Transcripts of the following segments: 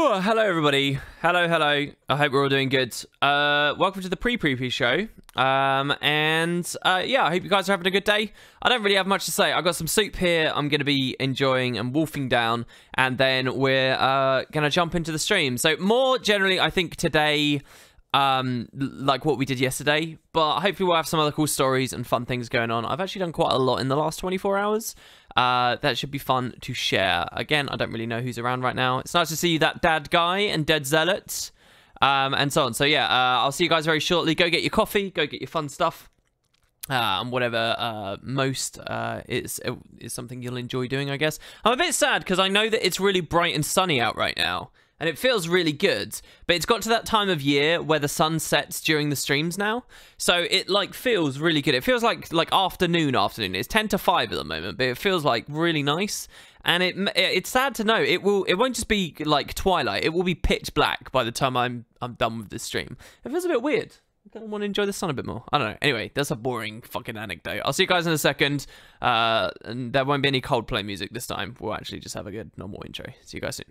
Oh, hello everybody. Hello. I hope we're all doing good. Welcome to the pre show. Yeah, I hope you guys are having a good day. I don't really have much to say. I've got some soup here I'm going to be enjoying and wolfing down, and then we're going to jump into the stream. So more generally, I think today, like what we did yesterday, but hopefully we'll have some other cool stories and fun things going on. I've actually done quite a lot in the last 24 hours. That should be fun to share. Again, I don't really know who's around right now. It's nice to see that dad guy and dead zealots, and so on. So yeah, I'll see you guys very shortly. Go get your coffee, go get your fun stuff, and whatever most is something you'll enjoy doing, I guess. I'm a bit sad because I know that it's really bright and sunny out right now, and it feels really good, but it's got to that time of year where the sun sets during the streams now, so it like feels really good. It feels like afternoon. It's 10 to 5 at the moment, but it feels like really nice. And it's sad to know it won't just be like twilight. It will be pitch black by the time I'm done with this stream. It feels a bit weird. I kind of want to enjoy the sun a bit more. I don't know. Anyway, that's a boring fucking anecdote. I'll see you guys in a second. And there won't be any Coldplay music this time. We'll actually just have a good normal intro. See you guys soon.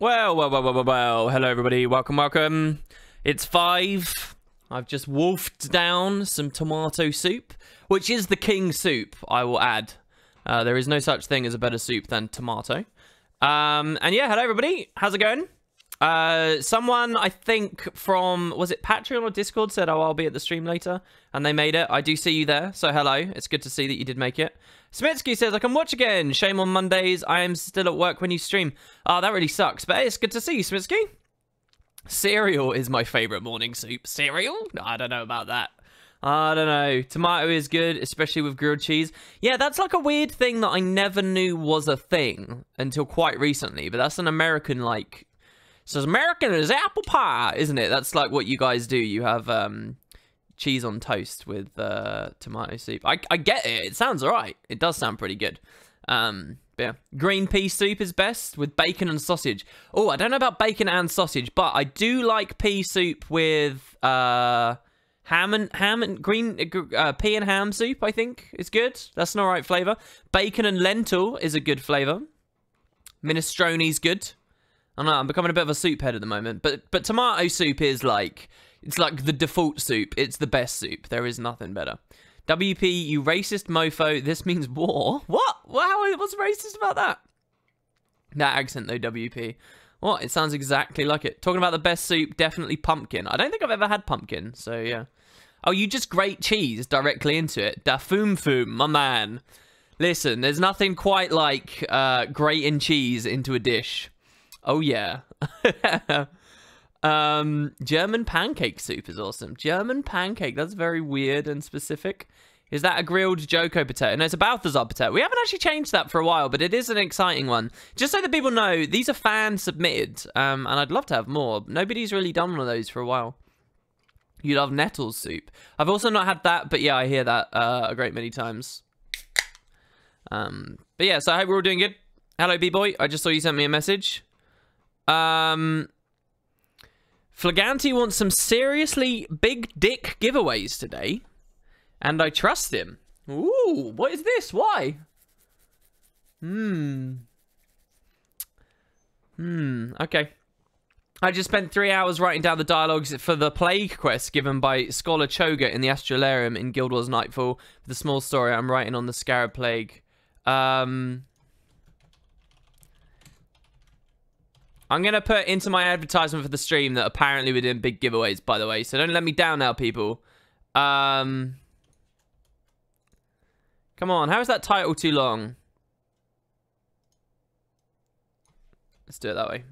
Well. Hello, everybody. Welcome. It's 5. I've just wolfed down some tomato soup, which is the king soup, I will add. There is no such thing as a better soup than tomato. And yeah, hello, everybody. How's it going? Someone, I think from, was it Patreon or Discord, said, oh, I'll be at the stream later, and they made it. I do see you there, so hello. It's good to see that you did make it. Smitsky says, I can watch again. Shame on Mondays. I am still at work when you stream. Oh, that really sucks, but hey, it's good to see you, Smitsky. Cereal is my favorite morning soup. Cereal? I don't know about that. I don't know. Tomato is good, especially with grilled cheese. Yeah, that's like a weird thing that I never knew was a thing until quite recently, but that's an American, like... So as American as apple pie, isn't it? That's like what you guys do. You have cheese on toast with tomato soup. I get it. It sounds all right. It does sound pretty good. But yeah. Green pea soup is best with bacon and sausage. Oh, I don't know about bacon and sausage, but I do like pea soup with ham and green pea and ham soup, I think is good. That's an all right flavor. Bacon and lentil is a good flavor. Minestrone's good. I know, I'm becoming a bit of a soup head at the moment, but tomato soup is like, it's like the default soup. It's the best soup. There is nothing better. WP, you racist mofo. This means war. What? Wow, what's racist about that? That accent though, WP. What? It sounds exactly like it. Talking about the best soup, definitely pumpkin. I don't think I've ever had pumpkin, so yeah. Oh, you just grate cheese directly into it. Da foom foom, my man. Listen, there's nothing quite like grating cheese into a dish. Oh, yeah. German pancake soup is awesome. German pancake. That's very weird and specific. Is that a grilled Joko potato? No, it's a Balthazar potato. We haven't actually changed that for a while, but it is an exciting one. Just so that people know, these are fan-submitted, and I'd love to have more. Nobody's really done one of those for a while. You love nettles soup. I've also not had that, but yeah, I hear that a great many times. But yeah, so I hope we're all doing good. Hello, B-Boy. I just saw you sent me a message. Flaganti wants some seriously big dick giveaways today, and I trust him. Ooh, what is this? Why? Okay. I just spent 3 hours writing down the dialogues for the plague quest given by Scholar Choga in the Astrolarium in Guild Wars Nightfall. For the small story I'm writing on the Scarab Plague. I'm going to put into my advertisement for the stream that apparently we're doing big giveaways, by the way. So don't let me down now, people. Come on. How is that title too long? Let's do it that way.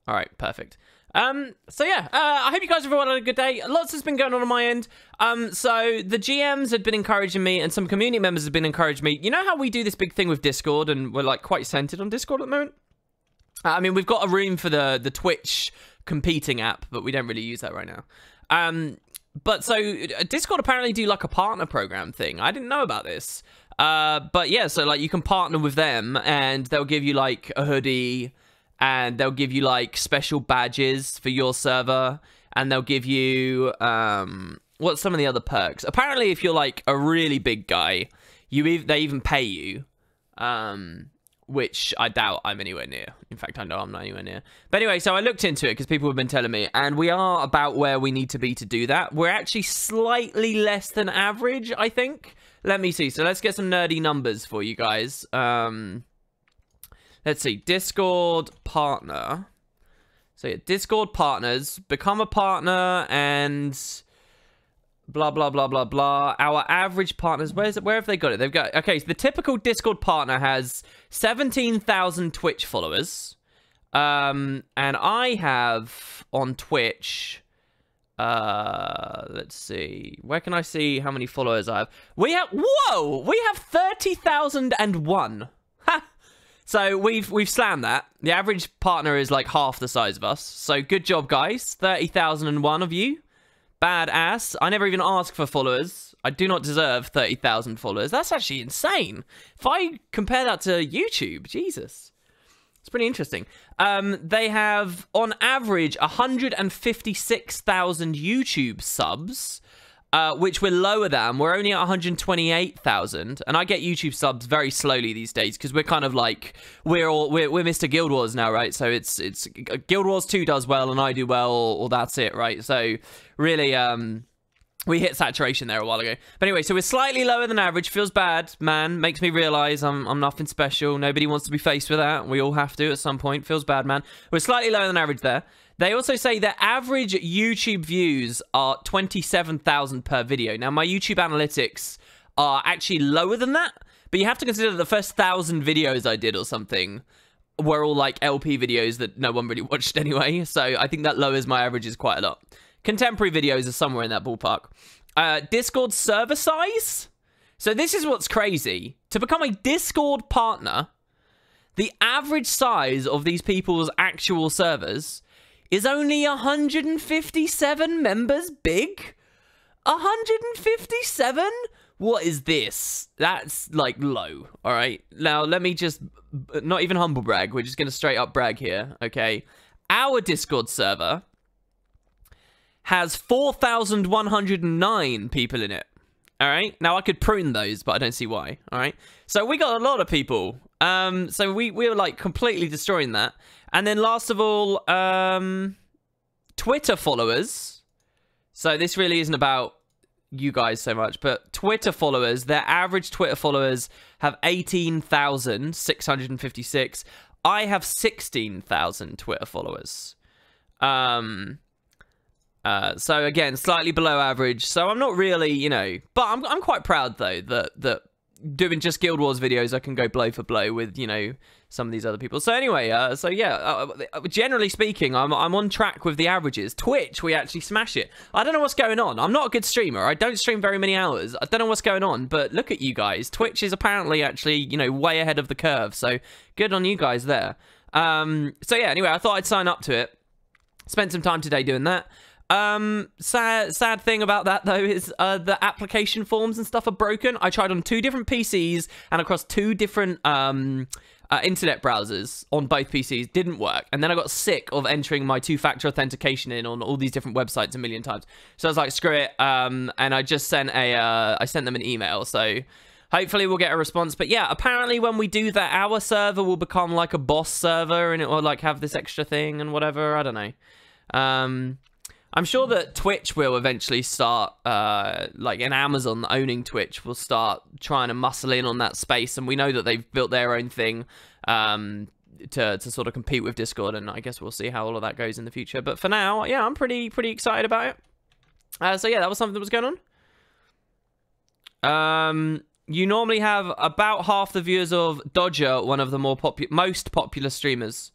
All right, perfect. So yeah, I hope you guys have everyone had a good day. Lots has been going on my end. So the GMs had been encouraging me and some community members have been encouraging me. You know how we do this big thing with Discord and we're like quite centered on Discord at the moment? I mean, we've got a room for the Twitch competing app, but we don't really use that right now. But so Discord apparently do like a partner program thing. I didn't know about this. But yeah, so like you can partner with them and they'll give you like a hoodie and they'll give you like special badges for your server and they'll give you, what's some of the other perks? Apparently if you're like a really big guy, they even pay you. Which I doubt I'm anywhere near. In fact, I know I'm not anywhere near. But anyway, so I looked into it because people have been telling me, and we are about where we need to be to do that. We're actually slightly less than average, I think. Let me see. So let's get some nerdy numbers for you guys. Let's see. Discord partner. So yeah, Discord partners. Become a partner and... blah, blah, blah, blah, blah. Our average partners, where have they got it? They've got, okay, so the typical Discord partner has 17,000 Twitch followers. And I have on Twitch, let's see, where can I see how many followers I have? We have 30,001. Ha! So we've slammed that. The average partner is like half the size of us. So good job, guys. 30,001 of you. Badass. I never even ask for followers. I do not deserve 30,000 followers. That's actually insane. If I compare that to YouTube, Jesus. It's pretty interesting. They have, on average, 156,000 YouTube subs. which we're lower than. We're only at 128,000, and I get YouTube subs very slowly these days because we're kind of like we're Mr. Guild Wars now, right? So it's Guild Wars 2 does well and I do well, or that's it, right? So really, we hit saturation there a while ago. But anyway, so we're slightly lower than average. Feels bad, man. Makes me realize I'm nothing special. Nobody wants to be faced with that. We all have to at some point. Feels bad, man. We're slightly lower than average there. They also say that average YouTube views are 27,000 per video. Now, my YouTube analytics are actually lower than that, but you have to consider the first 1,000 videos I did or something were all like LP videos that no one really watched anyway. So I think that lowers my averages quite a lot. Contemporary videos are somewhere in that ballpark. Discord server size. So this is what's crazy. To become a Discord partner, the average size of these people's actual servers is only 157 members big. 157? What is this? That's like low. All right. Now let me just not even humble brag. We're just going to straight up brag here. Okay. Our Discord server has 4,109 people in it. All right. Now I could prune those, but I don't see why. All right. So we got a lot of people. So we were like completely destroying that. And then last of all, Twitter followers. So this really isn't about you guys so much, but Twitter followers, their average Twitter followers have 18,656. I have 16,000 Twitter followers. So again, slightly below average. So I'm not really, you know, but I'm quite proud though that doing just Guild Wars videos, I can go blow for blow with, you know, some of these other people. So anyway, so yeah, generally speaking, I'm on track with the averages. Twitch, we actually smash it. I don't know what's going on. I'm not a good streamer. I don't stream very many hours. I don't know what's going on, but look at you guys. Twitch is apparently actually, you know, way ahead of the curve. So good on you guys there. So yeah, anyway, I thought I'd sign up to it. Spent some time today doing that. Sad thing about that though is the application forms and stuff are broken. I tried on 2 different PCs and across 2 different internet browsers on both PCs. Didn't work, and then I got sick of entering my 2-factor authentication in on all these different websites a million times. So I was like, screw it, and I just sent I sent them an email. So hopefully we'll get a response. But yeah, apparently when we do that, our server will become like a boss server, and it will like have this extra thing and whatever. I don't know. I'm sure that Twitch will eventually start, like in Amazon owning Twitch, will start trying to muscle in on that space. And we know that they've built their own thing to sort of compete with Discord. And I guess we'll see how all of that goes in the future. But for now, yeah, I'm pretty excited about it. So yeah, that was something that was going on. You normally have about half the viewers of Dodger, one of the most popular streamers.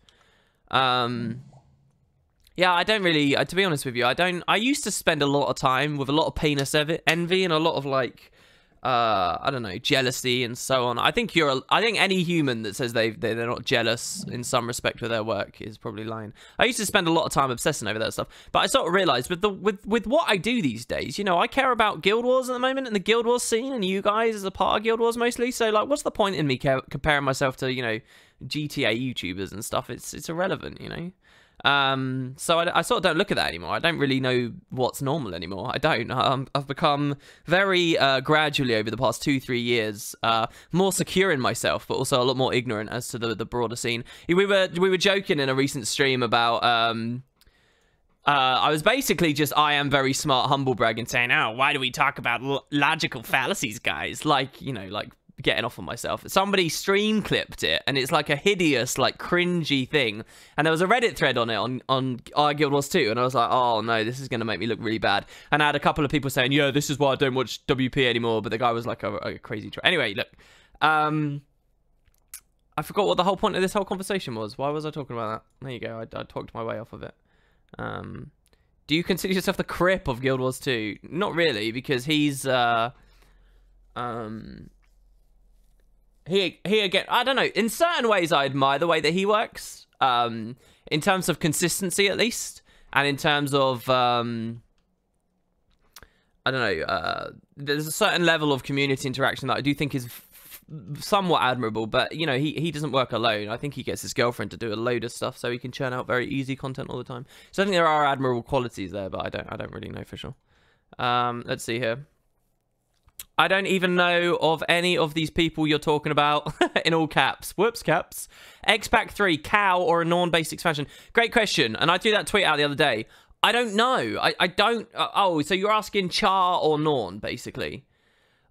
Yeah, I don't really, to be honest with you, I used to spend a lot of time with a lot of penis envy and a lot of like, I don't know, jealousy and so on. I think any human that says they're not jealous in some respect with their work is probably lying. I used to spend a lot of time obsessing over that stuff, but I sort of realized with what I do these days, you know, I care about Guild Wars at the moment and the Guild Wars scene, and you guys as a part of Guild Wars mostly. So like, what's the point in me comparing myself to, you know, GTA YouTubers and stuff? It's irrelevant, you know. So I sort of don't look at that anymore. I don't really know what's normal anymore. I don't. I've become very gradually over the past 2-3 years more secure in myself, but also a lot more ignorant as to the broader scene. We were joking in a recent stream about I was basically just I am very smart humble bragging, saying, "Oh, why do we talk about logical fallacies, guys?" Like, you know, like getting off on myself. Somebody stream clipped it, and it's like a hideous, like cringy thing. And there was a Reddit thread on it on our Guild Wars 2, and I was like, oh no, this is gonna make me look really bad. And I had a couple of people saying, yeah, this is why I don't watch WP anymore. But the guy was like a crazy troll. Anyway, look, I forgot what the whole point of this whole conversation was. Why was I talking about that? There you go. I talked my way off of it. Do you consider yourself the Crip of Guild Wars 2? Not really, because he's he again, I don't know, in certain ways I admire the way that he works, in terms of consistency at least, and in terms of I don't know, there's a certain level of community interaction that I do think is somewhat admirable. But you know, he doesn't work alone. I think he gets his girlfriend to do a load of stuff so he can churn out very easy content all the time. So I think there are admirable qualities there, but I don't really know for sure. Let's see here. I don't even know of any of these people you're talking about. In all caps. Whoops, caps. X-Pac 3, cow or a Norn-based expansion? Great question. And I threw that tweet out the other day. I don't know. I don't... oh, so you're asking Char or Norn, basically.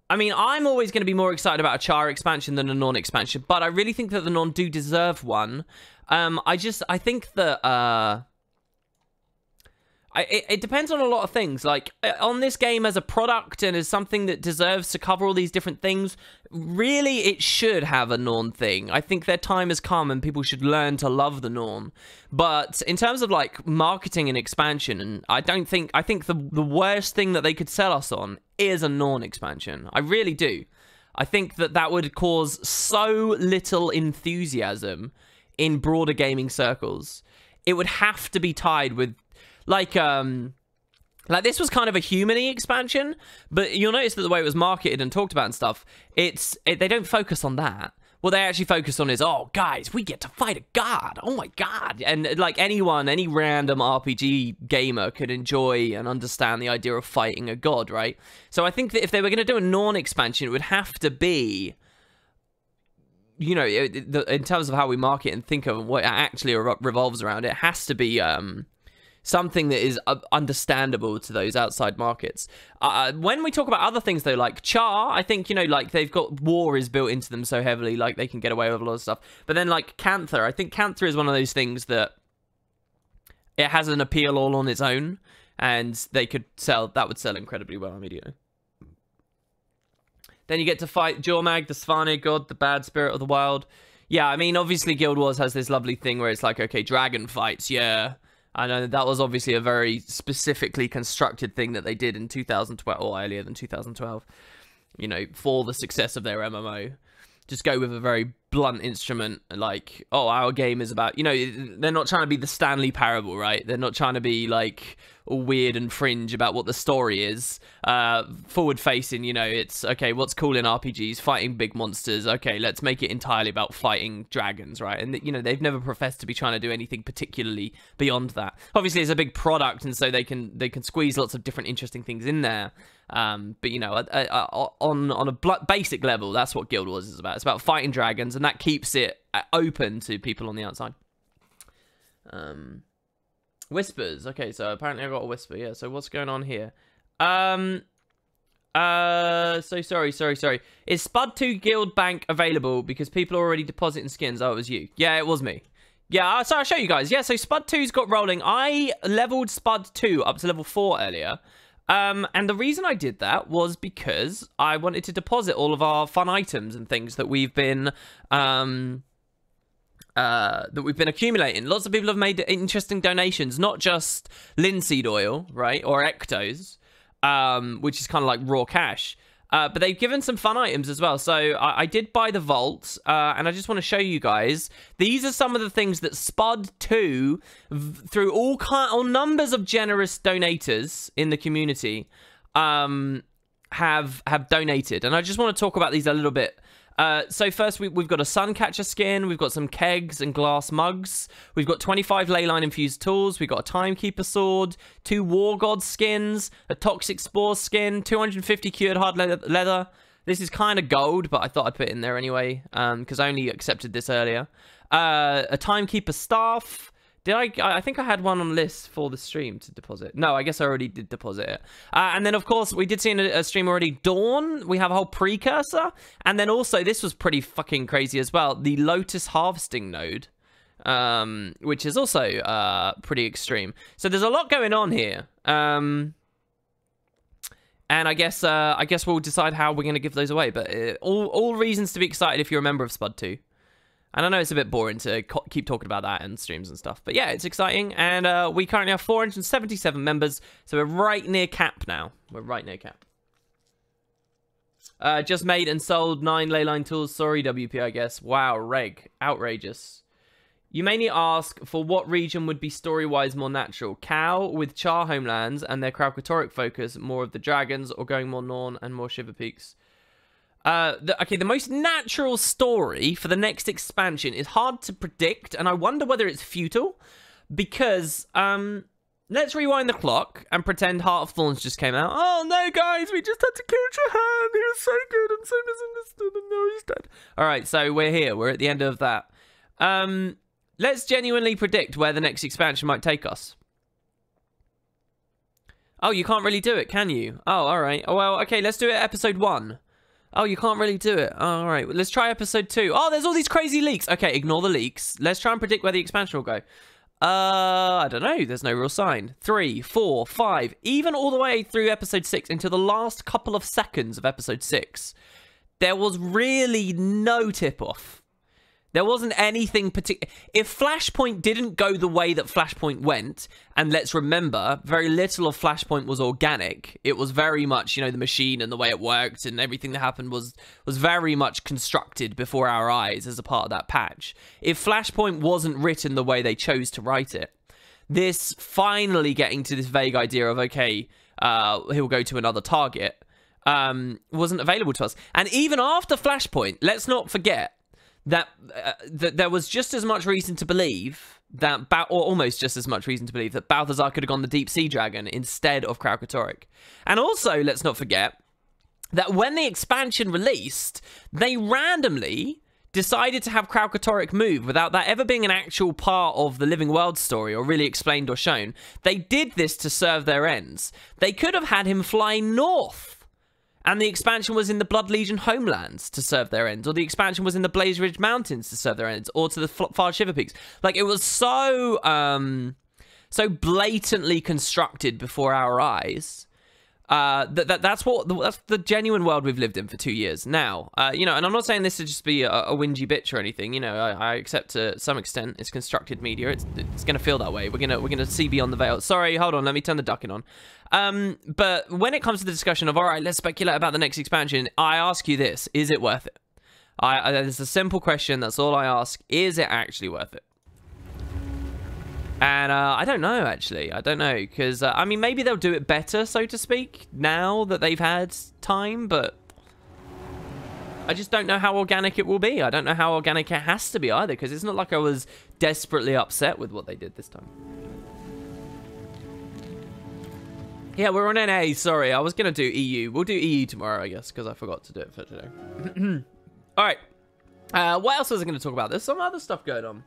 I mean, I'm always going to be more excited about a Char expansion than a Norn expansion, but I really think that the Norn do deserve one. I think that... it depends on a lot of things. Like, on this game as a product and as something that deserves to cover all these different things, really it should have a Norn thing. I think their time has come and people should learn to love the Norn. But in terms of, like, marketing and expansion, and I think the worst thing that they could sell us on is a Norn expansion. I really do. I think that would cause so little enthusiasm in broader gaming circles. It would have to be tied with... Like this was kind of a human-y expansion, but you'll notice that the way it was marketed and talked about and stuff, they don't focus on that. What they actually focus on is, oh, guys, we get to fight a god. Oh, my God. And, like, any random RPG gamer could enjoy and understand the idea of fighting a god, right? So I think that if they were going to do a Norn expansion, it would have to be... You know, in terms of how we market and think of what it actually revolves around, it has to be... something that is understandable to those outside markets. When we talk about other things, though, like Char, I think, you know, like, they've got war is built into them so heavily, like, they can get away with a lot of stuff. But then, like, Cantha, I think Cantha is one of those things that it has an appeal all on its own, and that would sell incredibly well immediately. Then you get to fight Jormag, the Svanir god, the bad spirit of the wild. Yeah, I mean, obviously Guild Wars has this lovely thing where it's like, okay, dragon fights, yeah. I know that was obviously a very specifically constructed thing that they did in 2012, or earlier than 2012, you know, for the success of their MMO. Just go with a very blunt instrument, like, oh, our game is about, you know, they're not trying to be the Stanley Parable, right? They're not trying to be, like, all weird and fringe about what the story is. Forward-facing, you know, it's, okay, what's cool in RPGs? Fighting big monsters. Okay, let's make it entirely about fighting dragons, right? And, you know, they've never professed to be trying to do anything particularly beyond that. Obviously, it's a big product, and so they can squeeze lots of different interesting things in there. But, you know, on a basic level, that's what Guild Wars is about. It's about fighting dragons, and that keeps it open to people on the outside. Whispers. Okay, so apparently I got a whisper. Yeah, so what's going on here? So sorry. Is Spud 2 Guild Bank available because people are already depositing skins? Oh, it was you. Yeah, it was me. Yeah, so I'll show you guys. Yeah, so Spud 2's got rolling. I leveled Spud 2 up to level 4 earlier. And the reason I did that was because I wanted to deposit all of our fun items and things that we've been accumulating. Lots of people have made interesting donations, not just linseed oil, right, or Ectos, which is kind of like raw cash. But they've given some fun items as well. So I did buy the vault, and I just want to show you guys. These are some of the things that Spud 2, through all numbers of generous donators in the community, have donated. And I just want to talk about these a little bit. So first, we've got a Suncatcher skin, we've got some kegs and glass mugs, we've got 25 Leyline infused tools, we've got a Timekeeper sword, 2 War God skins, a Toxic Spore skin, 250 cured hard leather. This is kind of gold, but I thought I'd put it in there anyway, because I only accepted this earlier. A Timekeeper staff. I think I had one on list for the stream to deposit. No, I guess I already did deposit it. And then, of course, we did see in a stream already, Dawn. We have a whole precursor. And then also, this was pretty fucking crazy as well, the Lotus Harvesting node, which is also pretty extreme. So there's a lot going on here. And I guess we'll decide how we're going to give those away. But all reasons to be excited if you're a member of Spud 2. And I know it's a bit boring to keep talking about that in streams and stuff. But yeah, it's exciting. And we currently have 477 members. So we're right near cap now. We're right near cap. Just made and sold 9 Leyline tools. Sorry, WP, I guess. Wow, reg. Outrageous. You mainly ask for what region would be story-wise more natural. Cow with Char homelands and their Kralkatoric focus. More of the dragons or going more Norn and more Shiver Peaks. Okay, the most natural story for the next expansion is hard to predict, and I wonder whether it's futile, because let's rewind the clock and pretend Heart of Thorns just came out. Oh no, guys, we just had to kill Trahan. He was so good and so misunderstood, and now he's dead. All right, so we're here. We're at the end of that. Let's genuinely predict where the next expansion might take us. Oh, you can't really do it, can you? Oh, all right. Oh, well, okay, let's do it episode 1. Oh, you can't really do it. Oh, all right, let's try episode 2. Oh, there's all these crazy leaks. Okay, ignore the leaks. Let's try and predict where the expansion will go. I don't know. There's no real sign. 3, 4, 5, even all the way through episode 6 into the last couple of seconds of episode 6. There was really no tip-off. There wasn't anything particular. If Flashpoint didn't go the way that Flashpoint went, and let's remember, very little of Flashpoint was organic. It was very much, you know, the machine and the way it worked and everything that happened was very much constructed before our eyes as a part of that patch. If Flashpoint wasn't written the way they chose to write it, this finally getting to this vague idea of, okay, he'll go to another target, wasn't available to us. And even after Flashpoint, let's not forget, that there was just as much reason to believe that, or almost just as much reason to believe that Balthazar could have gone the Deep Sea Dragon instead of Kralkatorrik. And also, let's not forget that when the expansion released, they randomly decided to have Kralkatorrik move without that ever being an actual part of the Living World story or really explained or shown. They did this to serve their ends. They could have had him fly north, and the expansion was in the Blood Legion homelands to serve their ends, or the expansion was in the Blaze Ridge Mountains to serve their ends, or to the far Shiver Peaks. Like, it was so so blatantly constructed before our eyes. That's the genuine world we've lived in for 2 years now. You know, and I'm not saying this to just be a whingy bitch or anything. You know, I accept to some extent it's constructed media. It's gonna feel that way. We're gonna see beyond the veil. Sorry, hold on. Let me turn the ducking on. But when it comes to the discussion of, all right, let's speculate about the next expansion, I ask you this: is it worth it? It's a simple question. That's all I ask. Is it actually worth it? And I don't know, actually. I don't know, because, I mean, maybe they'll do it better, so to speak, now that they've had time, but I just don't know how organic it will be. I don't know how organic it has to be either, because it's not like I was desperately upset with what they did this time. Yeah, we're on NA, sorry. I was going to do EU. We'll do EU tomorrow, I guess, because I forgot to do it for today. All right. What else was I going to talk about? There's some other stuff going on.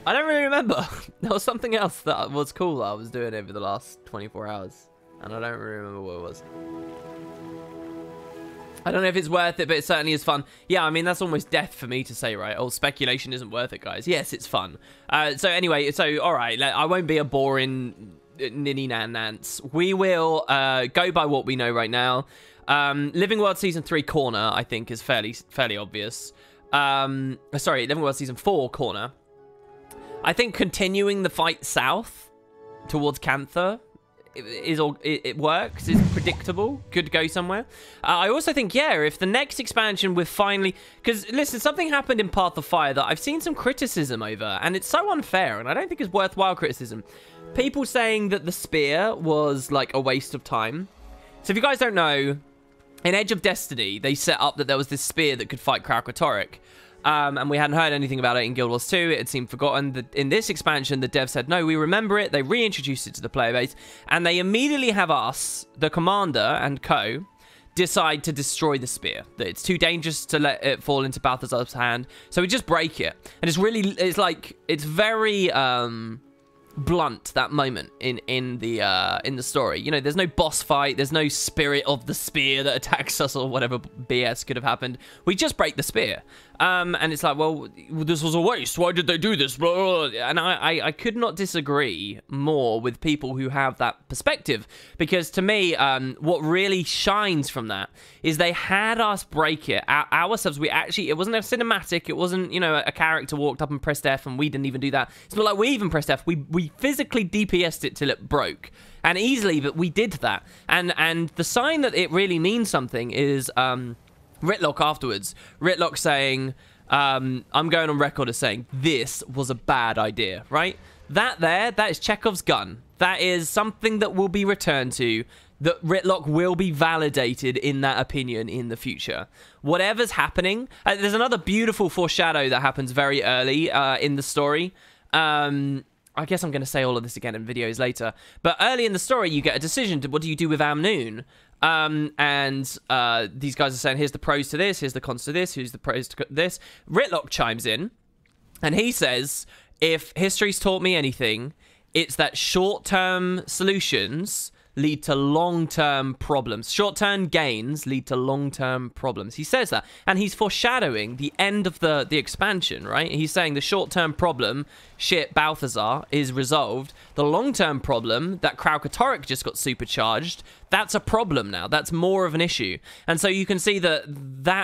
I don't really remember. There was something else that was cool that I was doing over the last 24 hours. And I don't really remember what it was. I don't know if it's worth it, but it certainly is fun. Yeah, I mean, that's almost death for me to say, right? Oh, speculation isn't worth it, guys. Yes, it's fun. So anyway, all right. I won't be a boring ninny-nan-nance. We will go by what we know right now. Living World Season 3 corner, I think, is fairly obvious. Sorry, Living World Season 4 corner. I think continuing the fight south towards Cantha it works, is predictable, could go somewhere. I also think, yeah, if the next expansion we're finally... Because, listen, something happened in Path of Fire that I've seen some criticism over, and it's so unfair, and I don't think it's worthwhile criticism. People saying that the spear was, like, a waste of time. So if you guys don't know, in Edge of Destiny, they set up that there was this spear that could fight Kralkatorrik. And we hadn't heard anything about it in Guild Wars 2. It had seemed forgotten. In this expansion, the devs said, no, we remember it. They reintroduced it to the player base. And they immediately have us, the commander and co, decide to destroy the spear. That it's too dangerous to let it fall into Balthazar's hand. So we just break it. And it's very... blunt, that moment in the story. You know, there's no boss fight, there's no spirit of the spear that attacks us or whatever BS could have happened. We just break the spear. And it's like, well, this was a waste. Why did they do this? Blah, blah, blah. And I could not disagree more with people who have that perspective. Because to me, what really shines from that is they had us break it ourselves. It wasn't a cinematic. It wasn't, you know, a character walked up and pressed F and we didn't even do that. It's not like we even pressed F. We physically DPS'd it till it broke. And easily, but we did that. And the sign that it really means something is... Ritlock afterwards. Ritlock saying, I'm going on record as saying, this was a bad idea, right? That is Chekhov's gun. That is something that will be returned to that Rytlock will be validated in that opinion in the future. Whatever's happening, there's another beautiful foreshadow that happens very early in the story. I guess I'm going to say all of this again in videos later. But early in the story, you get a decision to what do you do with Amnoon? These guys are saying, here's the pros to this, here's the cons to this, here's the pros to this. Rytlock chimes in, and he says, if history's taught me anything, it's that short-term solutions lead to long-term problems. Short-term gains lead to long-term problems. He says that, and he's foreshadowing the end of the expansion, right? He's saying the short-term problem, shit, Balthazar, is resolved. The long-term problem, that Kralkatorrik just got supercharged, that's a problem now. That's more of an issue. And so you can see that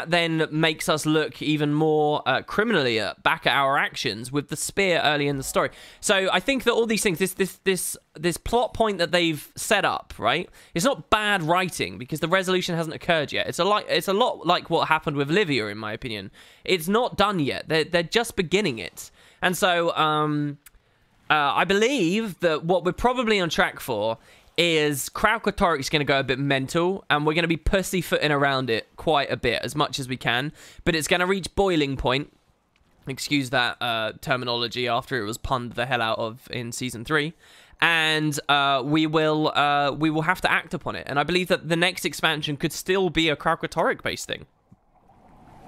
then makes us look even more criminally back at our actions with the spear early in the story. So I think that all these things, this plot point that they've set up, right? It's not bad writing because the resolution hasn't occurred yet. It's a lot like what happened with Livia, in my opinion. It's not done yet. They're just beginning it. And so I believe that what we're probably on track for is Kralkatorrik's going to go a bit mental, and we're going to be pussyfooting around it quite a bit, as much as we can. But it's going to reach boiling point. Excuse that terminology after it was punned the hell out of in Season 3. And we will have to act upon it. And I believe that the next expansion could still be a Kralkatorrik-based thing.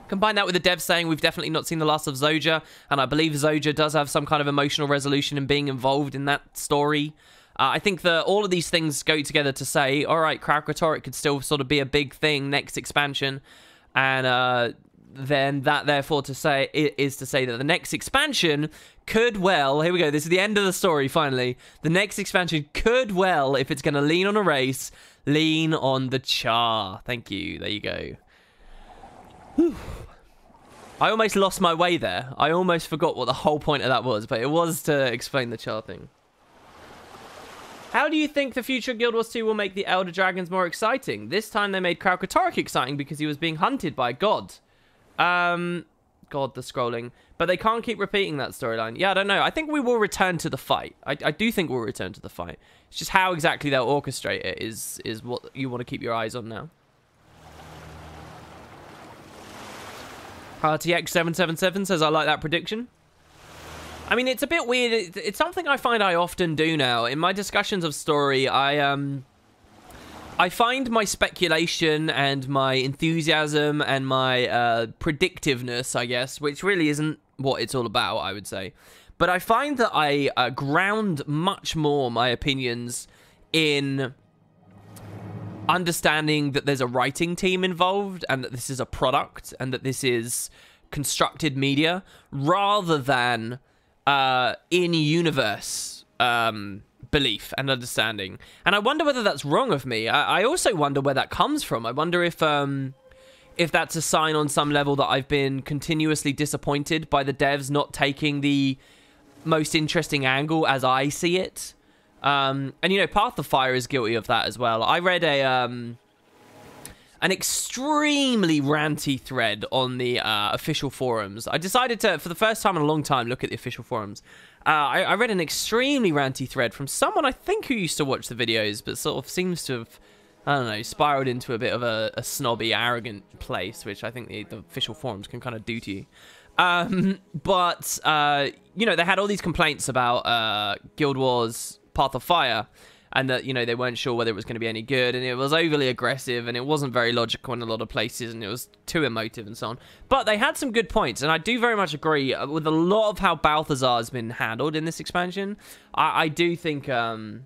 Combine that with the devs saying we've definitely not seen the last of Zoja, and I believe Zoja does have some kind of emotional resolution in being involved in that story. I think that all of these things go together to say, all right, Kralkatorrik could still sort of be a big thing next expansion, and then that therefore to say is to say that the next expansion could well, here we go, this is the end of the story finally, the next expansion could well, if it's going to lean on a race, lean on the Char. Thank you, there you go. Whew. I almost lost my way there. I almost forgot what the whole point of that was, but it was to explain the Char thing. How do you think the future of Guild Wars 2 will make the Elder Dragons more exciting? This time they made Kralkatorrik exciting because he was being hunted by God. God, the scrolling. But they can't keep repeating that storyline. Yeah, I don't know. I think we will return to the fight. I do think we'll return to the fight. It's just how exactly they'll orchestrate it is what you want to keep your eyes on now. RTX777 says, I like that prediction. I mean, it's a bit weird. It's something I find I often do now. In my discussions of story, I find my speculation and my enthusiasm and my predictiveness, I guess, which really isn't what it's all about, I would say. But I find that I ground much more my opinions in understanding that there's a writing team involved and that this is a product and that this is constructed media rather than in-universe belief and understanding. And I wonder whether that's wrong of me. I also wonder where that comes from. I wonder if that's a sign on some level that I've been continuously disappointed by the devs not taking the most interesting angle as I see it. And, you know, Path of Fire is guilty of that as well. I read an extremely ranty thread on the official forums. I decided to, for the first time in a long time, look at the official forums. I read an extremely ranty thread from someone I think who used to watch the videos, but sort of seems to have, I don't know, spiraled into a bit of a snobby, arrogant place, which I think the official forums can kind of do to you. You know, they had all these complaints about Guild Wars Path of Fire, and that, you know, they weren't sure whether it was going to be any good, and it was overly aggressive, and it wasn't very logical in a lot of places, and it was too emotive and so on. But they had some good points, and I do very much agree with a lot of how Balthazar has been handled in this expansion. I do think, I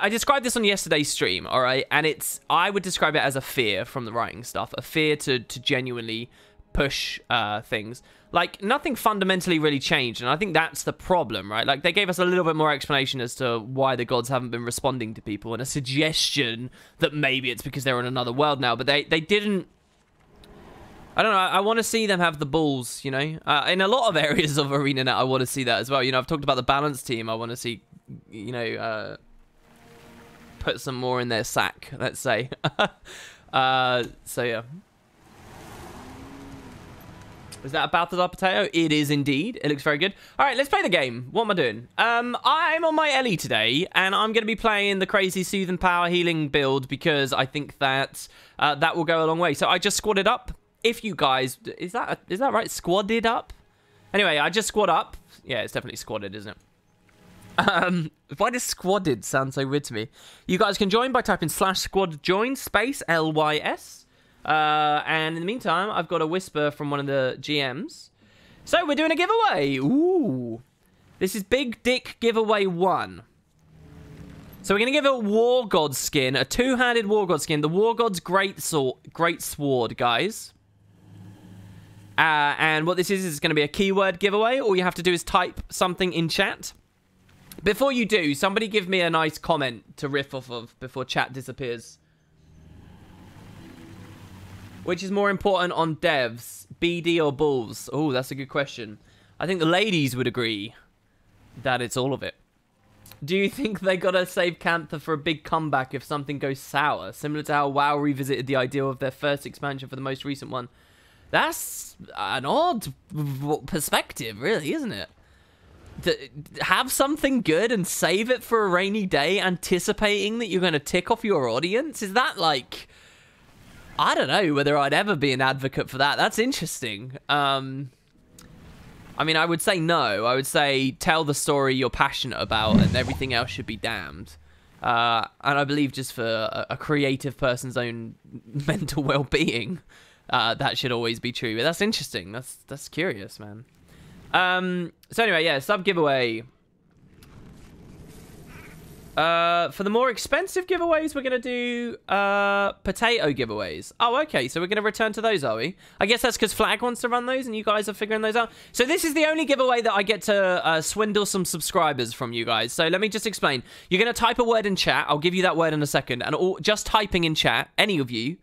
described this on yesterday's stream, all right, and I would describe it as a fear from the writing stuff, a fear to genuinely push things. Like, nothing fundamentally really changed, and I think that's the problem, right? Like, they gave us a little bit more explanation as to why the gods haven't been responding to people, and a suggestion that maybe it's because they're in another world now, but they didn't... I don't know, I want to see them have the balls, you know? In a lot of areas of ArenaNet, I want to see that as well. You know, I've talked about the balance team. I want to see, you know, put some more in their sack, let's say. So, yeah. Is that a Balthazar potato? It is indeed. It looks very good. All right, let's play the game. What am I doing? I'm on my Ellie today, and I'm going to be playing the crazy Soothing Power healing build because I think that that will go a long way. So I just squatted up. If you guys... Is that right? Squatted up? Anyway, I just squat up. Yeah, it's definitely squatted, isn't it? Why does squadded sound so weird to me? You guys can join by typing /squad_join space LYS. And in the meantime, I've got a whisper from one of the GMs. So we're doing a giveaway. Ooh. This is Big Dick Giveaway 1. So we're going to give a War God skin, a two-handed War God skin. The War God's Great Sword, guys. And what this is going to be a keyword giveaway. All you have to do is type something in chat. Before you do, somebody give me a nice comment to riff off of before chat disappears. Which is more important on devs, BD or Bulls? Oh, that's a good question. I think the ladies would agree that it's all of it. Do you think they gotta save Cantha for a big comeback if something goes sour? Similar to how WoW revisited the idea of their first expansion for the most recent one. That's an odd perspective, really, isn't it? To have something good and save it for a rainy day, anticipating that you're going to tick off your audience? Is that like... I don't know whether I'd ever be an advocate for that. That's interesting. I mean, I would say no. I would say tell the story you're passionate about and everything else should be damned. And I believe just for a creative person's own mental well-being, that should always be true. But that's interesting. That's curious, man. So anyway, yeah, sub giveaway. For the more expensive giveaways, we're going to do potato giveaways. Oh, okay. So we're going to return to those, are we? I guess that's because Flag wants to run those and you guys are figuring those out. So this is the only giveaway that I get to swindle some subscribers from you guys. So let me just explain. You're going to type a word in chat. I'll give you that word in a second. And just typing in chat, any of you,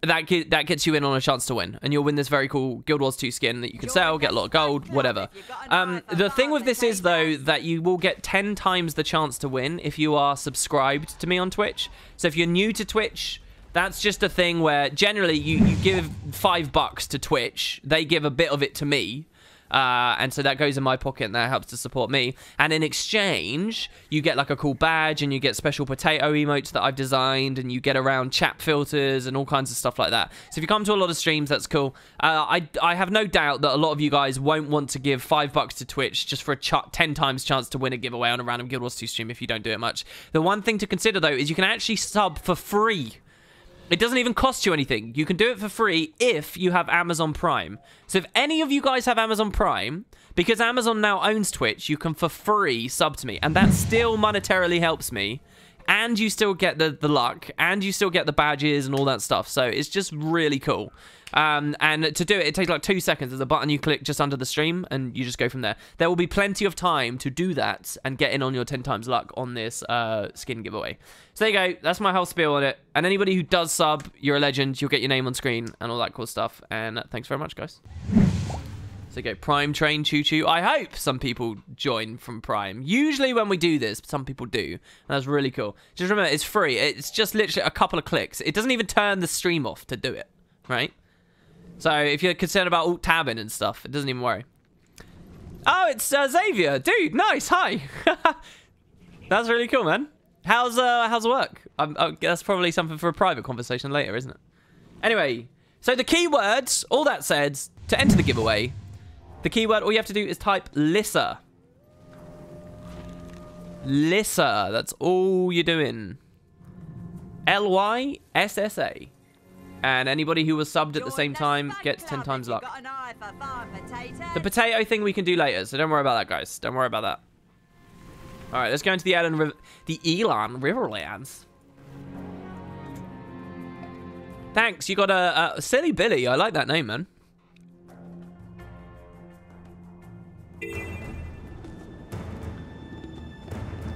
that gets you in on a chance to win. And you'll win this very cool Guild Wars 2 skin that you can sell, get a lot of gold, whatever. The thing with this is, though, that you will get 10 times the chance to win if you are subscribed to me on Twitch. So if you're new to Twitch, that's just a thing where generally you give $5 to Twitch. They give a bit of it to me. And so that goes in my pocket and that helps to support me. And in exchange, you get like a cool badge and you get special potato emotes that I've designed and you get around chat filters and all kinds of stuff like that. So if you come to a lot of streams, that's cool. I have no doubt that a lot of you guys won't want to give $5 to Twitch just for a 10 times chance to win a giveaway on a random Guild Wars 2 stream if you don't do it much. The one thing to consider, though, is you can actually sub for free. It doesn't even cost you anything. You can do it for free if you have Amazon Prime. So if any of you guys have Amazon Prime, because Amazon now owns Twitch, you can for free sub to me. And that still monetarily helps me. And you still get the luck. And you still get the badges and all that stuff. So it's just really cool. And to do it, it takes like 2 seconds. There's a button you click just under the stream, and you just go from there. There will be plenty of time to do that and get in on your 10 times luck on this skin giveaway. So there you go. That's my whole spiel on it. And anybody who does sub, you're a legend. You'll get your name on screen and all that cool stuff. And thanks very much, guys. So you go, Prime Train Choo Choo. I hope some people join from Prime. Usually when we do this, some people do. And that's really cool. Just remember, it's free. It's just literally a couple of clicks. It doesn't even turn the stream off to do it, right? So if you're concerned about alt-tabbing and stuff, it doesn't even worry. Oh, it's Xavier. Dude, nice. Hi. That's really cool, man. How's work? That's probably something for a private conversation later, isn't it? Anyway, so the keywords, all that said, to enter the giveaway, the keyword, all you have to do is type Lissa. Lissa. That's all you're doing. Lyssa. And anybody who was subbed at the same time gets 10 times luck. The potato thing we can do later, so don't worry about that, guys. Don't worry about that. All right, let's go into the Elan Riverlands. Thanks, you got a Silly Billy. I like that name, man.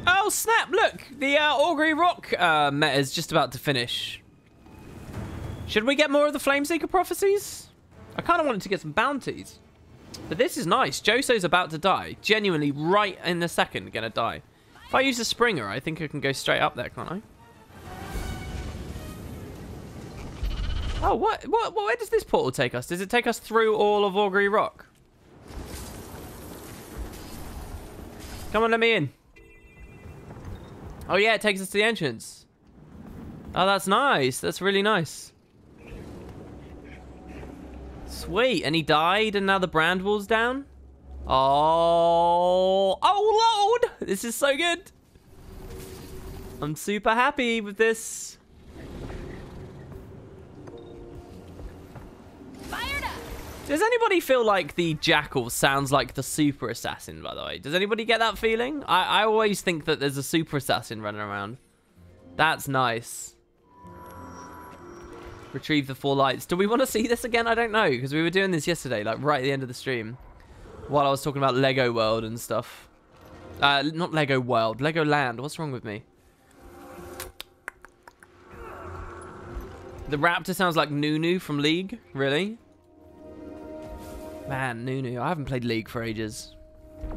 Oh, snap, look. The Augury Rock meta is just about to finish. Should we get more of the Flameseeker prophecies? I kind of wanted to get some bounties. But this is nice. Joso's about to die. Genuinely, right in the second, gonna die. If I use a Springer, I think I can go straight up there, can't I? Oh, where does this portal take us? Does it take us through all of Augury Rock? Come on, let me in. Oh, yeah, it takes us to the entrance. Oh, that's nice. That's really nice. Sweet. And he died, and now the brand wall's down? Oh. Oh, Lord. This is so good. I'm super happy with this. Fired up. Does anybody feel like the Jackal sounds like the Super Assassin, by the way? Does anybody get that feeling? I always think that there's a Super Assassin running around. That's nice. Retrieve the 4 lights. Do we want to see this again? I don't know, because we were doing this yesterday, like right at the end of the stream, while I was talking about Lego World and stuff. Not Lego World, Lego Land. What's wrong with me? The raptor sounds like Nunu from League. Really? Man, Nunu. I haven't played League for ages. Do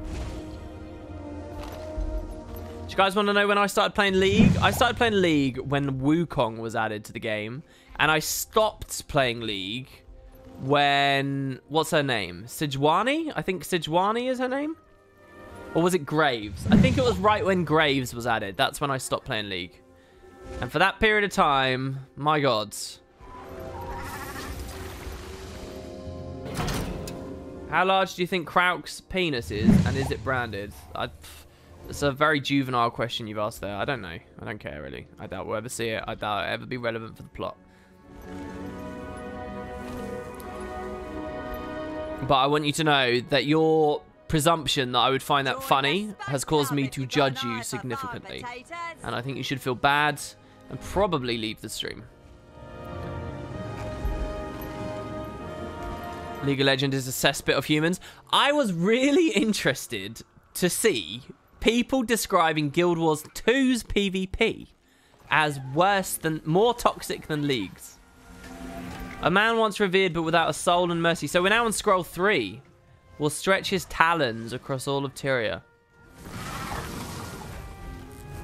you guys want to know when I started playing League? I started playing League when Wukong was added to the game. And I stopped playing League when... What's her name? Sejuani? I think Sejuani is her name? Or was it Graves? I think it was right when Graves was added. That's when I stopped playing League. And for that period of time, my gods. How large do you think Krauk's penis is, and is it branded? It's a very juvenile question you've asked there. I don't know. I don't care, really. I doubt we'll ever see it. I doubt it'll ever be relevant for the plot. But I want you to know that your presumption that I would find that funny has caused me to judge you significantly. And I think you should feel bad and probably leave the stream. League of Legends is a cesspit of humans. I was really interested to see people describing Guild Wars 2's PvP as more toxic than League's. A man once revered but without a soul and mercy. So we're now on scroll 3. Will stretch his talons across all of Tyria.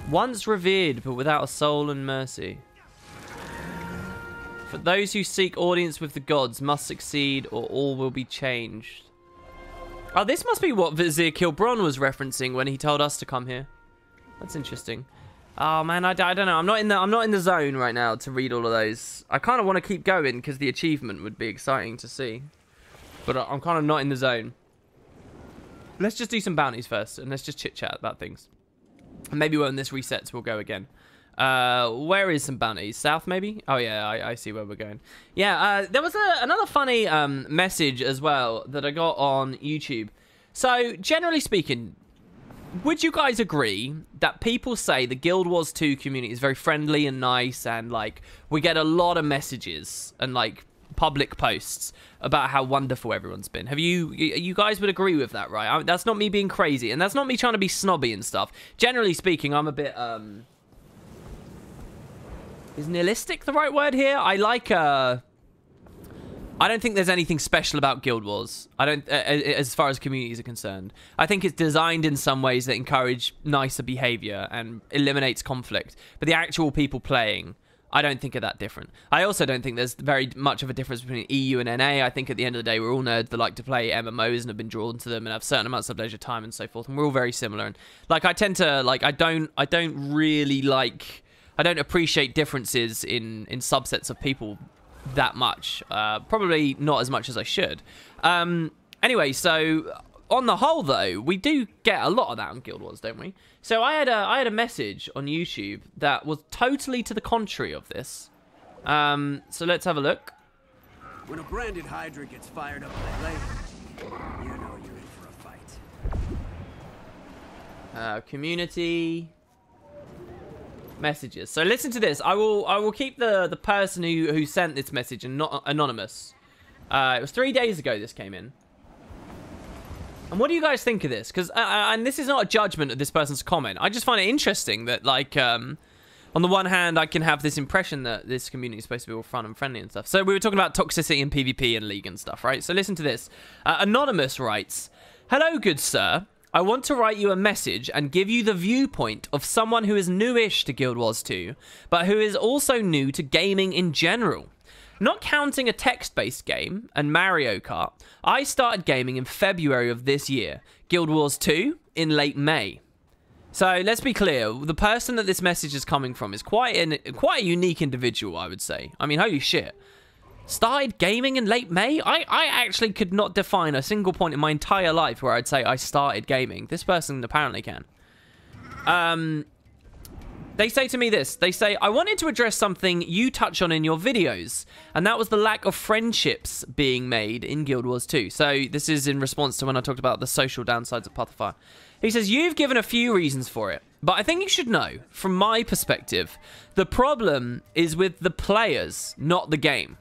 Once revered, but without a soul and mercy. For those who seek audience with the gods must succeed or all will be changed. Oh, this must be what Vizier Kilbron was referencing when he told us to come here. That's interesting. Oh man, I don't know. I'm not in the zone right now to read all of those. I kind of want to keep going because the achievement would be exciting to see. But I'm kind of not in the zone. Let's just do some bounties first, and let's just chit-chat about things. And maybe when this resets, we'll go again. Where is some bounties? South, maybe? Oh, yeah, I see where we're going. Yeah, there was another funny message as well that I got on YouTube. So, generally speaking, would you guys agree that people say the Guild Wars 2 community is very friendly and nice, and, like, we get a lot of messages and, like, public posts about how wonderful everyone's been? Have you guys would agree with that, right? That's not me being crazy, and that's not me trying to be snobby and stuff. Generally speaking, I'm a bit is nihilistic the right word here? I don't think there's anything special about Guild Wars. I don't, as far as communities are concerned. I think it's designed in some ways that encourage nicer behavior and eliminates conflict. But the actual people playing, I don't think are that different. I also don't think there's very much of a difference between EU and NA. I think at the end of the day, we're all nerds that like to play MMOs and have been drawn to them and have certain amounts of leisure time and so forth. And we're all very similar. And like, I tend to like, I don't appreciate differences in subsets of people that much. Probably not as much as I should. Anyway, so on the whole, though, we do get a lot of that on Guild Wars, don't we? So I had a message on YouTube that was totally to the contrary of this. So let's have a look. When a branded Hydra gets fired up like later, you know you're in for a fight. Community messages. So listen to this. I will keep the person who sent this message and not anonymous. It was 3 days ago this came in. And what do you guys think of this? Because and this is not a judgment of this person's comment. I just find it interesting that, like, on the one hand, I can have this impression that this community is supposed to be all fun and friendly and stuff. So we were talking about toxicity in PvP and League and stuff, right? So listen to this. Anonymous writes, "Hello, good sir. I want to write you a message and give you the viewpoint of someone who is newish to Guild Wars 2, but who is also new to gaming in general. Not counting a text-based game and Mario Kart, I started gaming in February of this year. Guild Wars 2 in late May. So let's be clear, the person that this message is coming from is quite a unique individual, I would say. I mean, holy shit. Started gaming in late May? I actually could not define a single point in my entire life where I'd say I started gaming. This person apparently can. They say to me this. They say, I wanted to address something you touch on in your videos, and that was the lack of friendships being made in Guild Wars 2. So this is in response to when I talked about the social downsides of Path of Fire. He says, you've given a few reasons for it, but I think you should know, from my perspective, the problem is with the players, not the game.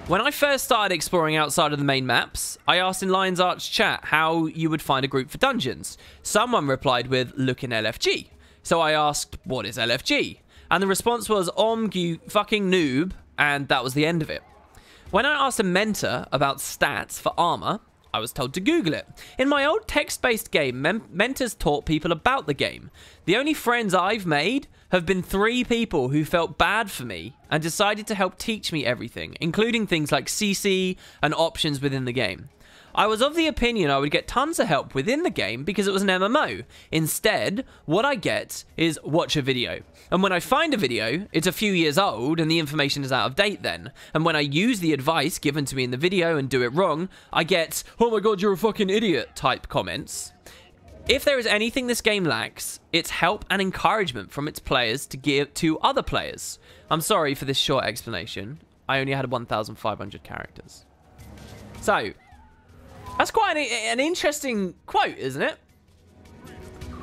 When I first started exploring outside of the main maps, I asked in Lion's Arch chat how you would find a group for dungeons. Someone replied with, look in LFG. So I asked, what is LFG? And the response was, you fucking noob, and that was the end of it. When I asked a mentor about stats for armor, I was told to Google it. In my old text-based game, mentors taught people about the game. The only friends I've made have been 3 people who felt bad for me and decided to help teach me everything, including things like CC and options within the game. I was of the opinion I would get tons of help within the game because it was an MMO. Instead, what I get is watch a video. And when I find a video, it's a few years old and the information is out of date then. And when I use the advice given to me in the video and do it wrong, I get, oh my god, you're a fucking idiot type comments. If there is anything this game lacks, it's help and encouragement from its players to give to other players. I'm sorry for this short explanation. I only had 1,500 characters. So, that's quite an interesting quote, isn't it?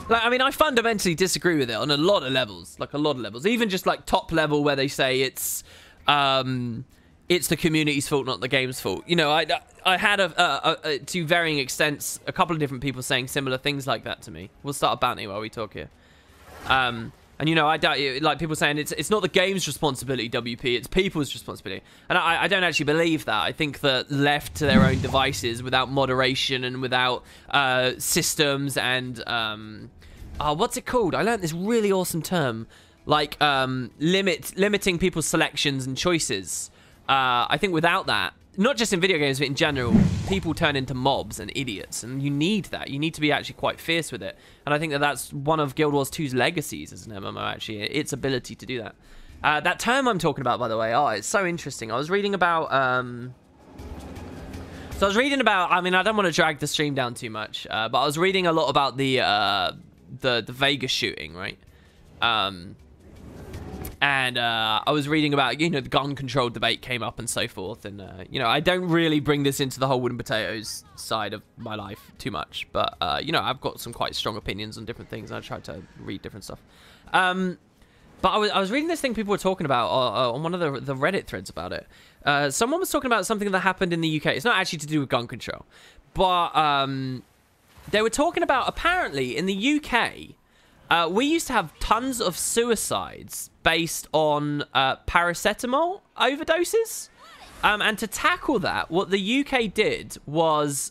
Like, I mean, I fundamentally disagree with it on a lot of levels. Like, a lot of levels. Even just, like, top level where they say it's the community's fault, not the game's fault. You know, I had, to varying extents, a couple of different people saying similar things like that to me. We'll start a bounty while we talk here. And, you know, I doubt you, like people saying it's not the game's responsibility, WP, it's people's responsibility. And I don't actually believe that. I think that left to their own devices without moderation and without systems and, what's it called? I learned this really awesome term. Like, limiting people's selections and choices. I think without that, not just in video games, but in general, people turn into mobs and idiots, and you need that. You need to be actually quite fierce with it. And I think that that's one of Guild Wars 2's legacies as an MMO, actually, its ability to do that. That term I'm talking about, by the way, it's so interesting. I was reading about... I mean, I don't want to drag the stream down too much, but I was reading a lot about the Vegas shooting, right? And I was reading about, you know, the gun control debate came up and so forth. And, you know, I don't really bring this into the whole wooden potatoes side of my life too much. But, you know, I've got some quite strong opinions on different things. And I tried to read different stuff. But I was reading this thing people were talking about on one of the Reddit threads about it. Someone was talking about something that happened in the UK. It's not actually to do with gun control. But they were talking about, apparently, in the UK... we used to have tons of suicides based on paracetamol overdoses. And to tackle that, what the UK did was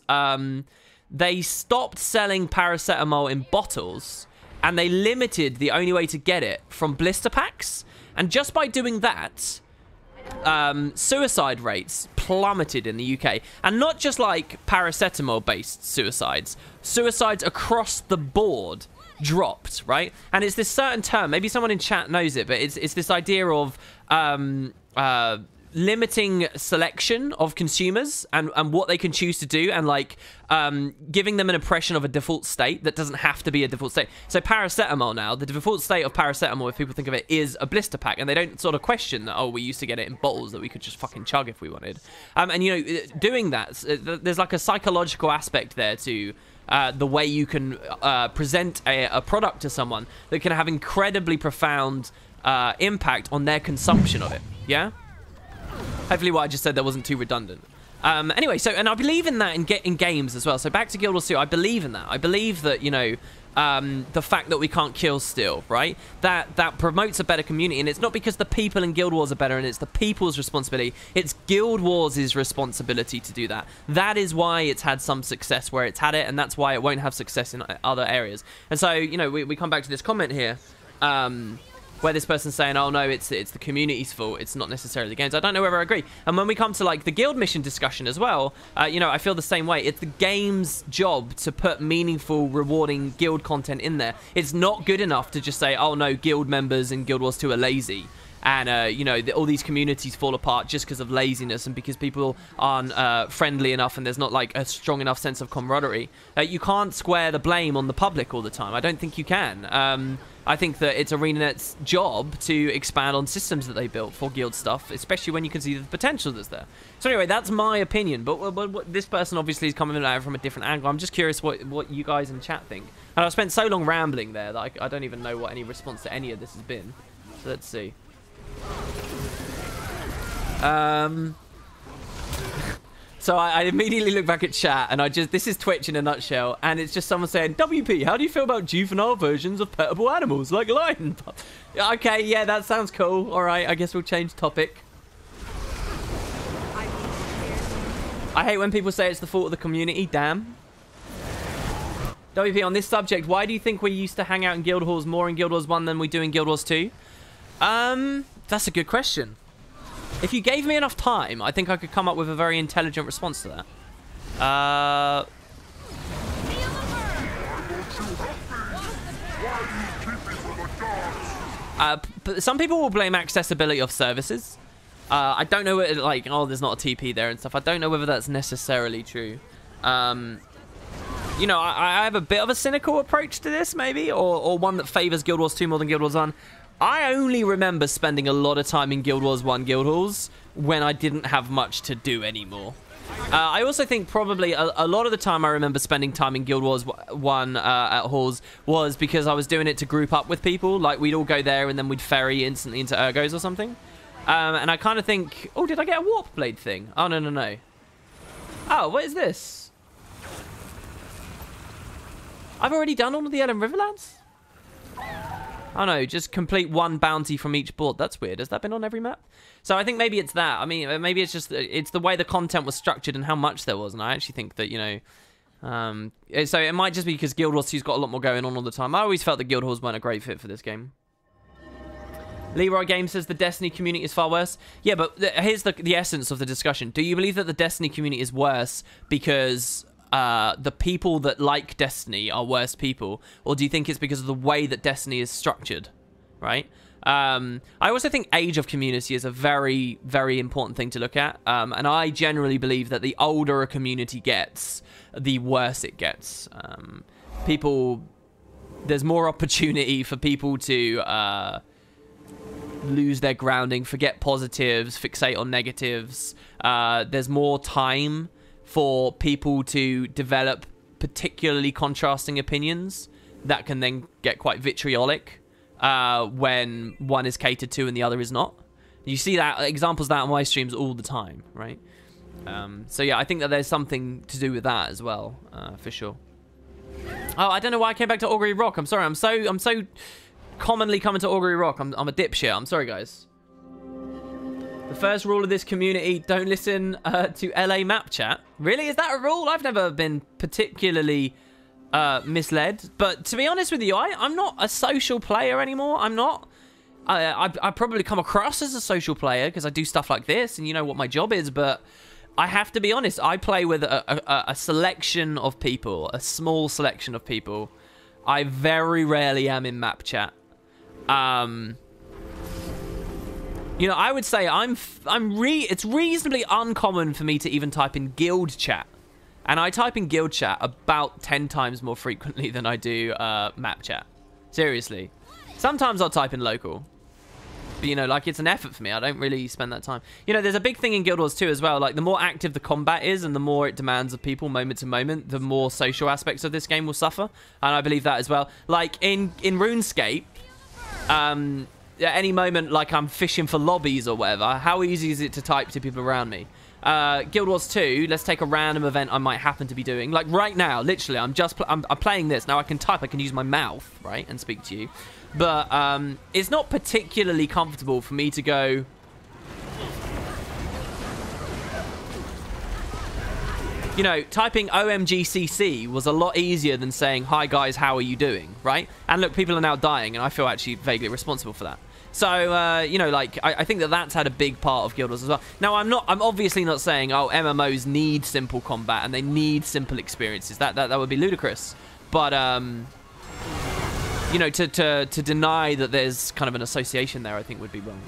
they stopped selling paracetamol in bottles and they limited the only way to get it from blister packs. And just by doing that, suicide rates plummeted in the UK. And not just like paracetamol-based suicides. Suicides across the board dropped, right? And it's this certain term, maybe someone in chat knows it, but it's this idea of limiting selection of consumers and what they can choose to do, and like giving them an impression of a default state that doesn't have to be a default state. So paracetamol now, the default state of paracetamol, if people think of it, is a blister pack, and they don't sort of question that, oh, we used to get it in bottles that we could just fucking chug if we wanted. And you know, doing that, there's like a psychological aspect there to the way you can present a product to someone that can have incredibly profound impact on their consumption of it. Yeah? Hopefully what I just said there wasn't too redundant. Anyway, so, and I believe in that in games as well. So back to Guild Wars 2, I believe in that. I believe that, you know, the fact that we can't kill still, right? That promotes a better community, and it's not because the people in Guild Wars are better and it's the people's responsibility. It's Guild Wars' responsibility to do that. That is why it's had some success where it's had it, and that's why it won't have success in other areas. And so, you know, we come back to this comment here. where this person's saying, oh no, it's the community's fault, it's not necessarily the games. I don't know whether I agree. And when we come to like the guild mission discussion as well, you know, I feel the same way. It's the game's job to put meaningful, rewarding guild content in there. It's not good enough to just say, oh no, guild members in Guild Wars 2 are lazy. And, you know, all these communities fall apart just because of laziness and because people aren't friendly enough and there's not, like, a strong enough sense of camaraderie. You can't square the blame on the public all the time. I don't think you can. I think that it's ArenaNet's job to expand on systems that they built for guild stuff, especially when you can see the potential that's there. So anyway, that's my opinion. But this person obviously is coming at it from a different angle. I'm just curious what you guys in chat think. And I've spent so long rambling there that I don't even know what any response to any of this has been. So let's see. So I immediately look back at chat and this is Twitch in a nutshell, and it's just someone saying, WP, how do you feel about juvenile versions of petable animals like lion? Okay, yeah, that sounds cool. All right, I guess we'll change topic. I hate when people say it's the fault of the community. Damn. WP, on this subject, why do you think we used to hang out in guild halls more in Guild Wars 1 than we do in Guild Wars 2? That's a good question. If you gave me enough time, I think I could come up with a very intelligent response to that. Some people will blame accessibility of services. I don't know, like, oh, there's not a TP there and stuff. I don't know whether that's necessarily true. You know, I have a bit of a cynical approach to this, maybe, or one that favors Guild Wars 2 more than Guild Wars 1. I only remember spending a lot of time in Guild Wars 1 guild halls when I didn't have much to do anymore. I also think probably a lot of the time I remember spending time in Guild Wars 1 at halls was because I was doing it to group up with people. Like, we'd all go there and then we'd ferry instantly into Ergos or something. And I kind of think, oh, did I get a warp blade thing? Oh, no, no, no. Oh, what is this? I've already done all of the Ellen Riverlands? Oh no, just complete one bounty from each board. That's weird. Has that been on every map? So I think maybe it's that. I mean, maybe it's just, it's the way the content was structured and how much there was. And I actually think that, you know, so it might just be because Guild Wars 2's got a lot more going on all the time. I always felt that Guild Halls weren't a great fit for this game. Leroy Game says the Destiny community is far worse. Yeah, but here's the essence of the discussion. Do you believe that the Destiny community is worse because the people that like Destiny are worse people, or do you think it's because of the way that Destiny is structured, right? I also think age of community is a very, very important thing to look at, and I generally believe that the older a community gets, the worse it gets. There's more opportunity for people to lose their grounding, forget positives, fixate on negatives. There's more time for people to develop particularly contrasting opinions that can then get quite vitriolic when one is catered to and the other is not. You see that examples of that on my streams all the time, right? So yeah, I think that there's something to do with that as well, for sure. Oh, I don't know why I came back to Augury Rock. I'm sorry. I'm so commonly coming to Augury Rock. I'm a dipshit. I'm sorry, guys. The first rule of this community, don't listen to LA map chat. Really? Is that a rule? I've never been particularly misled. But to be honest with you, I'm not a social player anymore. I'm not. I probably come across as a social player because I do stuff like this and you know what my job is. But I have to be honest, I play with a selection of people, a small selection of people. I very rarely am in map chat. You know, I would say it's reasonably uncommon for me to even type in guild chat. And I type in guild chat about 10 times more frequently than I do map chat. Seriously. Sometimes I'll type in local. But, you know, like, it's an effort for me. I don't really spend that time. You know, there's a big thing in Guild Wars 2 as well. Like, the more active the combat is and the more it demands of people moment to moment, the more social aspects of this game will suffer. And I believe that as well. Like, in RuneScape, at any moment, like, I'm fishing for lobbies or whatever, how easy is it to type to people around me? Guild Wars 2, let's take a random event I might happen to be doing. Like, right now, literally, I'm playing this. Now I can type, I can use my mouth, right, and speak to you. But it's not particularly comfortable for me to go... You know, typing OMGCC was a lot easier than saying, hi guys, how are you doing, right? And look, people are now dying, and I feel actually vaguely responsible for that. So, you know, like, I think that that's had a big part of Guild Wars as well. Now, I'm obviously not saying, oh, MMOs need simple combat and they need simple experiences. That would be ludicrous. But, you know, to deny that there's kind of an association there, I think would be wrong.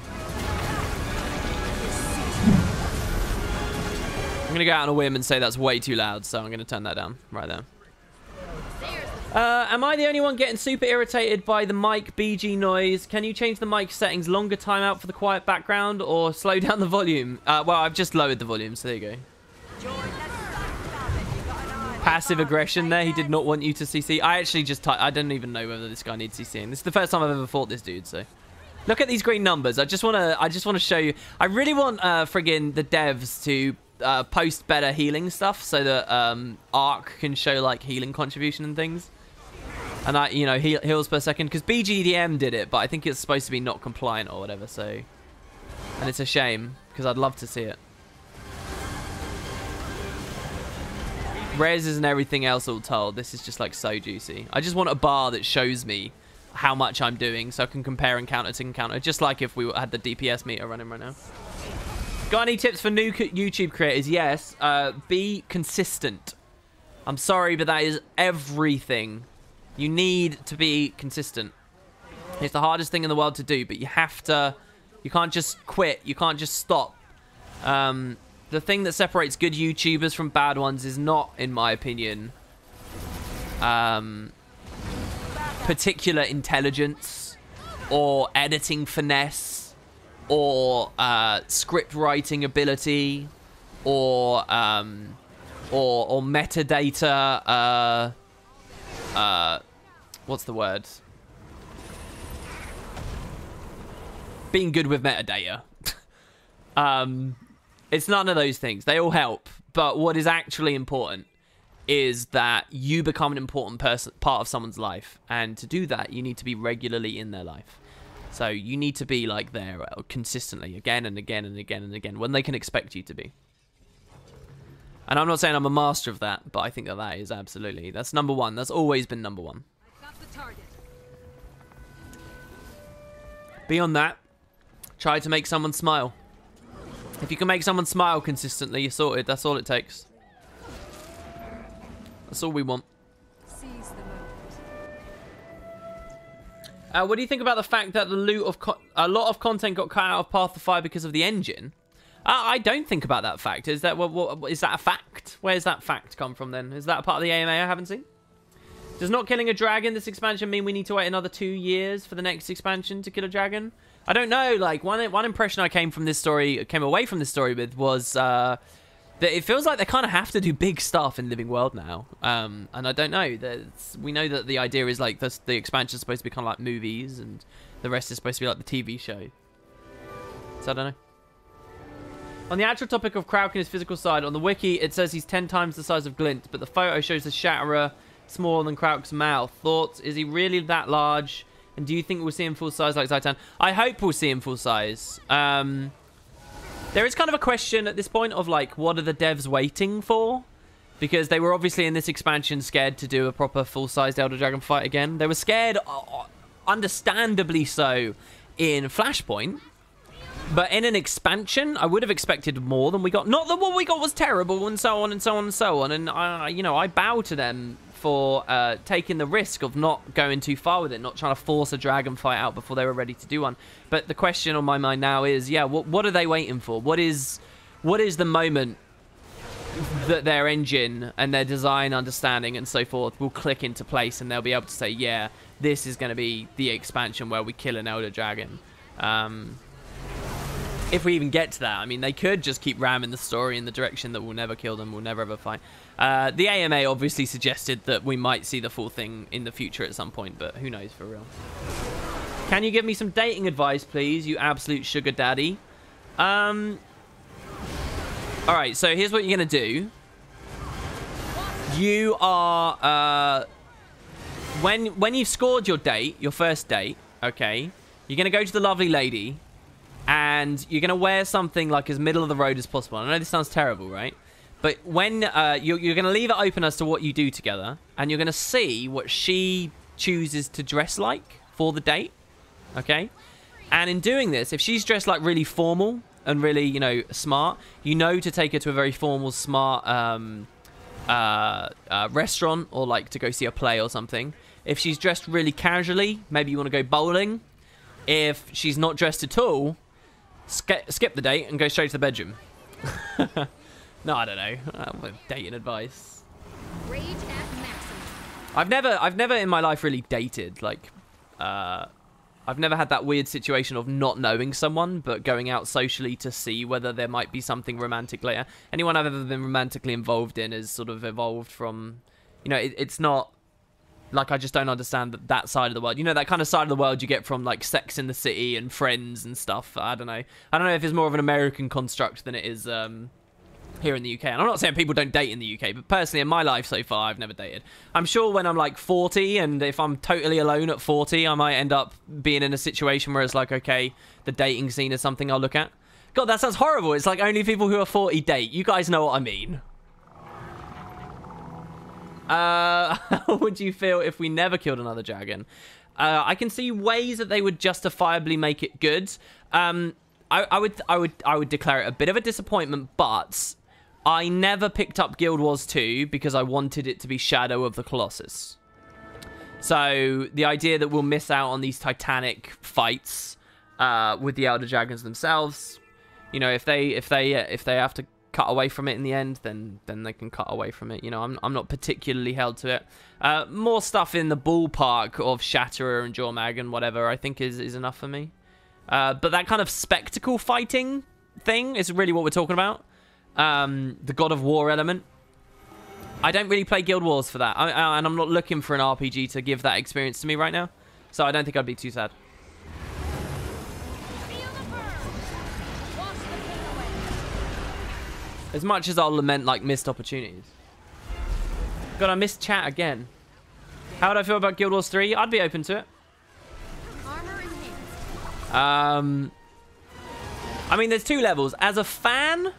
I'm going to go out on a whim and say that's way too loud, so I'm going to turn that down right there. Am I the only one getting super irritated by the mic BG noise? Can you change the mic settings, longer timeout for the quiet background, or slow down the volume? Well, I've just lowered the volume, so there you go. Passive aggression there. He did not want you to CC. I actually just I don't even know whether this guy needs CCing. This is the first time I've ever fought this dude, so. Look at these green numbers. I just want to show you. I really want friggin' the devs to post better healing stuff so that Arc can show like healing contribution and things. And that, you know, heals per second, because BGDM did it, but I think it's supposed to be not compliant or whatever, so. And it's a shame, because I'd love to see it. Reses and everything else all told, this is just like so juicy. I just want a bar that shows me how much I'm doing so I can compare encounter to encounter, just like if we had the DPS meter running right now. Got any tips for new YouTube creators? Yes. Be consistent. I'm sorry, but that is everything. You need to be consistent. It's the hardest thing in the world to do, but you have to. You can't just quit. You can't just stop. The thing that separates good YouTubers from bad ones is not, in my opinion, particular intelligence or editing finesse or script writing ability or metadata. What's the word? Being good with metadata. It's none of those things. They all help. But what is actually important is that you become an important part of someone's life. And to do that, you need to be regularly in their life. So you need to be like there consistently, again and again and again and again, when they can expect you to be. And I'm not saying I'm a master of that, but I think that that is absolutely, that's number one. That's always been number one. I got the target. Beyond that, try to make someone smile. If you can make someone smile consistently, you're sorted. That's all it takes. That's all we want. Seize the moment. What do you think about the fact that the loot of a lot of content got cut out of Path of Fire because of the engine? I don't think about that fact. Is that what is that a fact? Where's that fact come from then? Is that a part of the AMA I haven't seen? Does not killing a dragon this expansion mean we need to wait another 2 years for the next expansion to kill a dragon? I don't know. Like one impression I came away from this story with was that it feels like they kind of have to do big stuff in Living World now. And I don't know. We know that the idea is like the expansion is supposed to be kind of like movies, and the rest is supposed to be like the TV show. So I don't know. On the actual topic of Krauk and his physical side, on the wiki it says he's 10 times the size of Glint, but the photo shows the Shatterer smaller than Krauk's mouth. Thoughts? Is he really that large? And do you think we'll see him full size like Zhaitan? I hope we'll see him full size. There is kind of a question at this point of like, what are the devs waiting for? Because they were obviously in this expansion scared to do a proper full-sized Elder Dragon fight again. They were scared, understandably so, in Flashpoint. But in an expansion, I would have expected more than we got. Not that what we got was terrible, and so on and so on and so on. And you know, I bow to them for taking the risk of not going too far with it, not trying to force a dragon fight out before they were ready to do one. But the question on my mind now is, yeah, what are they waiting for? What is the moment that their engine and their design understanding and so forth will click into place, and they'll be able to say, yeah, this is going to be the expansion where we kill an Elder Dragon. If we even get to that. I mean, they could just keep ramming the story in the direction that we'll never kill them, we'll never ever fight. The AMA obviously suggested that we might see the full thing in the future at some point, but who knows for real. Can you give me some dating advice, please, you absolute sugar daddy? Alright, so here's what you're going to do. You are... when you've scored your date, your first date, okay, you're going to go to the lovely lady, and you're going to wear something like as middle of the road as possible. I know this sounds terrible, right? But when you're going to leave it open as to what you do together, and you're going to see what she chooses to dress like for the date, okay? And in doing this, if she's dressed like really formal and really, you know, smart, you know to take her to a very formal, smart restaurant, or like to go see a play or something. If she's dressed really casually, maybe you want to go bowling. If she's not dressed at all, skip the date and go straight to the bedroom. No, I don't know. Dating advice. Rage at maximum. I've never in my life really dated. Like, I've never had that weird situation of not knowing someone, but going out socially to see whether there might be something romantic later. Anyone I've ever been romantically involved in has sort of evolved from, you know, it's not like I just don't understand that side of the world. You know, that kind of side of the world you get from like Sex in the City and Friends and stuff. I don't know. I don't know if it's more of an American construct than it is here in the UK. And I'm not saying people don't date in the UK, but personally in my life so far, I've never dated. I'm sure when I'm like 40, and if I'm totally alone at 40, I might end up being in a situation where it's like, okay, the dating scene is something I'll look at. God, that sounds horrible. It's like only people who are 40 date. You guys know what I mean. How would you feel if we never killed another dragon? I can see ways that they would justifiably make it good. I would declare it a bit of a disappointment, but I never picked up Guild Wars 2 because I wanted it to be Shadow of the Colossus. So the idea that we'll miss out on these titanic fights with the Elder Dragons themselves, you know, if they have to cut away from it in the end, then they can cut away from it. You know, I'm not particularly held to it. More stuff in the ballpark of Shatterer and Jormag and whatever, I think is enough for me. But that kind of spectacle fighting thing is really what we're talking about. The God of War element. I don't really play Guild Wars for that. And I'm not looking for an RPG to give that experience to me right now. So I don't think I'd be too sad. As much as I'll lament, like, missed opportunities. God, I missed chat again. How would I feel about Guild Wars 3? I'd be open to it. Armor enhanced. I mean, there's two levels. As a fan,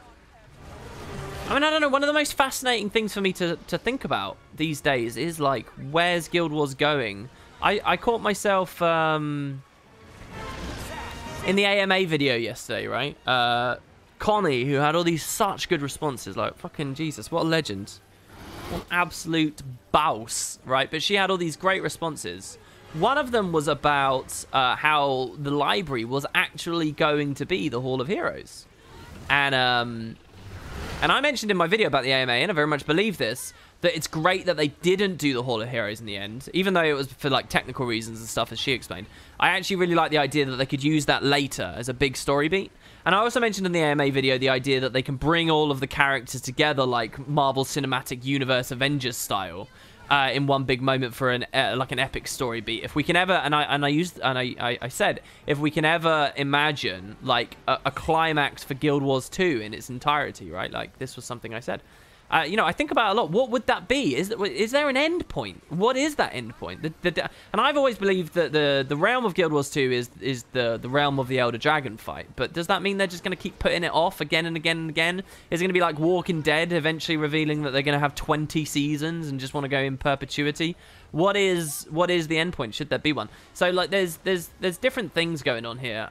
I mean, I don't know. One of the most fascinating things for me to think about these days is, like, where's Guild Wars going? I caught myself in the AMA video yesterday, right? Connie, who had all these such good responses, like, fucking Jesus, what a legend. What an absolute bouse, right? But she had all these great responses. One of them was about how the library was actually going to be the Hall of Heroes. And I mentioned in my video about the AMA, and I very much believe this, that it's great that they didn't do the Hall of Heroes in the end, even though it was for, like, technical reasons and stuff, as she explained. I actually really like the idea that they could use that later as a big story beat. And I also mentioned in the AMA video the idea that they can bring all of the characters together, like Marvel Cinematic Universe Avengers style, in one big moment for an like an epic story beat. If we can ever, I said, if we can ever imagine like a climax for Guild Wars 2 in its entirety, right? Like, this was something I said. You know, I think about it a lot. What would that be? Is there an end point? What is that end point? And I've always believed that the realm of Guild Wars 2 is the realm of the Elder Dragon fight. But does that mean they're just going to keep putting it off again and again and again? Is it going to be like Walking Dead, eventually revealing that they're going to have 20 seasons and just want to go in perpetuity? What is the end point? Should there be one? So, like, there's different things going on here.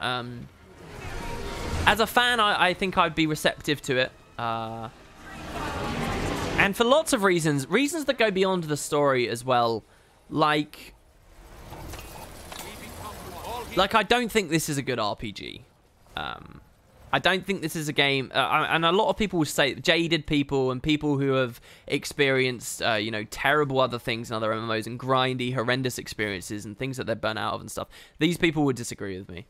As a fan, I think I'd be receptive to it. And for lots of reasons that go beyond the story as well. Like I don't think this is a good RPG. I don't think this is a game, and a lot of people will say, jaded people and people who have experienced, you know, terrible other things in other MMOs and grindy, horrendous experiences and things that they're burnt out of and stuff. These people would disagree with me.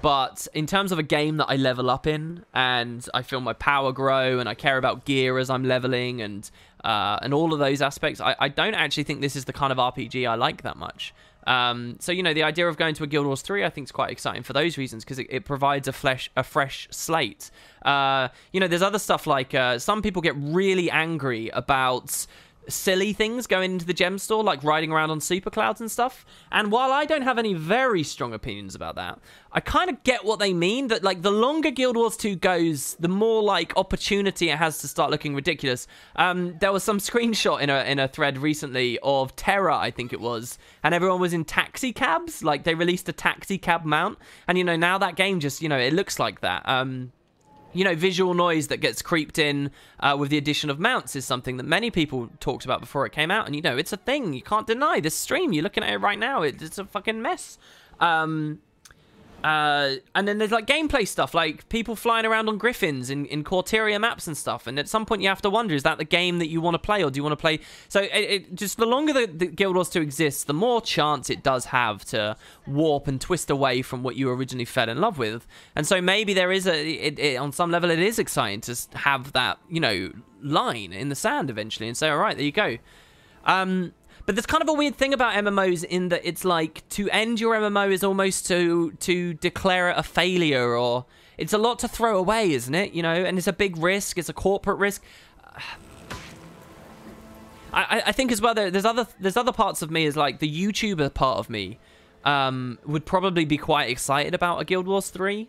But in terms of a game that I level up in, and I feel my power grow, and I care about gear as I'm leveling, and all of those aspects, I don't actually think this is the kind of RPG I like that much. So, you know, the idea of going to a Guild Wars 3, I think, is quite exciting for those reasons, because it provides a fresh slate. You know, there's other stuff like some people get really angry about silly things going into the gem store, like riding around on super clouds and stuff. And while I don't have any very strong opinions about that, I kind of get what they mean, that like the longer Guild Wars 2 goes, the more like opportunity it has to start looking ridiculous. There was some screenshot in a thread recently of Terra, I think it was, and everyone was in taxi cabs. Like they released a taxi cab mount, and you know, now that game just, you know, it looks like that. You know, visual noise that gets creeped in with the addition of mounts is something that many people talked about before it came out. And, you know, it's a thing. You can't deny this stream. You're looking at it right now. It's a fucking mess. And then there's like gameplay stuff, like people flying around on griffins in Corteria maps and stuff. And at some point you have to wonder, is that the game that you want to play, or do you want to play? So just the longer the Guild Wars 2 exists, the more chance it does have to warp and twist away from what you originally fell in love with. And so maybe there is on some level it is exciting to have that, you know, line in the sand eventually and say, all right, there you go. But there's kind of a weird thing about MMOs in that it's like, to end your MMO is almost to declare it a failure, or it's a lot to throw away, isn't it? You know, and it's a big risk. It's a corporate risk. I think as well there's other parts of me, is like the YouTuber part of me would probably be quite excited about a Guild Wars 3.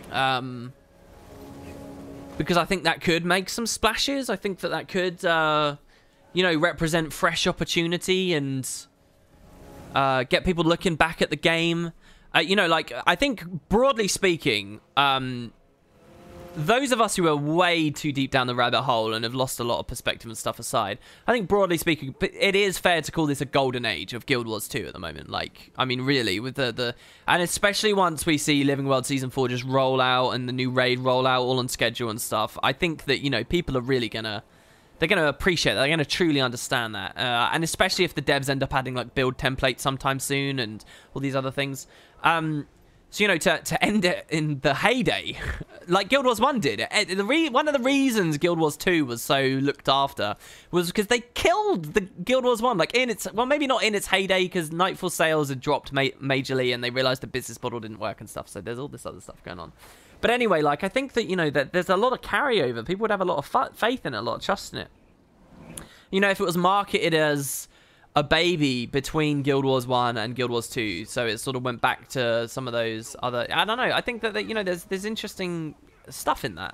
Because I think that could make some splashes. I think that could you know, represent fresh opportunity and get people looking back at the game. You know, like, I think, broadly speaking, those of us who are way too deep down the rabbit hole and have lost a lot of perspective and stuff aside, I think, broadly speaking, it is fair to call this a golden age of Guild Wars 2 at the moment. Like, I mean, really, with the and especially once we see Living World Season 4 just roll out and the new raid roll out all on schedule and stuff, I think that, you know, people are really gonna... They're going to appreciate that. They're going to truly understand that. And especially if the devs end up adding, like, build templates sometime soon and all these other things. So, you know, to end it in the heyday, like Guild Wars 1 did. One of the reasons Guild Wars 2 was so looked after was because they killed the Guild Wars 1. Like, in its... Well, maybe not in its heyday, because Nightfall sales had dropped majorly and they realized the business model didn't work and stuff. So there's all this other stuff going on. But anyway, like, I think that, you know, that there's a lot of carryover. People would have a lot of faith in it, a lot of trust in it. You know, if it was marketed as a baby between Guild Wars 1 and Guild Wars 2, so it sort of went back to some of those other... I don't know. I think that you know, there's interesting stuff in that.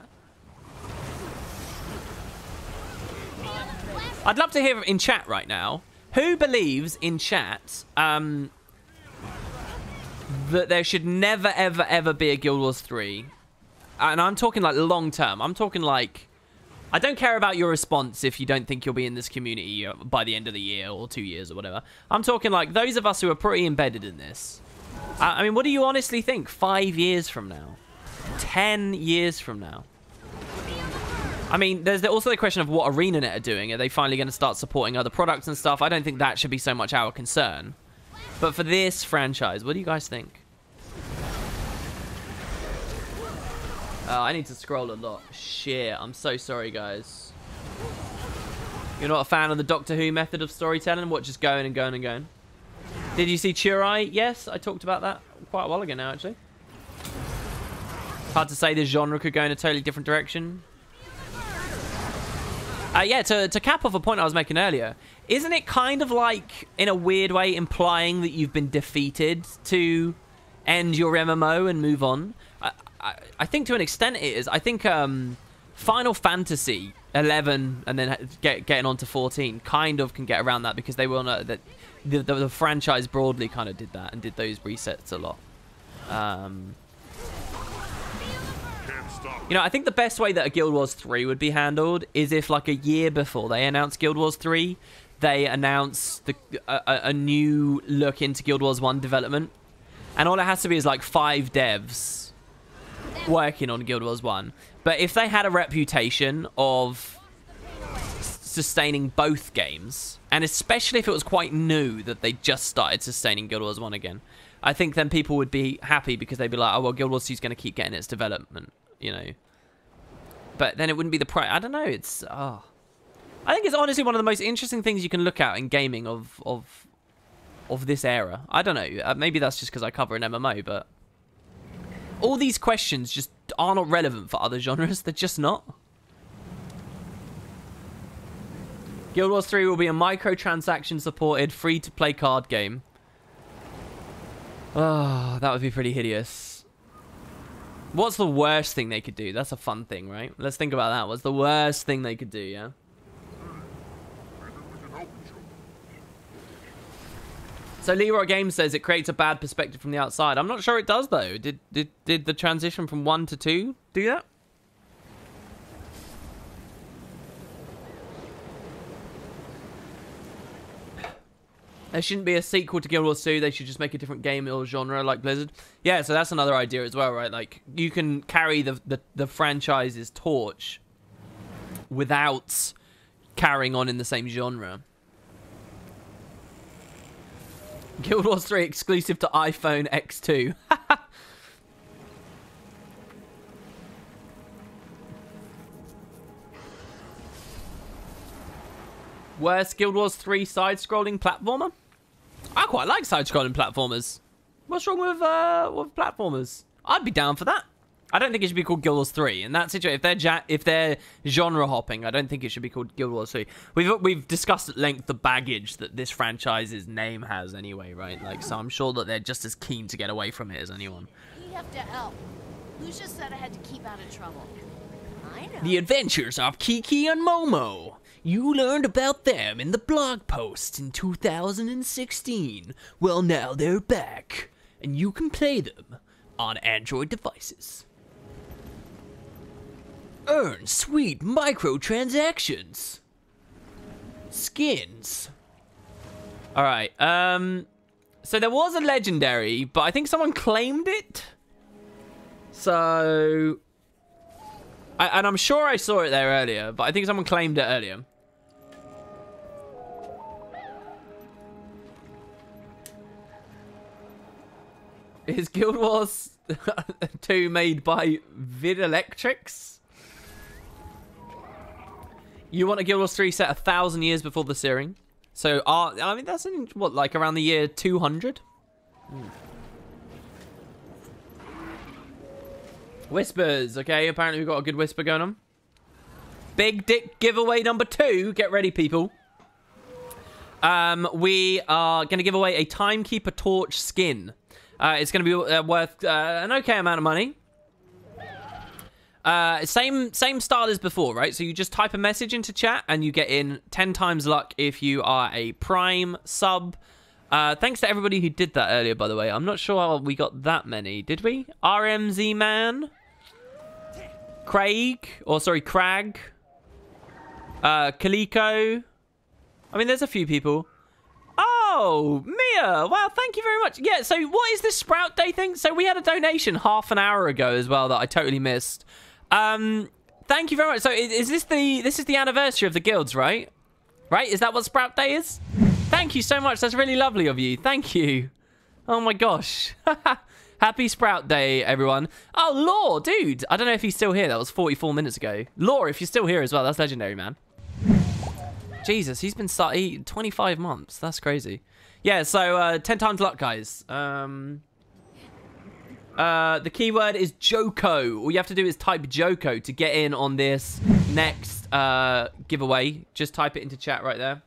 I'd love to hear in chat right now, who believes in chat... that there should never, ever, ever be a Guild Wars 3. And I'm talking, like, long term. I'm talking, like... I don't care about your response if you don't think you'll be in this community by the end of the year or 2 years or whatever. I'm talking, like, those of us who are pretty embedded in this. I mean, what do you honestly think 5 years from now? 10 years from now? I mean, there's also the question of what ArenaNet are doing. Are they finally going to start supporting other products and stuff? I don't think that should be so much our concern. But for this franchise, what do you guys think? I need to scroll a lot. Shit, I'm so sorry, guys. You're not a fan of the Doctor Who method of storytelling? What, just going and going and going? Did you see Churai? Yes, I talked about that quite a while ago now, actually. Hard to say the genre could go in a totally different direction. Yeah, to cap off a point I was making earlier, isn't it kind of like, in a weird way, implying that you've been defeated to end your MMO and move on? I think to an extent it is. I think Final Fantasy 11 and then getting on to 14 kind of can get around that, because they will know that the franchise broadly kind of did that and did those resets a lot. You know, I think the best way that a Guild Wars 3 would be handled is if, like, a year before they announce Guild Wars 3, they announce a new look into Guild Wars 1 development. And all it has to be is, like, 5 devs working on Guild Wars 1. But if they had a reputation of sustaining both games, and especially if it was quite new that they just started sustaining Guild Wars 1 again, I think then people would be happy, because they'd be like, oh, well, Guild Wars 2 is going to keep getting its development, you know. But then it wouldn't be the price. I don't know. It's... I think it's honestly one of the most interesting things you can look at in gaming of this era. I don't know. Maybe that's just because I cover an MMO, but... all these questions just are not relevant for other genres. They're just not. Guild Wars 3 will be a microtransaction-supported, free-to-play card game. Oh, that would be pretty hideous. What's the worst thing they could do? That's a fun thing, right? Let's think about that. What's the worst thing they could do, yeah? So Leroy Games says it creates a bad perspective from the outside. I'm not sure it does, though. Did the transition from 1 to 2 do that? There shouldn't be a sequel to Guild Wars 2. They should just make a different game or genre like Blizzard. Yeah, so that's another idea as well, right? Like, you can carry the franchise's torch without carrying on in the same genre. Guild Wars 3 exclusive to iPhone X2. Worst Guild Wars 3 side-scrolling platformer? I quite like side-scrolling platformers. What's wrong with platformers? I'd be down for that. I don't think it should be called Guild Wars 3. In that situation, if they're genre hopping, I don't think it should be called Guild Wars 3. We've discussed at length the baggage that this franchise's name has anyway, right? Like, so I'm sure that they're just as keen to get away from it as anyone. We have to help. Lucia said I had to keep out of trouble. I know. The adventures of Kiki and Momo. You learned about them in the blog post in 2016. Well, now they're back, and you can play them on Android devices. Earn sweet microtransactions. Skins. Alright, so there was a legendary, but I think someone claimed it. So... and I'm sure I saw it there earlier, but I think someone claimed it earlier. Is Guild Wars 2 made by Vid Electrics? You want a Guild Wars 3 set 1,000 years before the Searing. So, I mean, that's in, what, like around the year 200? Whispers, okay, apparently we've got a good whisper going on. Big Dick giveaway number 2. Get ready, people. We are going to give away a Timekeeper Torch skin. It's going to be worth an okay amount of money. Same style as before, right? So you just type a message into chat and you get in 10 times luck if you are a Prime sub. Thanks to everybody who did that earlier, by the way. I'm not sure we got that many. Did we? RMZ Man? Crag? Kaliko? I mean, there's a few people. Oh, Mia! Wow, thank you very much. Yeah, so what is this Sprout Day thing? So we had a donation half an hour ago as well that I totally missed. Thank you very much. So is this is the anniversary of the guilds, right? Right? Is that what Sprout Day is? Thank you so much. That's really lovely of you. Thank you. Oh my gosh. Happy Sprout Day, everyone. Oh, Law, dude. I don't know if he's still here. That was 44 minutes ago. Law, if you're still here as well, that's legendary, man. Jesus, he's been 25 months. That's crazy. Yeah, so 10 times luck, guys. The keyword is Joko. All you have to do is type Joko to get in on this next giveaway. Just type it into chat right there.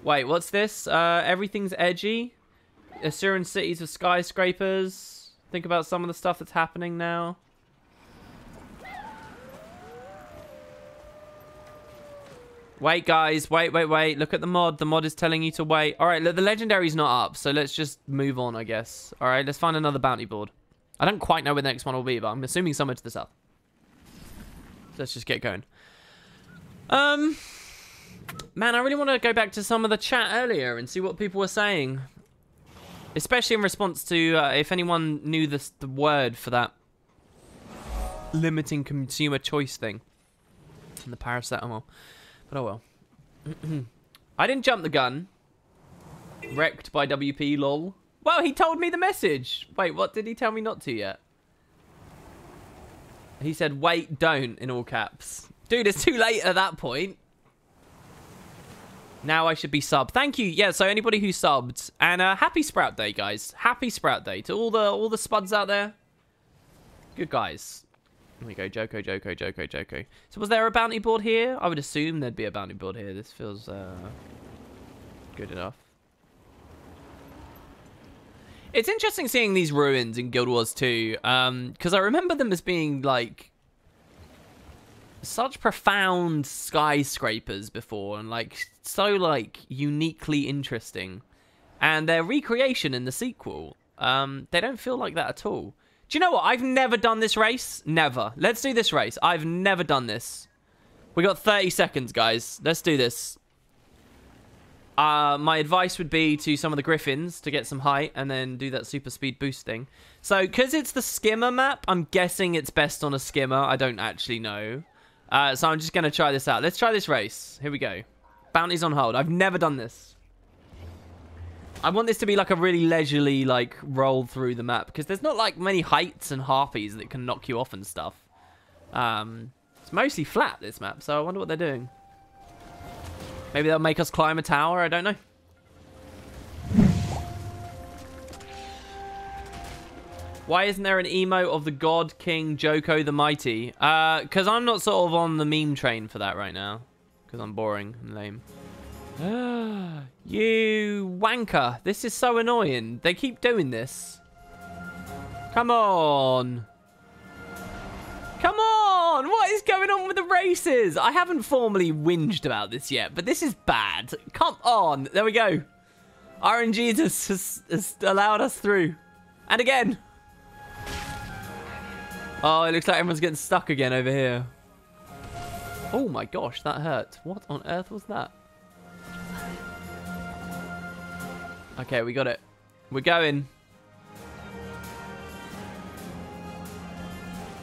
Wait, what's this? Everything's edgy. Assyrian cities with skyscrapers. Think about some of the stuff that's happening now. Wait, guys. Wait. Look at the mod. The mod is telling you to wait. All right, look, the legendary's not up, so let's just move on, I guess. All right, let's find another bounty board. I don't quite know where the next one will be, but I'm assuming somewhere to the south. So let's just get going. Man, I really want to go back to some of the chat earlier and see what people were saying. Especially in response to if anyone knew the word for that limiting consumer choice thing. And the paracetamol. But oh well. I didn't jump the gun. Wrecked by WP, lol. Well, he told me the message. Wait, what did he tell me not to yet? He said, wait, don't, in all caps. Dude, it's too late at that point. Now I should be subbed. Thank you. Yeah, so anybody who subbed. And happy Sprout Day, guys. Happy Sprout Day to all the spuds out there. Good guys. There we go, Joko, Joko, Joko, Joko. So was there a bounty board here? I would assume there'd be a bounty board here. This feels good enough. It's interesting seeing these ruins in Guild Wars 2, because I remember them as being, like, such profound skyscrapers before, and, like, so, like, uniquely interesting. And their recreation in the sequel, they don't feel like that at all. Do you know what? I've never done this race. Never. Let's do this race. I've never done this. We got 30 seconds, guys. Let's do this. My advice would be to some of the griffins to get some height and then do that super speed boost thing. So, because it's the skimmer map, I'm guessing it's best on a skimmer. I don't actually know. So I'm just going to try this out. Let's try this race. Here we go. Bounties on hold. I've never done this. I want this to be like a really leisurely, like, roll through the map. Because there's not, like, many heights and harpies that can knock you off and stuff. It's mostly flat, this map. So I wonder what they're doing. Maybe they'll make us climb a tower. I don't know. Why isn't there an emote of the God King Joko the Mighty? Because I'm not sort of on the meme train for that right now. Because I'm boring and lame. You wanker. This is so annoying. They keep doing this. Come on. Come on. What is going on with the races? I haven't formally whinged about this yet, but this is bad. Come on. There we go. RNG has allowed us through. And again. Oh, it looks like everyone's getting stuck again over here. Oh my gosh, that hurt. What on earth was that? Okay, we got it. We're going.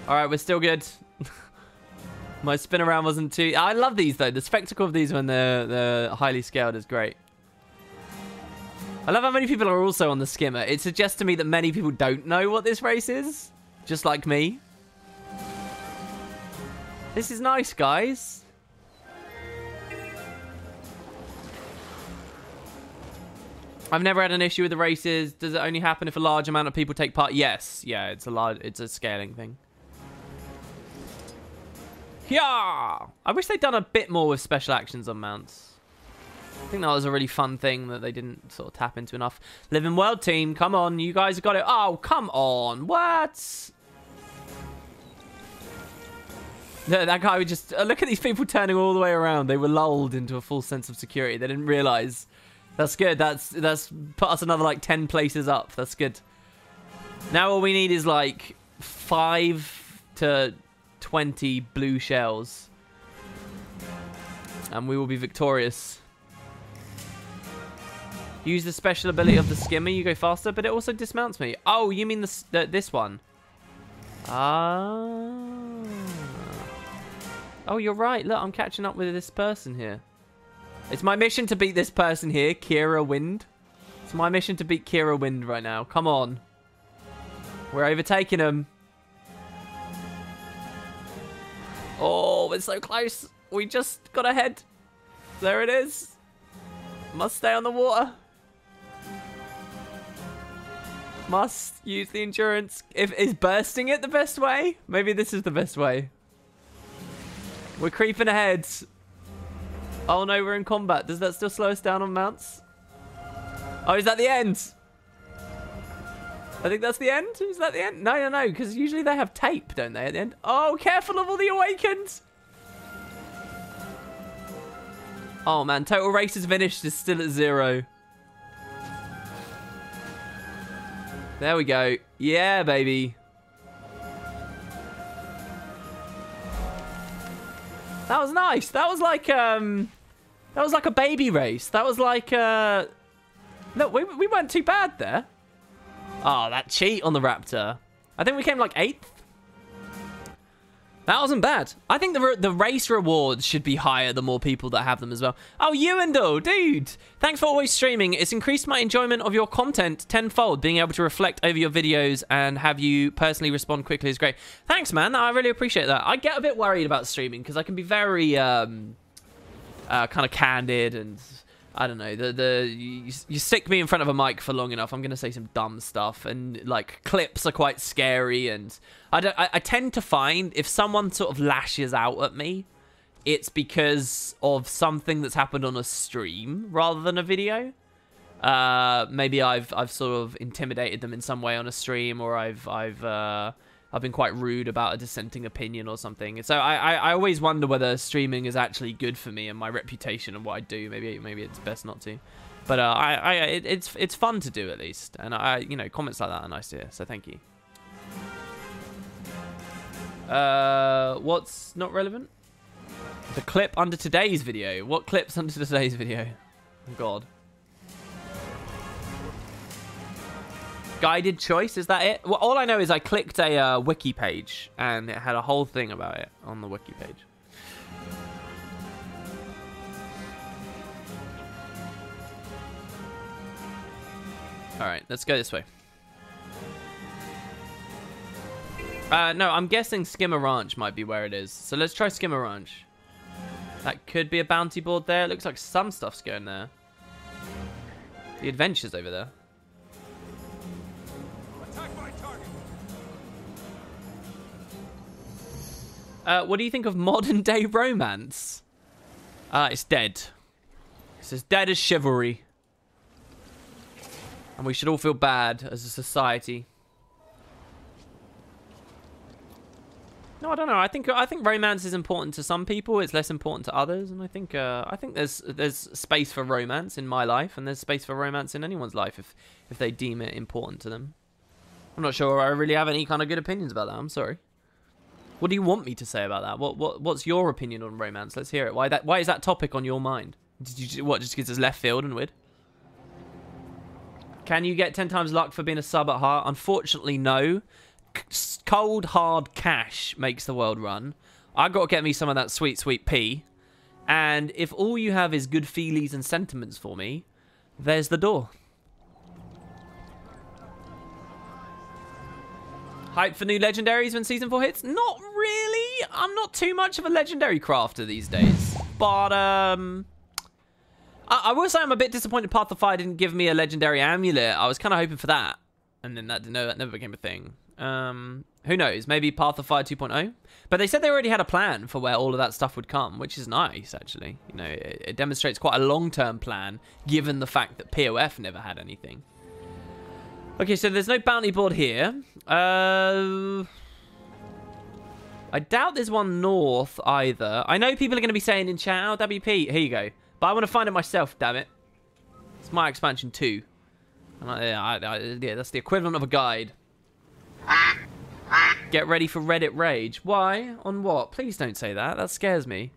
Alright, we're still good. My spin around wasn't too... I love these, though. The spectacle of these when they're highly scaled is great. I love how many people are also on the skimmer. It suggests to me that many people don't know what this race is. Just like me. This is nice, guys. I've never had an issue with the races. Does it only happen if a large amount of people take part? Yes. Yeah, it's a scaling thing. Yeah. I wish they'd done a bit more with special actions on mounts. I think that was a really fun thing that they didn't sort of tap into enough. Living World team, come on. You guys have got it. Oh, come on. What? That guy would just... look at these people turning all the way around. They were lulled into a full sense of security. They didn't realize... That's good. That's put us another, like, 10 places up. That's good. Now all we need is, like, 5 to 20 blue shells. And we will be victorious. Use the special ability of the skimmer. You go faster, but it also dismounts me. Oh, you mean this one? Ah. Oh, you're right. Look, I'm catching up with this person here. It's my mission to beat this person here, Kira Wind. It's my mission to beat Kira Wind right now. Come on. We're overtaking him. Oh, we're so close. We just got ahead. There it is. Must stay on the water. Must use the endurance. Is bursting it the best way? Maybe this is the best way. We're creeping ahead. Oh no, we're in combat. Does that still slow us down on mounts? Oh, is that the end? I think that's the end. Is that the end? No, because usually they have tape, don't they, at the end? Oh, careful of all the Awakened. Oh man, total races finished is still at 0. There we go. Yeah, baby. That was nice. That was like a baby race. That was like look, we weren't too bad there. Oh, that cheat on the Raptor. I think we came like 8th. That wasn't bad. I think the race rewards should be higher the more people that have them as well. Oh, Ewendell, dude. Thanks for always streaming. It's increased my enjoyment of your content tenfold. Being able to reflect over your videos and have you personally respond quickly is great. Thanks, man. I really appreciate that. I get a bit worried about streaming because I can be very kind of candid and I don't know, you stick me in front of a mic for long enough, I'm gonna say some dumb stuff, and like clips are quite scary, and I tend to find if someone sort of lashes out at me, it's because of something that's happened on a stream rather than a video. Maybe I've sort of intimidated them in some way on a stream, or I've been quite rude about a dissenting opinion or something. So I always wonder whether streaming is actually good for me and my reputation and what I do. Maybe it's best not to. But it's fun to do at least. And you know, comments like that are nice to hear. So thank you. What's not relevant? The clip under today's video. What clips under today's video? Oh God. Guided choice, is that it? Well, all I know is I clicked a wiki page and it had a whole thing about it on the wiki page. All right, let's go this way. No, I'm guessing Skimmer Ranch might be where it is. So let's try Skimmer Ranch. That could be a bounty board there. It looks like some stuff's going there. The adventure's over there. What do you think of modern day romance? It's dead. It's as dead as chivalry. And we should all feel bad as a society. No, I don't know. I think romance is important to some people. It's less important to others, and I think there's space for romance in my life, and there's space for romance in anyone's life if they deem it important to them. I'm not sure I really have any kind of good opinions about that. I'm sorry. What do you want me to say about that? What's your opinion on romance? Let's hear it. Why is that topic on your mind? Did you just because it's left field and weird? Can you get 10 times luck for being a sub at heart? Unfortunately, no. Cold hard cash makes the world run. I got to get me some of that sweet sweet pea. And if all you have is good feelies and sentiments for me, there's the door. Hype for new legendaries when Season 4 hits? Not really. I'm not too much of a legendary crafter these days. But, I will say I'm a bit disappointed Path of Fire didn't give me a legendary amulet. I was kind of hoping for that. And then that never became a thing. Who knows? Maybe Path of Fire 2.0? But they said they already had a plan for where all of that stuff would come, which is nice, actually. You know, it demonstrates quite a long-term plan, given the fact that POF never had anything. Okay, so there's no bounty board here. I doubt there's one north either. I know people are going to be saying in chat, oh, WP, here you go. But I want to find it myself, damn it. It's my expansion too. And yeah, that's the equivalent of a guide. Get ready for Reddit rage. Why? On what? Please don't say that. That scares me.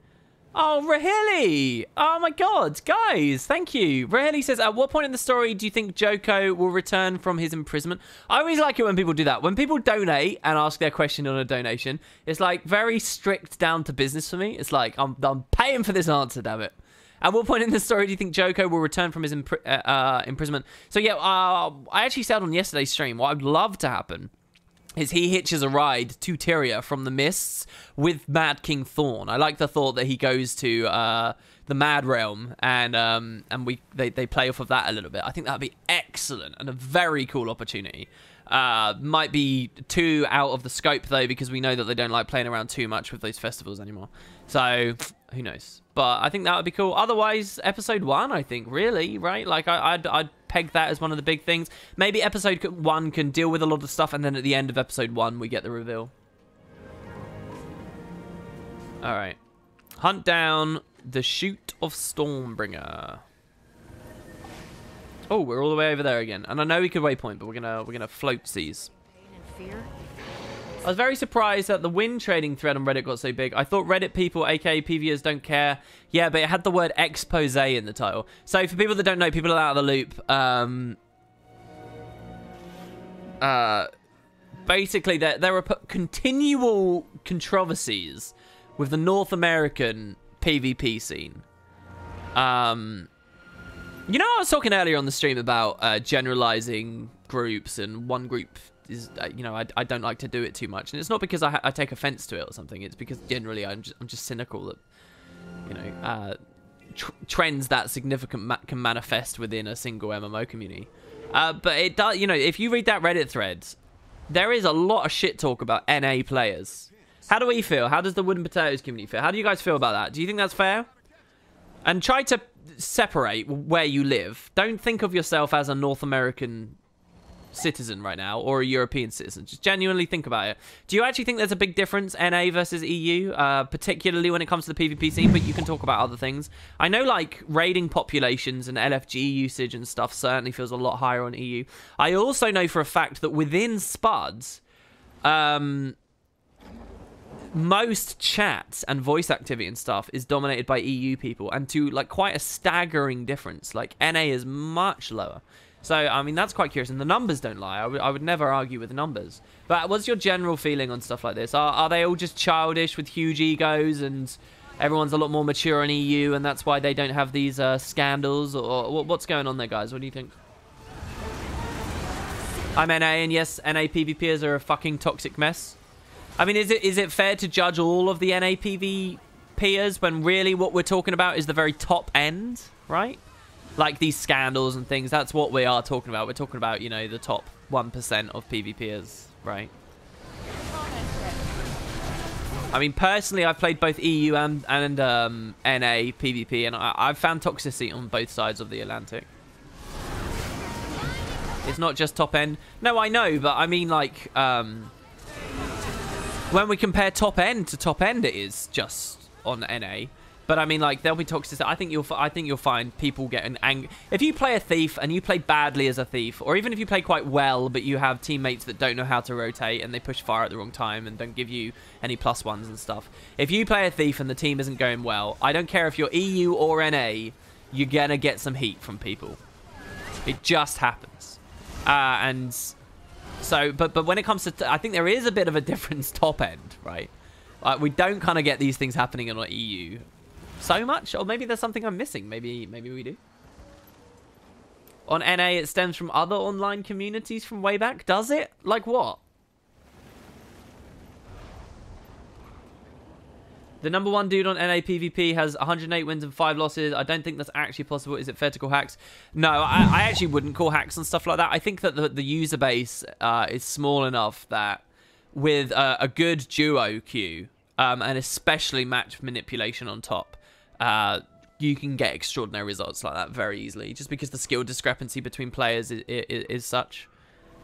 Oh, Rahili! Oh my god, guys, thank you. Rahili says, at what point in the story do you think Joko will return from his imprisonment? I always like it when people do that. When people donate and ask their question on a donation, it's like very strict down to business for me. It's like, I'm paying for this answer, damn it. At what point in the story do you think Joko will return from his imprisonment? So yeah, I actually said on yesterday's stream, what I'd love to happen is he hitches a ride to Tyria from the Mists with Mad King Thorn. I like the thought that he goes to the Mad Realm and they play off of that a little bit. I think that'd be excellent and a very cool opportunity. Might be too out of the scope though, because we know that they don't like playing around too much with those festivals anymore. So who knows? But I think that would be cool. Otherwise, episode 1, I think, really, right? Like I'd peg that as one of the big things. Maybe episode 1 can deal with a lot of stuff, and then at the end of episode 1 we get the reveal. All right, hunt down the Chute of Stormbringer. Oh, we're all the way over there again, and I know we could waypoint, but we're gonna float seas. I was very surprised that the wind trading thread on Reddit got so big. I thought Reddit people, aka PVers, don't care. Yeah, but it had the word expose in the title. So for people that don't know, people are out of the loop. Basically, there are continual controversies with the North American PvP scene. You know, I was talking earlier on the stream about generalizing groups, and one group is, you know, I don't like to do it too much, and it's not because I take offense to it or something. It's because generally I'm just cynical that, you know, trends that significant can manifest within a single MMO community. But it does, you know, if you read that Reddit thread, there is a lot of shit talk about NA players. How do we feel? How does the Wooden Potatoes community feel? How do you guys feel about that? Do you think that's fair? And try to separate where you live. Don't think of yourself as a North American citizen right now or a European citizen. Just genuinely think about it. Do you actually think there's a big difference, NA versus EU, particularly when it comes to the PvP scene? But you can talk about other things. I know, like, raiding populations and LFG usage and stuff certainly feels a lot higher on EU. I also know for a fact that within Spuds, most chats and voice activity and stuff is dominated by EU people, and to, like, quite a staggering difference. Like, NA is much lower. So, I mean, that's quite curious. And the numbers don't lie. I would never argue with the numbers. But what's your general feeling on stuff like this? Are they all just childish with huge egos and everyone's a lot more mature in EU and that's why they don't have these scandals? Or what's going on there, guys? What do you think? I'm NA, and yes, NA PvPers are a fucking toxic mess. I mean, is it fair to judge all of the NA PvPers when really what we're talking about is the very top end, right? Like these scandals and things, that's what we are talking about. We're talking about, you know, the top 1% of PvPers, right? I mean, personally, I've played both EU and NA PvP, and I've found toxicity on both sides of the Atlantic. It's not just top end. No, I know, but I mean, like, when we compare top end to top end, it is just on NA. But I mean, like, there'll be toxicity. I think you'll find people getting angry. If you play a thief and you play badly as a thief, or even if you play quite well, but you have teammates that don't know how to rotate and they push fire at the wrong time and don't give you any +1s and stuff. If you play a thief and the team isn't going well, I don't care if you're EU or NA, you're gonna get some heat from people. It just happens. And so, but when it comes to, I think there is a bit of a difference top end, right? We don't kind of get these things happening in EU so much, or maybe there's something I'm missing. Maybe we do. On NA, it stems from other online communities from way back. Does it? Like what? The #1 dude on NA PvP has 108 wins and 5 losses. I don't think that's actually possible. Is it fair to call hacks? No, I actually wouldn't call hacks and stuff like that. I think that the user base is small enough that with a good duo queue, and especially match manipulation on top, you can get extraordinary results like that very easily, just because the skill discrepancy between players is such.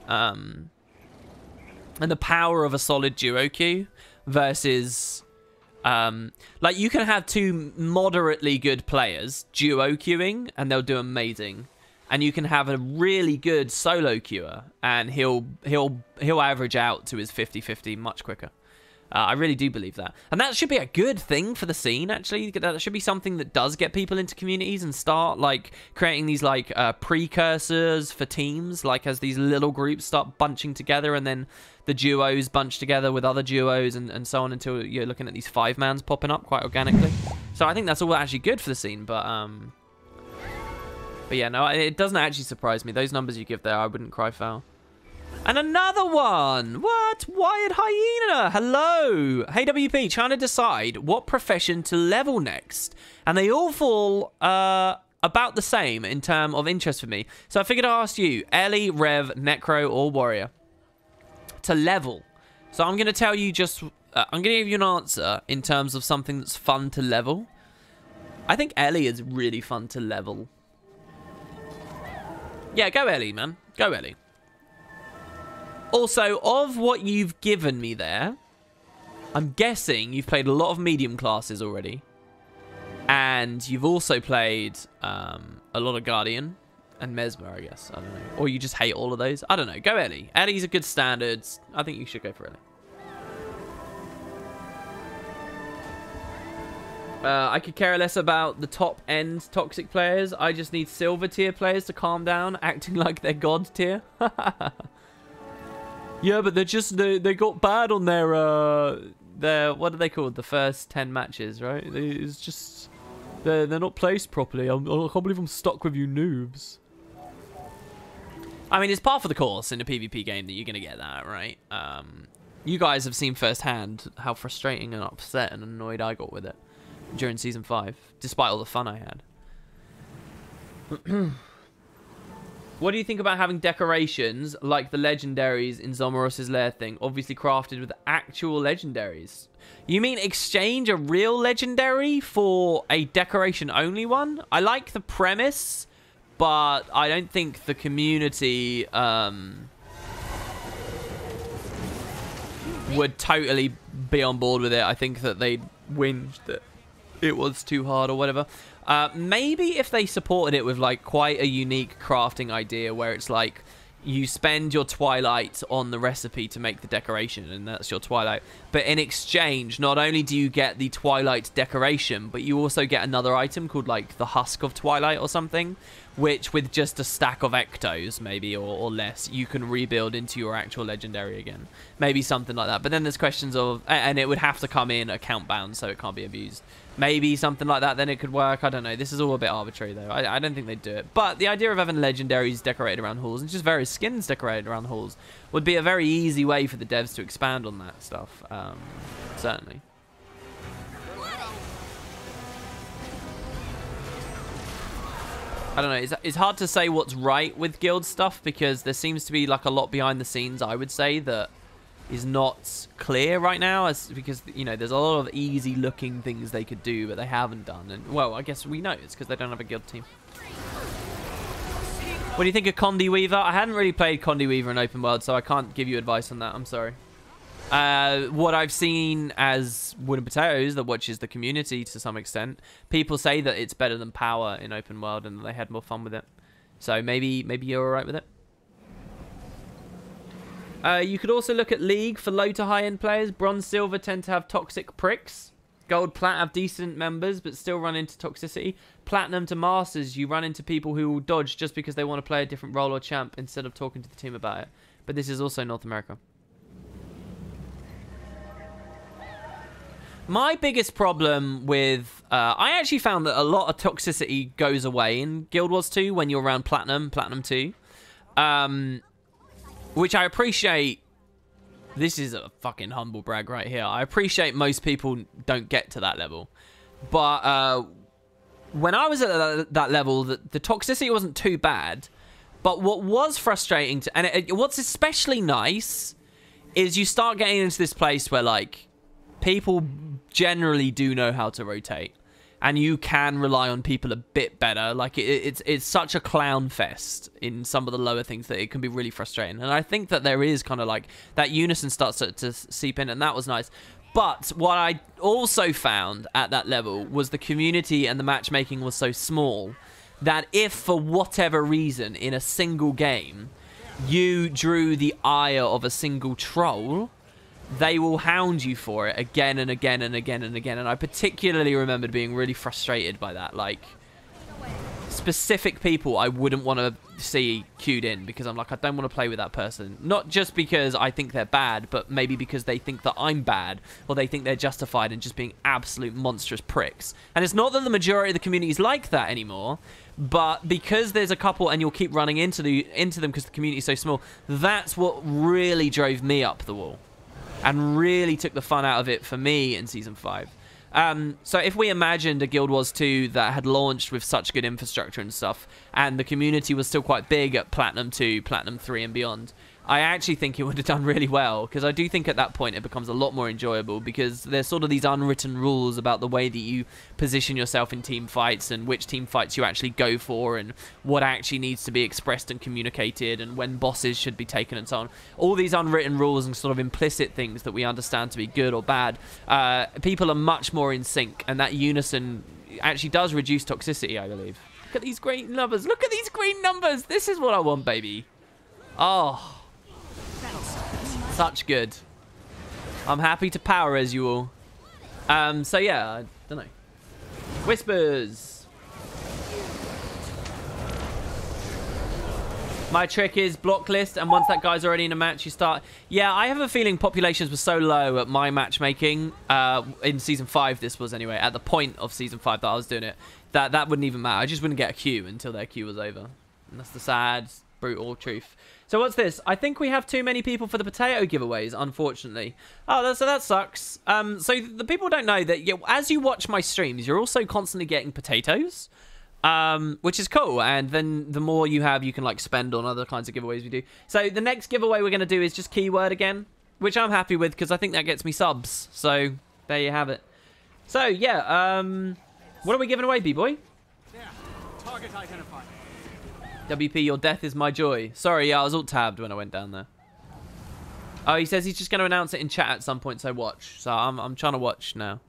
And the power of a solid duo queue versus... like, you can have two moderately good players duo queuing, and they'll do amazing. And you can have a really good solo queuer, and he'll average out to his 50-50 much quicker. I really do believe that. And that should be a good thing for the scene, actually. That should be something that does get people into communities and start, like, creating these, like, precursors for teams. Like, as these little groups start bunching together, and then the duos bunch together with other duos and so on, until you're looking at these 5-mans popping up quite organically. So I think that's all actually good for the scene, but yeah, no, it doesn't actually surprise me. Those numbers you give there, I wouldn't cry foul. And another one! What? Wired Hyena! Hello! Hey, WP, trying to decide what profession to level next. And they all fall about the same in terms of interest for me. So I figured I'd ask you, Ellie, Rev, Necro, or Warrior. To level. So I'm going to tell you just... I'm going to give you an answer in terms of something that's fun to level. I think Ellie is really fun to level. Yeah, go Ellie, man. Go Ellie. Also, of what you've given me there, I'm guessing you've played a lot of medium classes already. And you've also played a lot of Guardian and Mesmer, I guess. I don't know. Or you just hate all of those. I don't know. Go Ellie. Ellie's a good standard. I think you should go for Ellie. I could care less about the top-end toxic players. I just need silver tier players to calm down, acting like they're god tier. Yeah, but they're just they got bad on their what are they called? The first 10 matches, right? It's just they're not placed properly. I can't believe I'm stuck with you noobs. I mean, it's par for the course in a PvP game that you're gonna get that, right? You guys have seen firsthand how frustrating and upset and annoyed I got with it. during Season 5, despite all the fun I had. What do you think about having decorations like the legendaries in Zomoros's Lair thing, obviously crafted with actual legendaries? You mean exchange a real legendary for a decoration-only one? I like the premise, but I don't think the community would totally be on board with it. I think that they'd whinge that it was too hard or whatever. Maybe if they supported it with like quite a unique crafting idea where it's like you spend your twilight on the recipe to make the decoration and that's your twilight, but in exchange not only do you get the twilight decoration but you also get another item called like the husk of twilight or something, which with just a stack of ectos maybe or less you can rebuild into your actual legendary again. Maybe something like that. But then there's questions of, and it would have to come in account bound so it can't be abused. Maybe something like that, then it could work. I don't know. This is all a bit arbitrary, though. I don't think they'd do it. But the idea of having legendaries decorated around halls and just various skins decorated around halls would be a very easy way for the devs to expand on that stuff. Certainly. I don't know. It's hard to say what's right with guild stuff because there seems to be like a lot behind the scenes, I would say, that is not clear right now, because you know there's a lot of easy looking things they could do but they haven't done, and well I guess we know it's because they don't have a guild team. What do you think of Condi Weaver? I hadn't really played Condi Weaver in open world, so I can't give you advice on that. I'm sorry. What I've seen as Wood and Potatoes that watches the community to some extent, people say that it's better than Power in open world and they had more fun with it, so maybe you're alright with it. You could also look at League for low to high end players. Bronze, Silver tend to have toxic pricks. Gold, Plat have decent members but still run into toxicity. Platinum to Masters, you run into people who will dodge just because they want to play a different role or champ instead of talking to the team about it. But this is also North America. My biggest problem with... I actually found that a lot of toxicity goes away in Guild Wars 2 when you're around Platinum 2. Which I appreciate. This is a fucking humble brag right here. I appreciate most people don't get to that level. But when I was at that level, the toxicity wasn't too bad. But what was frustrating, what's especially nice, is you start getting into this place where, like, people generally do know how to rotate. And you can rely on people a bit better. Like, it's such a clown fest in some of the lower things that it can be really frustrating. And I think that there is kind of like that unison starts to seep in, and that was nice. But what I also found at that level was the community and the matchmaking was so small that if for whatever reason in a single game you drew the ire of a single troll, they will hound you for it again and again and again and again. And I particularly remembered being really frustrated by that. Like, specific people I wouldn't want to see queued in because I'm like, I don't want to play with that person. Not just because I think they're bad, but maybe because they think that I'm bad, or they think they're justified in just being absolute monstrous pricks. And it's not that the majority of the community is like that anymore, but because there's a couple and you'll keep running into them because the community is so small, that's what really drove me up the wall and really took the fun out of it for me in Season 5. So if we imagined a Guild Wars 2 that had launched with such good infrastructure and stuff, and the community was still quite big at Platinum 2, Platinum 3 and beyond, I actually think it would have done really well, because I do think at that point it becomes a lot more enjoyable, because there's sort of these unwritten rules about the way that you position yourself in team fights, and which team fights you actually go for, and what actually needs to be expressed and communicated, and when bosses should be taken and so on. All these unwritten rules and sort of implicit things that we understand to be good or bad, people are much more in sync, and that unison actually does reduce toxicity, I believe. Look at these green numbers. Look at these green numbers. This is what I want, baby. Oh. Such good. I'm happy to power as you all. So yeah, I don't know. Whispers. My trick is block list, and once that guy's already in a match, you start... Yeah, I have a feeling populations were so low at my matchmaking, in Season 5 this was anyway, at the point of Season 5 that I was doing it, that wouldn't even matter. I just wouldn't get a queue until their queue was over. And that's the sad, brutal truth. So what's this? I think we have too many people for the potato giveaways, unfortunately. Oh, so that sucks. So the people don't know that as you watch my streams, you're also constantly getting potatoes, which is cool. And then the more you have, you can like spend on other kinds of giveaways we do. So the next giveaway we're going to do is just keyword again, which I'm happy with because I think that gets me subs. So there you have it. So yeah, what are we giving away, B-boy? Yeah, target identified. WP, your death is my joy. Sorry, yeah, I was alt-tabbed when I went down there. Oh, he says he's just going to announce it in chat at some point, so watch. So I'm trying to watch now.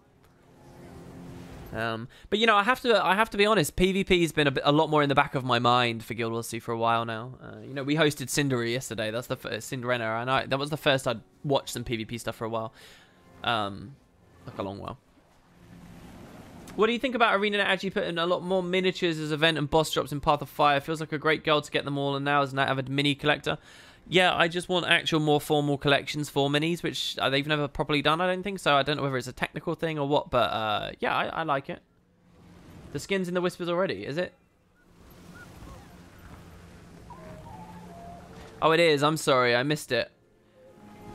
But you know, I have to be honest. PvP's been a lot more in the back of my mind for Guild Wars 2 for a while now. You know, we hosted Cindery yesterday. That's the Cinderella, and that was the first I'd watched some PvP stuff for a while, like a long while. What do you think about ArenaNet actually putting a lot more miniatures as event and boss drops in Path of Fire? Feels like a great goal to get them all, and now as an avid mini collector. Yeah, I just want actual more formal collections for minis, which they've never properly done, I don't think. So I don't know whether it's a technical thing or what, but yeah, I like it. The skin's in the Whispers already, is it? Oh, it is. I'm sorry, I missed it.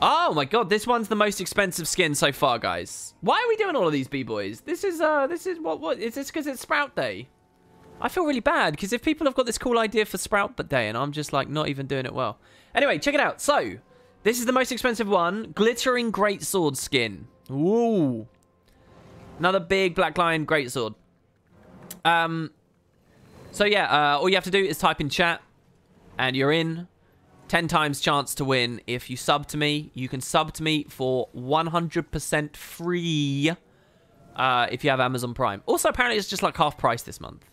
Oh my god, this one's the most expensive skin so far, guys. Why are we doing all of these B-boys? This is what is this because it's Sprout Day? I feel really bad because if people have got this cool idea for Sprout Day and I'm just like not even doing it well. Anyway, check it out. So, this is the most expensive one. Glittering Greatsword skin. Ooh. Another big Black Lion Greatsword. So yeah, all you have to do is type in chat and you're in. 10 times chance to win if you sub to me. You can sub to me for 100% free if you have Amazon Prime. Also, apparently, it's just like half price this month.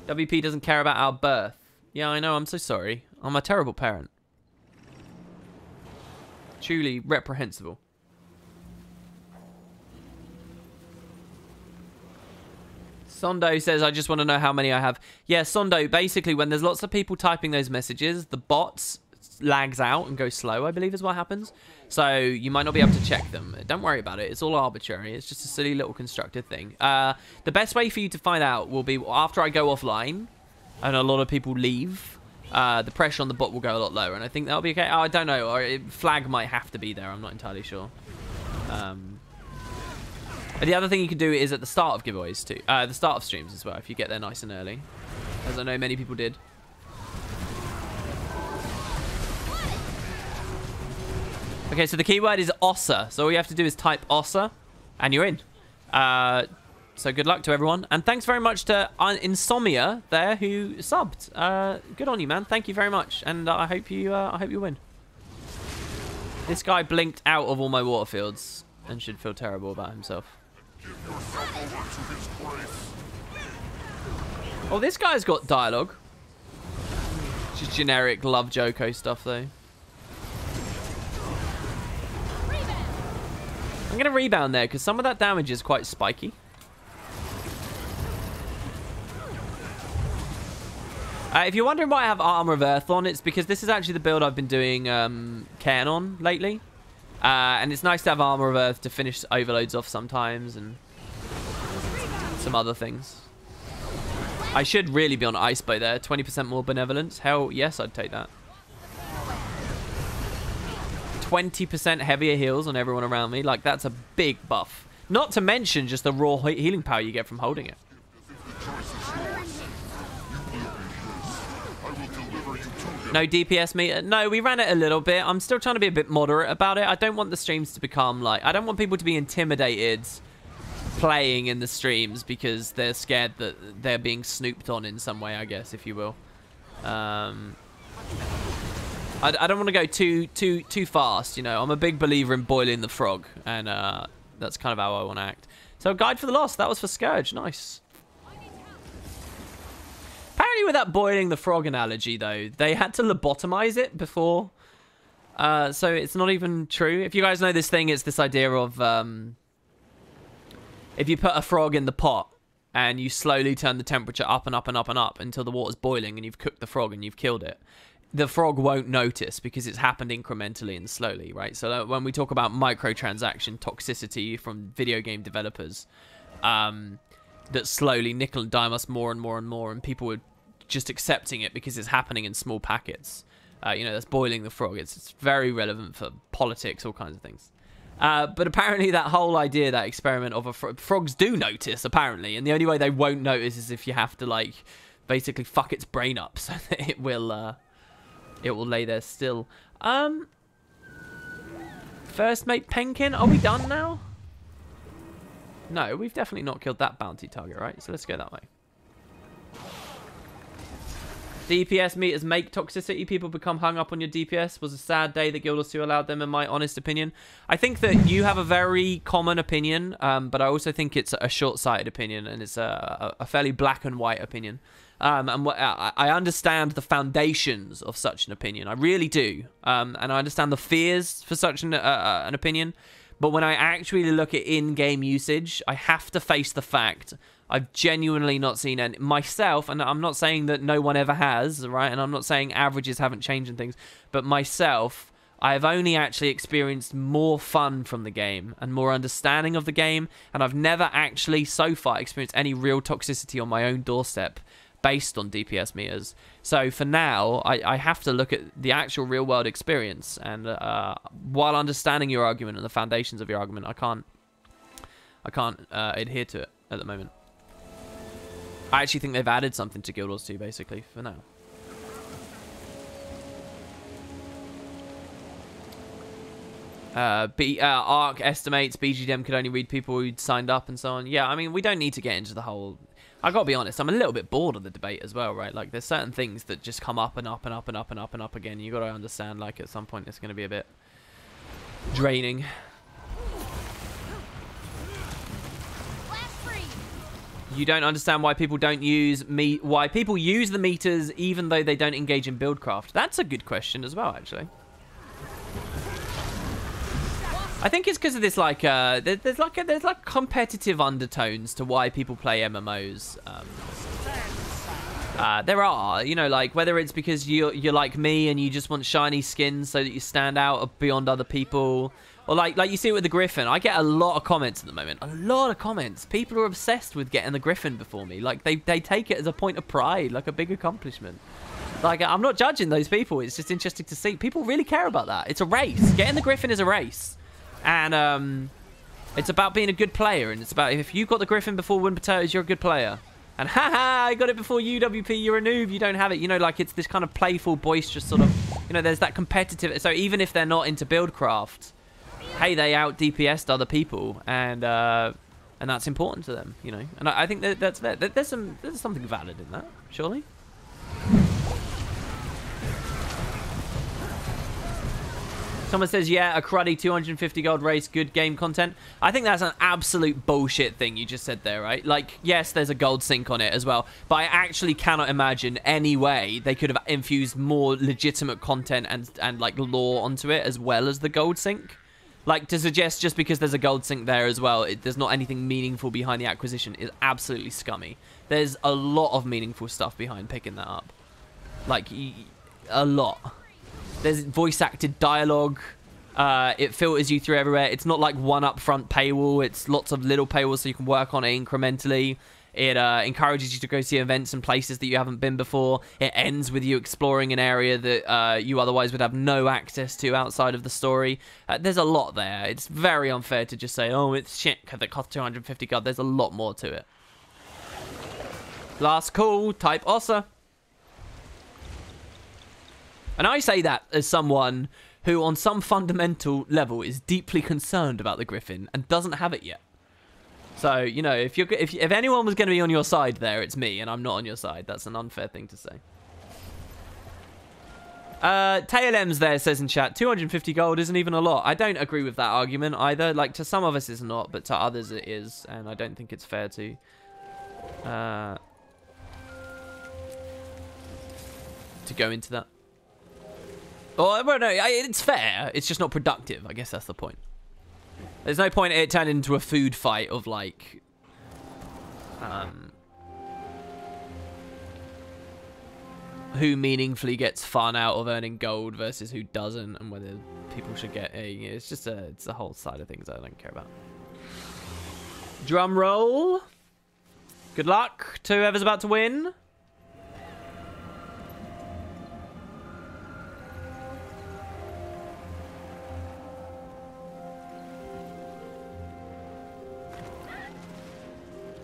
WP doesn't care about our birth. Yeah, I know. I'm so sorry. I'm a terrible parent. Truly reprehensible. Sondo says, I just want to know how many I have. Yeah, Sondo, basically, when there's lots of people typing those messages, the bots lags out and goes slow, I believe is what happens. So you might not be able to check them. Don't worry about it. It's all arbitrary. It's just a silly little constructed thing. The best way for you to find out will be after I go offline and a lot of people leave, the pressure on the bot will go a lot lower. And I think that'll be okay. Oh, I don't know. Or flag might have to be there. I'm not entirely sure. And the other thing you can do is at the start of giveaways too. The start of streams as well, if you get there nice and early. As I know many people did. Okay, so the keyword is Ossa. So all you have to do is type Ossa, and you're in. So good luck to everyone. And thanks very much to Insomnia there who subbed. Good on you, man. Thank you very much. And I hope you win. This guy blinked out of all my water fields and should feel terrible about himself. Oh, this guy's got dialogue. Just generic love Joko stuff, though. I'm going to rebound there, because some of that damage is quite spiky. If you're wondering why I have Armor of Earth on, it's because this is actually the build I've been doing Cairn on lately. And it's nice to have Armor of Earth to finish overloads off sometimes and some other things. I should really be on Ice Bow there. 20% more benevolence. Hell, yes, I'd take that. 20% heavier heals on everyone around me. Like, that's a big buff. Not to mention just the raw healing power you get from holding it. No DPS meter? No, we ran it a little bit. I'm still trying to be a bit moderate about it. I don't want the streams to become like... I don't want people to be intimidated playing in the streams because they're scared that they're being snooped on in some way, I guess, if you will. I don't want to go too fast, you know. I'm a big believer in boiling the frog, and that's kind of how I want to act. So, Guide for the Lost. That was for Scourge. Nice. Apparently with that boiling the frog analogy, though, they had to lobotomize it before. So it's not even true. If you guys know this thing, it's this idea of if you put a frog in the pot and you slowly turn the temperature up and up and up and up until the water's boiling and you've cooked the frog and you've killed it, the frog won't notice because it's happened incrementally and slowly, right? So when we talk about microtransaction toxicity from video game developers, that slowly nickel and dime us more and more and more, and people would just accepting it because it's happening in small packets. You know, that's boiling the frog. It's very relevant for politics, all kinds of things. But apparently that whole idea, that experiment of frogs do notice, apparently. And the only way they won't notice is if you have to, like, basically fuck its brain up so that it will lay there still. First mate Penkin, are we done now? No, we've definitely not killed that bounty target, right? So let's go that way. DPS meters make toxicity. People become hung up on your DPS. Was a sad day that Guild 2 allowed them, in my honest opinion. I think that you have a very common opinion, but I also think it's a short-sighted opinion, and it's a fairly black and white opinion. And I understand the foundations of such an opinion. I really do. And I understand the fears for such an opinion. But when I actually look at in-game usage, I have to face the fact I've genuinely not seen any myself, and I'm not saying that no one ever has, right? And I'm not saying averages haven't changed and things, but myself, I have only actually experienced more fun from the game and more understanding of the game, and I've never actually so far experienced any real toxicity on my own doorstep based on DPS meters. So for now, I have to look at the actual real-world experience, and while understanding your argument and the foundations of your argument, I can't adhere to it at the moment. I actually think they've added something to Guild Wars 2, basically, for now. Arc estimates BGDM could only read people who'd signed up and so on. Yeah, I mean, we don't need to get into the whole... I gotta be honest, I'm a little bit bored of the debate as well, right? Like, there's certain things that just come up and up and up and up and up and up again. You gotta understand, like, at some point it's gonna be a bit draining. You don't understand why people don't use why people use the meters even though they don't engage in buildcraft. That's a good question as well, actually. I think it's because of this, like, there's like competitive undertones to why people play MMOs. There are, you know, like, whether it's because you're like me and you just want shiny skins so that you stand out beyond other people, or like you see it with the Griffin. I get a lot of comments at the moment. A lot of comments. People are obsessed with getting the Griffin before me. Like, they take it as a point of pride, like a big accomplishment. Like, I'm not judging those people. It's just interesting to see. People really care about that. It's a race. Getting the Griffin is a race. And it's about being a good player. And it's about, if you got the Griffin before Wooden Potatoes, you're a good player. And haha, I got it before you, WP, you're a noob, you don't have it. You know, like, it's this kind of playful, boisterous sort of, you know, there's that competitive. So even if they're not into buildcraft, hey, they out DPS'd other people, and that's important to them, you know. And I think there's something valid in that, surely. Someone says, yeah, a cruddy 250 gold race, good game content. I think that's an absolute bullshit thing you just said there, right? Like, yes, there's a gold sink on it as well, but I actually cannot imagine any way they could have infused more legitimate content and like, lore onto it as well as the gold sink. Like, to suggest just because there's a gold sink there as well, there's not anything meaningful behind the acquisition is absolutely scummy. There's a lot of meaningful stuff behind picking that up. Like, a lot. There's voice-acted dialogue. It filters you through everywhere. It's not like one upfront paywall. It's lots of little paywalls so you can work on it incrementally. It encourages you to go see events and places that you haven't been before. It ends with you exploring an area that you otherwise would have no access to outside of the story. There's a lot there. It's very unfair to just say, oh, it's shit because it costs 250 gold. There's a lot more to it. Last call, type Ossa. And I say that as someone who, on some fundamental level, is deeply concerned about the Griffin and doesn't have it yet. So, you know, if anyone was going to be on your side there, it's me, and I'm not on your side. That's an unfair thing to say. TLM's there says in chat, 250 gold isn't even a lot. I don't agree with that argument either. Like, to some of us it's not, but to others it is, and I don't think it's fair to go into that. Oh, well, no, it's fair. It's just not productive. I guess that's the point. There's no point in it turning into a food fight of, like, who meaningfully gets fun out of earning gold versus who doesn't, and whether people should get a... It's just it's a whole side of things I don't care about. Drum roll. Good luck to whoever's about to win.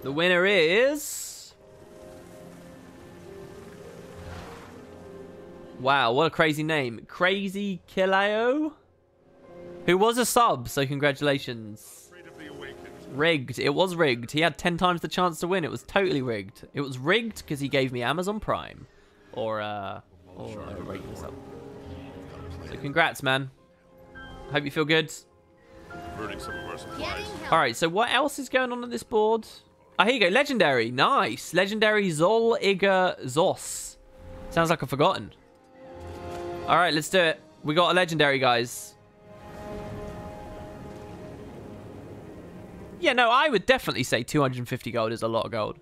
The winner is... Wow, what a crazy name. Crazy Kilao? Who was a sub, so congratulations. Rigged. It was rigged. He had 10 times the chance to win. It was totally rigged. It was rigged because he gave me Amazon Prime. Or a regular sub. So congrats, man. Hope you feel good. Alright, so what else is going on this board? Oh, here you go. Legendary. Nice. Legendary Zol Iga Zos. Sounds like I've forgotten. Alright, let's do it. We got a legendary, guys. Yeah, no, I would definitely say 250 gold is a lot of gold.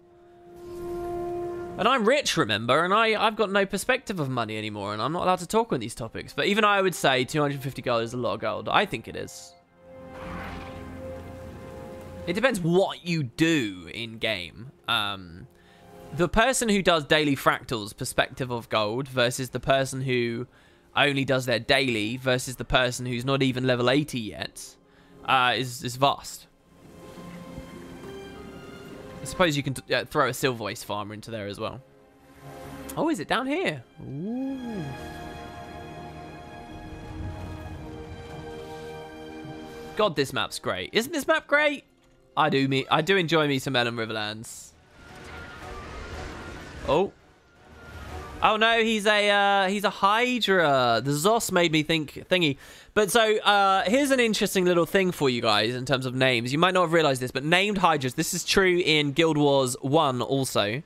And I'm rich, remember, and I've got no perspective of money anymore, and I'm not allowed to talk on these topics. But even I would say 250 gold is a lot of gold. I think it is. It depends what you do in-game. The person who does daily fractals, perspective of gold, versus the person who only does their daily, versus the person who's not even level 80 yet, is vast. I suppose you can throw a Silver Waste Farmer into there as well. Oh, is it down here? Ooh. God, this map's great. Isn't this map great? I do enjoy me some Elm Riverlands. Oh. Oh no, he's a Hydra. The Zos made me think thingy. But so here's an interesting little thing for you guys in terms of names. You might not have realized this, but named Hydras. This is true in Guild Wars 1 also.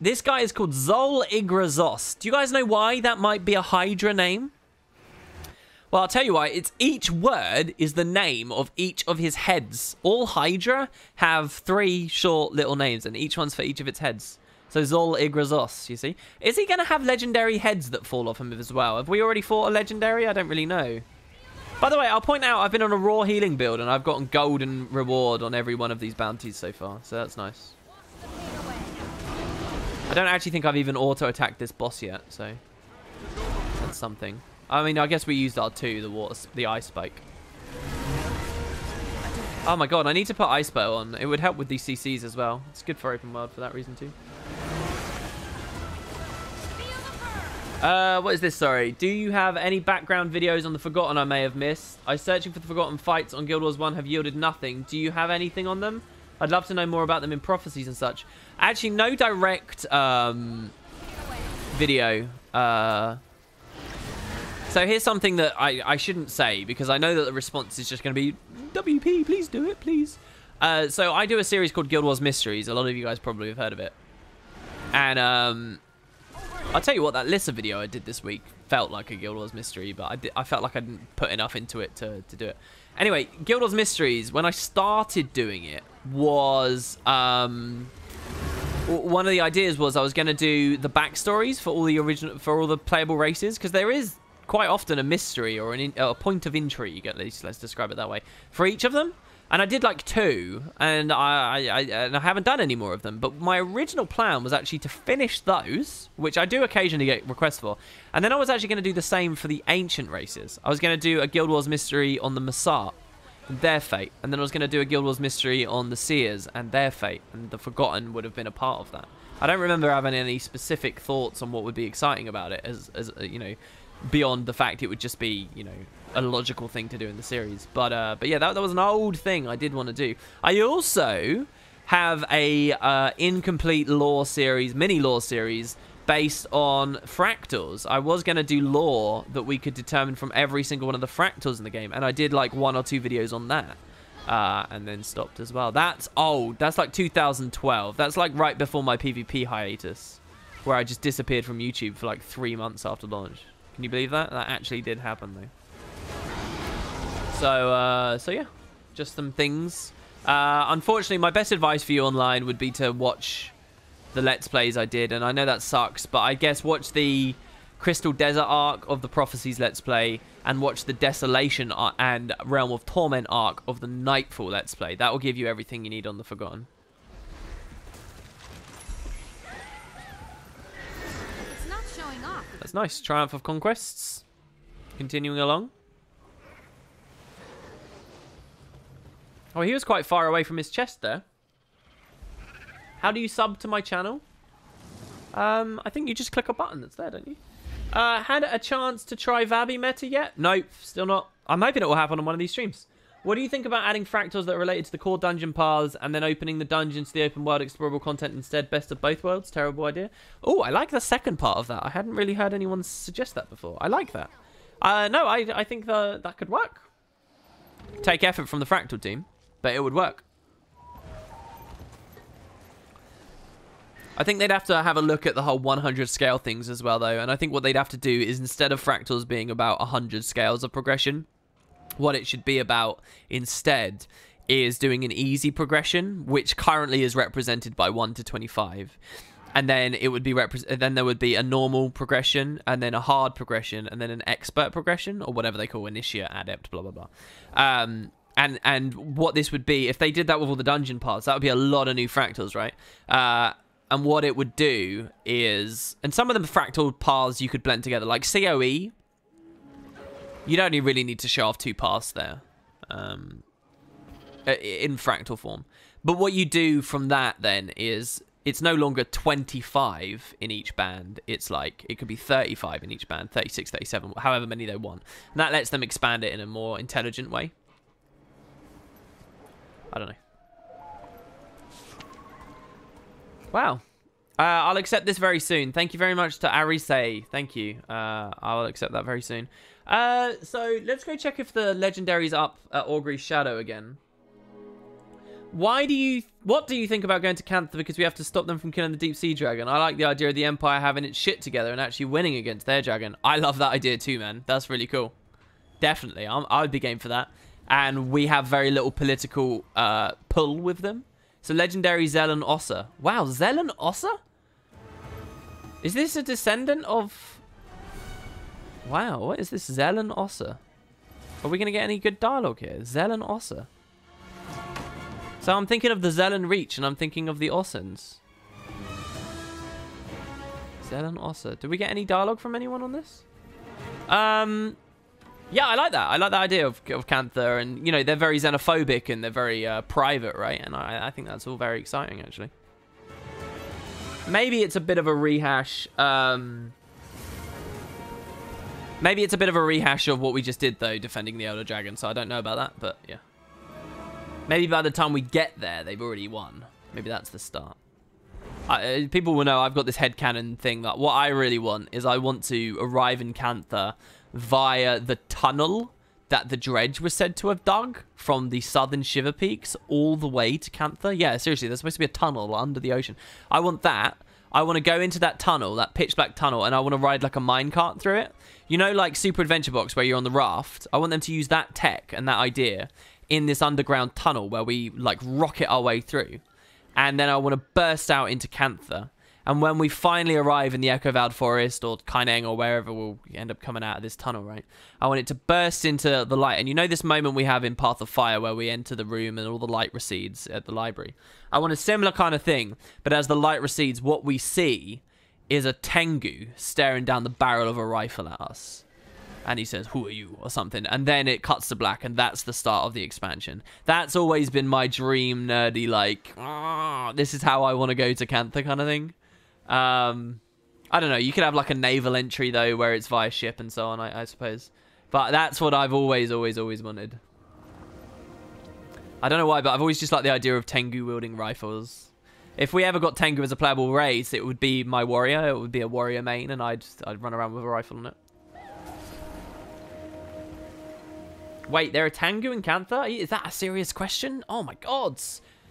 This guy is called Zol Igra Zos. Do you guys know why that might be a Hydra name? Well, I'll tell you why. It's each word is the name of each of his heads. All Hydra have 3 short little names, and each one's for each of its heads. So Zol Igra Zos, you see. Is he going to have legendary heads that fall off him as well? Have we already fought a legendary? I don't really know. By the way, I'll point out I've been on a raw healing build, and I've gotten golden reward on every one of these bounties so far. So that's nice. I don't actually think I've even auto-attacked this boss yet, so that's something. I mean, I guess we used our 2, the Ice Spike. Oh my god, I need to put Ice Bow on. It would help with these CCs as well. It's good for open world for that reason too. What is this? Sorry. Do you have any background videos on the Forgotten I may have missed? I was searching for the Forgotten fights on Guild Wars 1 have yielded nothing. Do you have anything on them? I'd love to know more about them in prophecies and such. Actually, no direct video. So here's something that I shouldn't say because I know that the response is just going to be, WP, please do it, please. So I do a series called Guild Wars Mysteries. A lot of you guys probably have heard of it. And I'll tell you what, that Lissa video I did this week felt like a Guild Wars Mystery, but I felt like I didn't put enough into it to do it. Anyway, Guild Wars Mysteries, when I started doing it, was... one of the ideas was I was going to do the backstories for all the playable races, because there is quite often a mystery or a point of intrigue, at least, let's describe it that way, for each of them. And I did like 2, and I haven't done any more of them. But my original plan was actually to finish those, which I do occasionally get requests for. And then I was actually going to do the same for the ancient races. I was going to do a Guild Wars mystery on the Massat and their fate. And then I was going to do a Guild Wars mystery on the Seers and their fate. And the Forgotten would have been a part of that. I don't remember having any specific thoughts on what would be exciting about it, as you know, beyond the fact it would just be, you know, a logical thing to do in the series. But yeah, that was an old thing I did want to do. I also have a incomplete lore series, mini lore series, based on fractals. I was going to do lore that we could determine from every single one of the fractals in the game, and I did like 1 or 2 videos on that, and then stopped as well. That's old. That's like 2012. That's like right before my PvP hiatus, where I just disappeared from YouTube for like 3 months after launch. Can you believe that? That actually did happen, though. So yeah, just some things. Unfortunately, my best advice for you online would be to watch the Let's Plays I did, and I know that sucks, but I guess watch the Crystal Desert arc of the Prophecies Let's Play, and watch the Desolation and Realm of Torment arc of the Nightfall Let's Play. That will give you everything you need on the Forgotten. It's not showing off. That's nice. Triumph of Conquests. Continuing along. Oh, he was quite far away from his chest there. How do you sub to my channel? I think you just click a button that's there, don't you? Had a chance to try Vabi meta yet? Nope, still not. I'm hoping it will happen on one of these streams. What do you think about adding fractals that are related to the core dungeon paths and then opening the dungeons to the open world explorable content instead? Best of both worlds? Terrible idea. Oh, I like the second part of that. I hadn't really heard anyone suggest that before. I like that. No, I think that could work. Take effort from the Fractal team, but it would work. I think they'd have to have a look at the whole 100 scale things as well, though. And I think what they'd have to do is, instead of fractals being about 100 scales of progression, what it should be about instead is doing an easy progression, which currently is represented by 1 to 25. And then it would be then there would be a normal progression, and then a hard progression, and then an expert progression, or whatever they call initiate, adept, blah blah blah. And what this would be, if they did that with all the dungeon paths, that would be a lot of new fractals, right? And what it would do is, and some of the fractal paths you could blend together, like COE. You don't really need to show off 2 paths there, in fractal form. But what you do from that then is, it's no longer 25 in each band. It's like, it could be 35 in each band, 36, 37, however many they want. And that lets them expand it in a more intelligent way. I don't know. Wow. I'll accept this very soon. Thank you very much to Arise. Thank you. I'll accept that very soon. So let's go check if the legendary's up at Augury's Shadow again. What do you think about going to Cantha because we have to stop them from killing the Deep Sea Dragon? I like the idea of the Empire having its shit together and actually winning against their dragon. I love that idea too, man. That's really cool. Definitely. I would be game for that. And we have very little political pull with them. So legendary Zelen Ossa. Wow, Zelen Ossa? Is this a descendant of... Wow, what is this Zelen Ossa? Are we going to get any good dialogue here? Zelen Ossa. So I'm thinking of the Zelen Reach, and I'm thinking of the Ossans. Zelen Ossa. Did we get any dialogue from anyone on this? Yeah, I like that. I like the idea of Cantha, and, you know, they're very xenophobic, and they're very private, right? And I think that's all very exciting, actually. Maybe it's a bit of a rehash. Maybe it's a bit of a rehash of what we just did, though, defending the Elder Dragon, so I don't know about that, but yeah. Maybe by the time we get there, they've already won. Maybe that's the start. People will know I've got this headcanon thing that what I really want is I want to arrive in Cantha via the tunnel that the Dredge was said to have dug from the southern Shiver Peaks all the way to Cantha. Yeah, seriously, there's supposed to be a tunnel under the ocean. I want that. I want to go into that tunnel, that pitch black tunnel, and I want to ride like a minecart through it. You know, like Super Adventure Box where you're on the raft? I want them to use that tech and that idea in this underground tunnel where we like rocket our way through. And then I want to burst out into Cantha. And when we finally arrive in the Echo Valley Forest or Kaineng or wherever we'll end up coming out of this tunnel, right? I want it to burst into the light. And you know this moment we have in Path of Fire where we enter the room and all the light recedes at the library? I want a similar kind of thing, but as the light recedes, what we see is a Tengu staring down the barrel of a rifle at us. And he says, "Who are you?" or something. And then it cuts to black, and that's the start of the expansion. That's always been my dream, nerdy, like, oh, this is how I want to go to Cantha kind of thing. I don't know. You could have like a naval entry, though, where it's via ship and so on, I suppose. But that's what I've always wanted. I don't know why, but I've always just liked the idea of Tengu wielding rifles. If we ever got Tengu as a playable race, it would be my warrior. It would be a warrior main, and I'd run around with a rifle on it. Wait, there are Tengu in Cantha? Is that a serious question? Oh my god.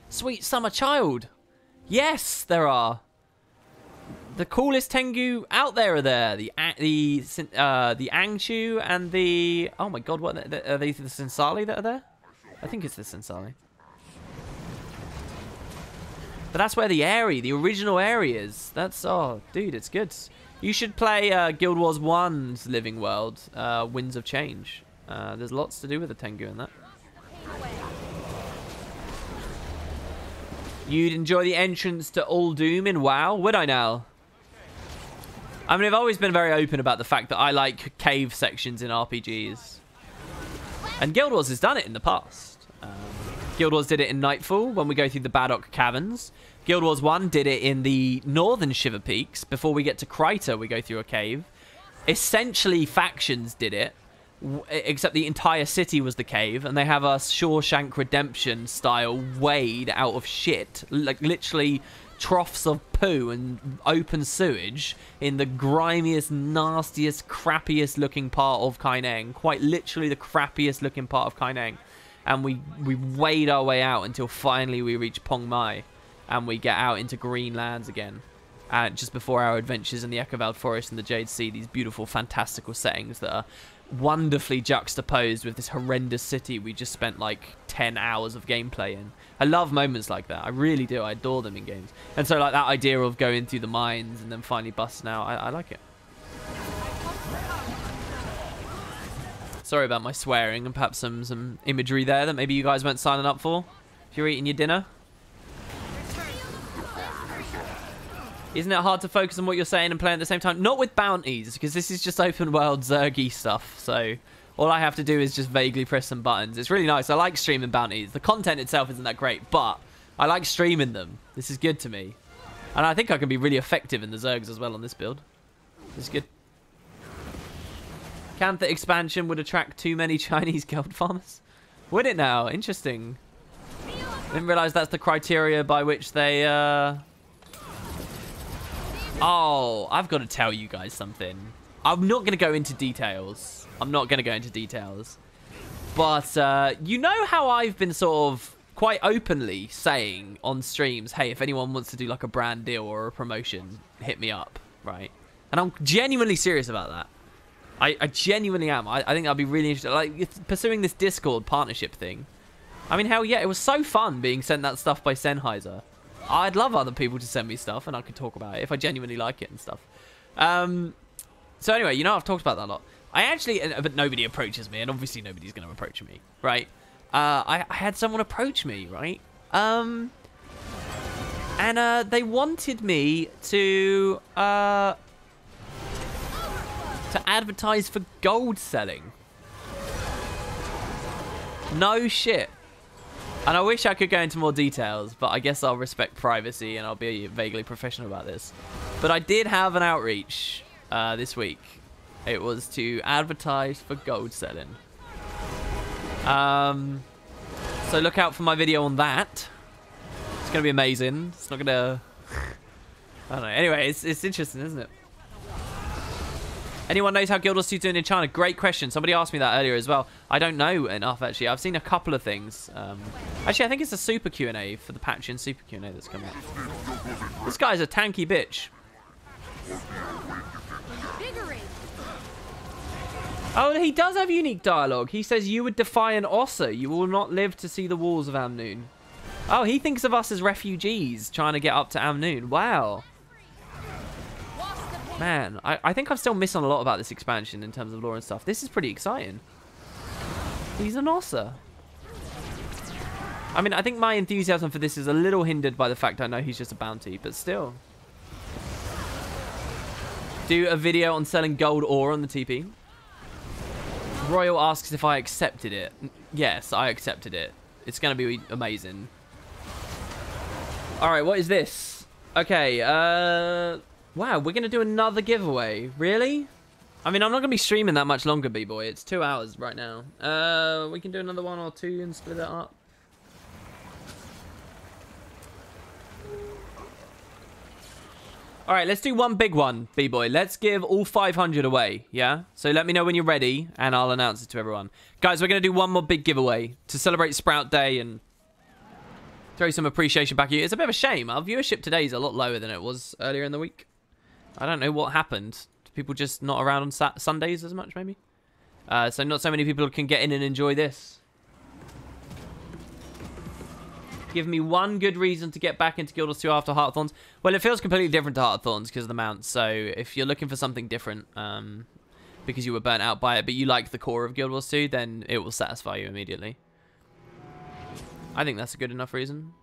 Sweet summer child. Yes, there are. The coolest Tengu out there are there. The Angchu and the... Oh my god, what are they? The Sensali that are there? I think it's the Sensali. But that's where the Aerie, the original Aerie is. That's... Oh, dude, it's good. You should play Guild Wars 1's Living World, Winds of Change. There's lots to do with the Tengu in that. You'd enjoy the entrance to Uldum in WoW? Would I now? I mean, I've always been very open about the fact that I like cave sections in RPGs. And Guild Wars has done it in the past. Guild Wars did it in Nightfall when we go through the Badok Caverns. Guild Wars 1 did it in the northern Shiver Peaks. Before we get to Kryta, we go through a cave. Essentially, Factions did it, except the entire city was the cave, and they have a Shawshank Redemption style wade out of shit, like literally troughs of poo and open sewage in the grimiest, nastiest, crappiest looking part of Kaineng. Quite literally the crappiest looking part of Kaineng. And we wade our way out until finally we reach Pong Mai, and we get out into green lands again. Just before our adventures in the Echovald Forest and the Jade Sea, these beautiful, fantastical settings that are wonderfully juxtaposed with this horrendous city we just spent like 10 hours of gameplay in. I love moments like that. I really do. I adore them in games. And so like that idea of going through the mines and then finally busting out, I like it. Sorry about my swearing and perhaps some imagery there that maybe you guys weren't signing up for if you're eating your dinner. Isn't it hard to focus on what you're saying and playing at the same time? Not with bounties, because this is just open world Zergy stuff. So all I have to do is just vaguely press some buttons. It's really nice. I like streaming bounties. The content itself isn't that great, but I like streaming them. This is good to me. And I think I can be really effective in the Zergs as well on this build. This is good. Cantha expansion would attract too many Chinese guild farmers. Would it now? Interesting. Didn't realize that's the criteria by which they... Oh, I've got to tell you guys something. I'm not going to go into details. But you know how I've been sort of quite openly saying on streams, hey, if anyone wants to do like a brand deal or a promotion, hit me up, right? And I'm genuinely serious about that. I genuinely am. I think I'd be really interested. Like, pursuing this Discord partnership thing. I mean, hell yeah, it was so fun being sent that stuff by Sennheiser. I'd love other people to send me stuff, and I could talk about it if I genuinely like it and stuff. So anyway, you know, I've talked about that a lot. I actually, but nobody approaches me, and obviously nobody's going to approach me, right? I had someone approach me, right? And they wanted me to advertise for gold selling. No shit. And I wish I could go into more details, but I guess I'll respect privacy and I'll be vaguely professional about this. But I did have an outreach this week. It was to advertise for gold selling. So look out for my video on that. It's going to be amazing. It's not going to... I don't know. Anyway, it's interesting, isn't it? Anyone knows how Guild Wars 2 is doing in China? Great question. Somebody asked me that earlier as well. I don't know enough, actually. I've seen a couple of things. Actually, I think it's a super Q&A for the Patreon super Q&A that's coming up. This guy's a tanky bitch. Oh, he does have unique dialogue. He says, you would defy an Ossa. You will not live to see the walls of Amnoon. Oh, he thinks of us as refugees trying to get up to Amnoon. Wow. Man, I think I'm still missing a lot about this expansion in terms of lore and stuff. This is pretty exciting. He's an Ossa. I mean, I think my enthusiasm for this is a little hindered by the fact I know he's just a bounty, but still. Do a video on selling gold ore on the TP. Royal asks if I accepted it. Yes, I accepted it. It's going to be amazing. Alright, what is this? Okay, wow, we're going to do another giveaway. Really? I mean, I'm not going to be streaming that much longer, B-Boy. It's 2 hours right now. We can do another one or two and split it up. All right, let's do one big one, B-Boy. Let's give all 500 away, yeah? So let me know when you're ready, and I'll announce it to everyone. Guys, we're going to do one more big giveaway to celebrate Sprout Day and throw some appreciation back at you. It's a bit of a shame. Our viewership today is a lot lower than it was earlier in the week. I don't know what happened. People just not around on Sundays as much, maybe? So not so many people can get in and enjoy this. Give me one good reason to get back into Guild Wars 2 after Heart of Thorns. Well, it feels completely different to Heart of Thorns because of the mounts. So if you're looking for something different because you were burnt out by it, but you like the core of Guild Wars 2, then it will satisfy you immediately. I think that's a good enough reason.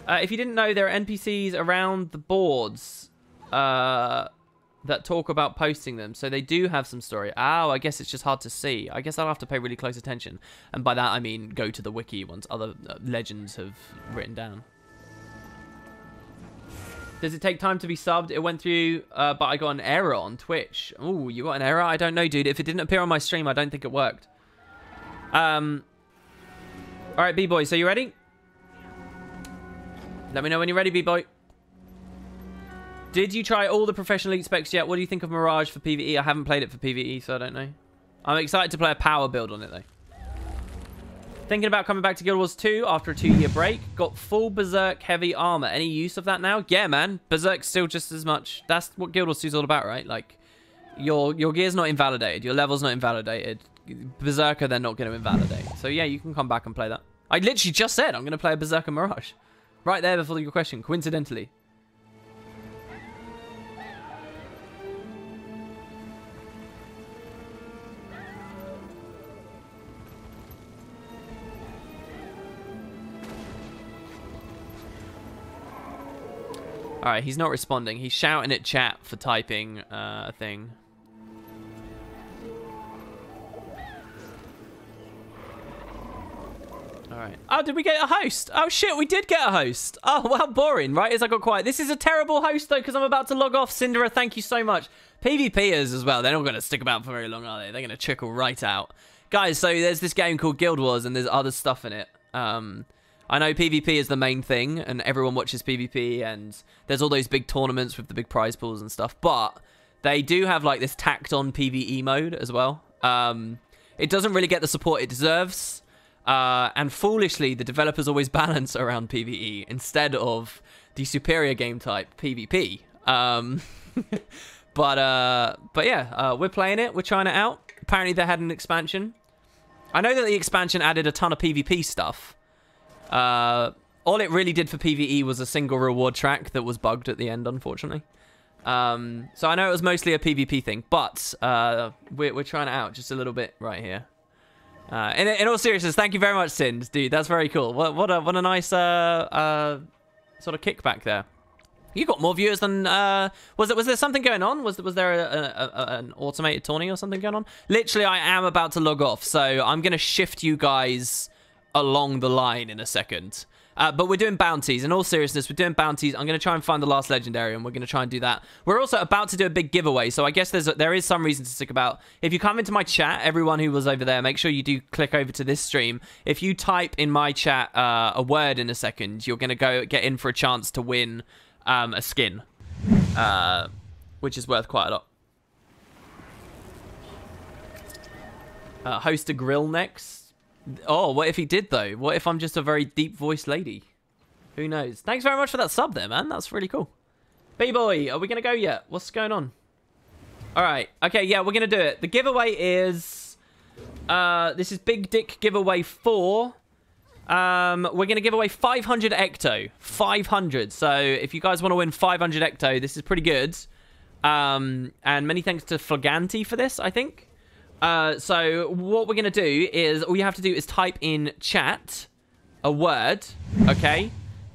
If you didn't know, there are NPCs around the boards. that talk about posting them. So they do have some story. Oh, I guess it's just hard to see. I guess I'll have to pay really close attention. And by that, I mean go to the wiki once other legends have written down. Does it take time to be subbed? It went through, but I got an error on Twitch. Oh, you got an error? I don't know, dude. If it didn't appear on my stream, I don't think it worked. All right, B-boy, so you ready? Let me know when you're ready, B-boy. Did you try all the professional elite specs yet? What do you think of Mirage for PvE? I haven't played it for PvE, so I don't know. I'm excited to play a power build on it, though. Thinking about coming back to Guild Wars 2 after a 2-year break. Got full Berserk heavy armor. Any use of that now? Yeah, man. Berserk's still just as much. That's what Guild Wars 2 is all about, right? Like, your gear's not invalidated. Your level's not invalidated. Berserker, they're not going to invalidate. So, yeah, you can come back and play that. I literally just said I'm going to play a Berserker Mirage. Right there before your question, coincidentally. Alright, he's not responding. He's shouting at chat for typing a thing. Alright. Oh, did we get a host? Oh, shit, we did get a host. Oh, well, boring, right? As I got quiet. This is a terrible host, though, because I'm about to log off. Cinderer, thank you so much. PvPers as well. They're not going to stick about for very long, are they? They're going to trickle right out. Guys, so there's this game called Guild Wars, and there's other stuff in it. I know PvP is the main thing, and everyone watches PvP, and there's all those big tournaments with the big prize pools and stuff, but they do have, like, this tacked-on PvE mode as well. It doesn't really get the support it deserves, and foolishly, the developers always balance around PvE instead of the superior game type, PvP. But yeah, we're playing it, we're trying it out. Apparently, they had an expansion. I know that the expansion added a ton of PvP stuff. All it really did for PvE was a single reward track that was bugged at the end, unfortunately. So I know it was mostly a PvP thing, but we're trying it out just a little bit right here. In all seriousness, thank you very much, Sind, dude. That's very cool. What a nice sort of kickback there. You got more viewers than was there something going on? Was there an automated tourney or something going on? Literally, I am about to log off, so I'm gonna shift you guys along the line in a second. But we're doing bounties. In all seriousness, we're doing bounties. I'm going to try and find the last legendary, and we're going to try and do that. We're also about to do a big giveaway, so I guess there is some reason to stick about. If you come into my chat, everyone who was over there, make sure you do click over to this stream. If you type in my chat a word in a second, you're going to go get in for a chance to win a skin, which is worth quite a lot. Host a grill next. Oh, what if he did, though? What if I'm just a very deep-voiced lady? Who knows? Thanks very much for that sub there, man. That's really cool. B-boy, are we going to go yet? What's going on? All right. Okay, yeah, we're going to do it. The giveaway is... this is Big Dick Giveaway 4. We're going to give away 500 Ecto. 500. So if you guys want to win 500 Ecto, this is pretty good. And many thanks to Flaganti for this, I think. So what we're going to do is, all you have to do is type in chat a word, okay?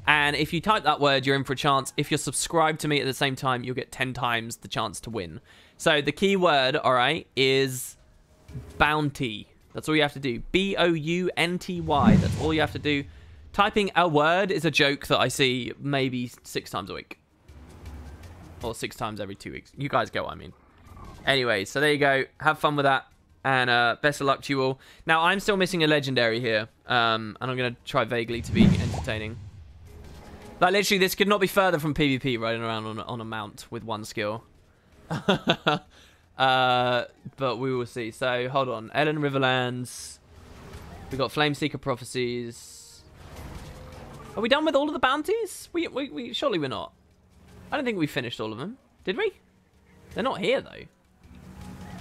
And if you type that word, you're in for a chance. If you're subscribed to me at the same time, you'll get 10 times the chance to win. So the key word, all right, is bounty. That's all you have to do. B-O-U-N-T-Y. That's all you have to do. Typing a word is a joke that I see maybe 6 times a week. Or 6 times every 2 weeks. You guys get what I mean. Anyway, so there you go. Have fun with that. And best of luck to you all. Now, I'm still missing a legendary here. And I'm going to try vaguely to be entertaining. Like, literally, this could not be further from PvP riding around on a mount with one skill. But we will see. So, hold on. Ellen Riverlands. We got Flameseeker Prophecies. Are we done with all of the bounties? We surely we're not. I don't think we finished all of them. Did we? They're not here, though.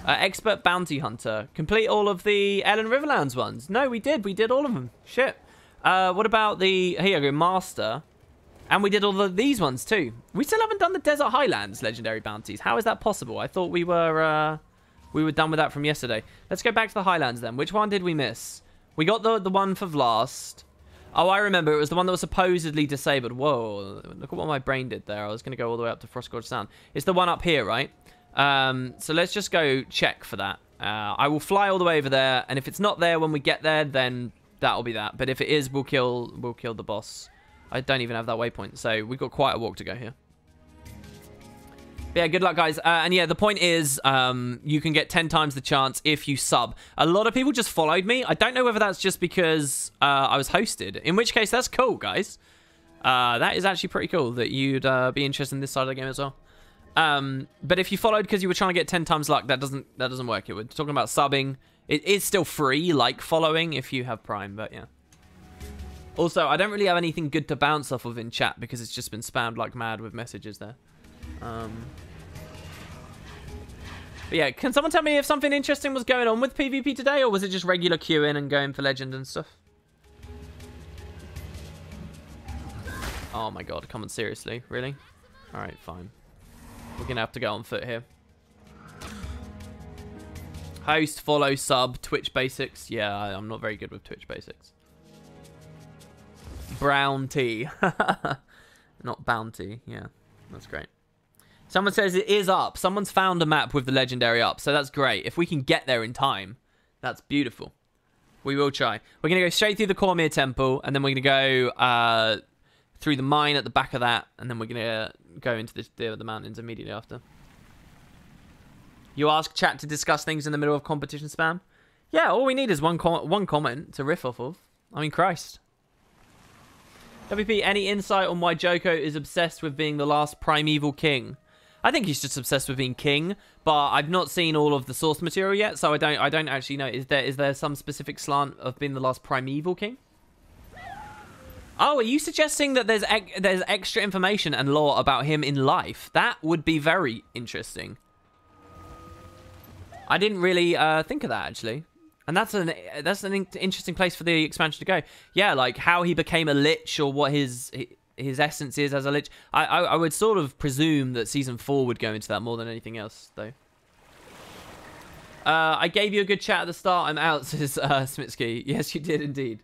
Expert Bounty Hunter. Complete all of the Ellen Riverlands ones. No, we did. We did all of them. Shit. What about the... Here you go. Master. And we did all of these ones, too. We still haven't done the Desert Highlands legendary bounties. How is that possible? I thought we were done with that from yesterday. Let's go back to the Highlands, then. Which one did we miss? We got the one for Vlast. Oh, I remember. It was the one that was supposedly disabled. Whoa. Look at what my brain did there. I was going to go all the way up to Frostgorge Sound. It's the one up here, right? So let's just go check for that. I will fly all the way over there, and if it's not there when we get there, then that'll be that. But if it is, we'll kill the boss. I don't even have that waypoint, so we've got quite a walk to go here. But yeah, good luck, guys. And yeah, the point is, you can get 10 times the chance if you sub. A lot of people just followed me. I don't know whether that's just because I was hosted, in which case that's cool, guys. That is actually pretty cool that you'd be interested in this side of the game as well. But if you followed because you were trying to get 10 times luck, that doesn't work. We're talking about subbing. It is still free, like following, if you have Prime, but yeah. Also, I don't really have anything good to bounce off of in chat because it's just been spammed like mad with messages there. But yeah, can someone tell me if something interesting was going on with PvP today, or was it just regular queuing and going for legend and stuff? Oh my god, come on, seriously? Really? Alright, fine. We're gonna have to go on foot here. Host, follow, sub, Twitch basics. Yeah, I'm not very good with Twitch basics. Brown tea. Not bounty. Yeah, that's great. Someone says it is up. Someone's found a map with the legendary up, so that's great. If we can get there in time, that's beautiful. We will try. We're going to go straight through the Cormyr Temple, and then we're going to go through the mine at the back of that, and then we're going to go into the mountains immediately after. You ask chat to discuss things in the middle of competition spam? Yeah, all we need is one comment to riff off of. I mean, Christ. WP, any insight on why Joko is obsessed with being the last primeval king? I think he's just obsessed with being king, but I've not seen all of the source material yet, so I don't actually know. Is there some specific slant of being the last primeval king? Oh, are you suggesting that there's extra information and lore about him in life? That would be very interesting. I didn't really think of that, actually. And that's an interesting place for the expansion to go. Yeah, like how he became a lich, or what his essence is as a lich. I would sort of presume that Season 4 would go into that more than anything else, though. I gave you a good chat at the start. I'm out, says Smitsky. Yes, you did indeed.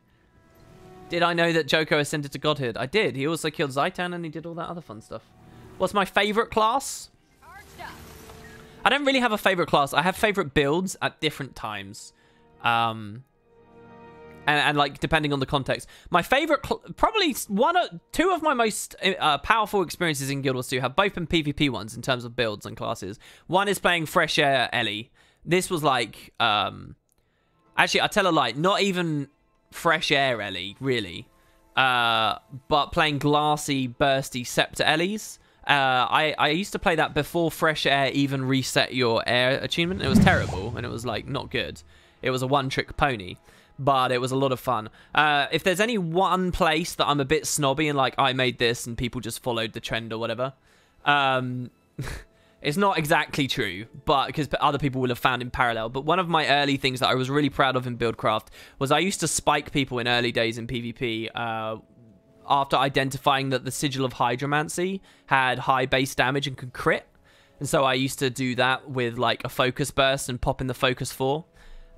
Did I know that Joko ascended to godhood? I did. He also killed Zaitan, and he did all that other fun stuff. What's my favorite class? I don't really have a favorite class. I have favorite builds at different times. And like depending on the context, my favorite probably two of my most powerful experiences in Guild Wars 2 have both been PvP ones in terms of builds and classes. One is playing Fresh Air Ellie. This was like actually, I tell a lie, not even Fresh Air Ellie really, but playing glassy bursty Scepter Ellies. I used to play that before Fresh Air even reset your air achievement. It was terrible and it was like not good. It was a one-trick pony, but it was a lot of fun. If there's any one place that I'm a bit snobby and like I made this and people just followed the trend or whatever, it's not exactly true, but because other people will have found in parallel. But one of my early things that I was really proud of in Buildcraft was I used to spike people in early days in PvP after identifying that the Sigil of Hydromancy had high base damage and could crit. And so I used to do that with like a focus burst and pop in the focus 4.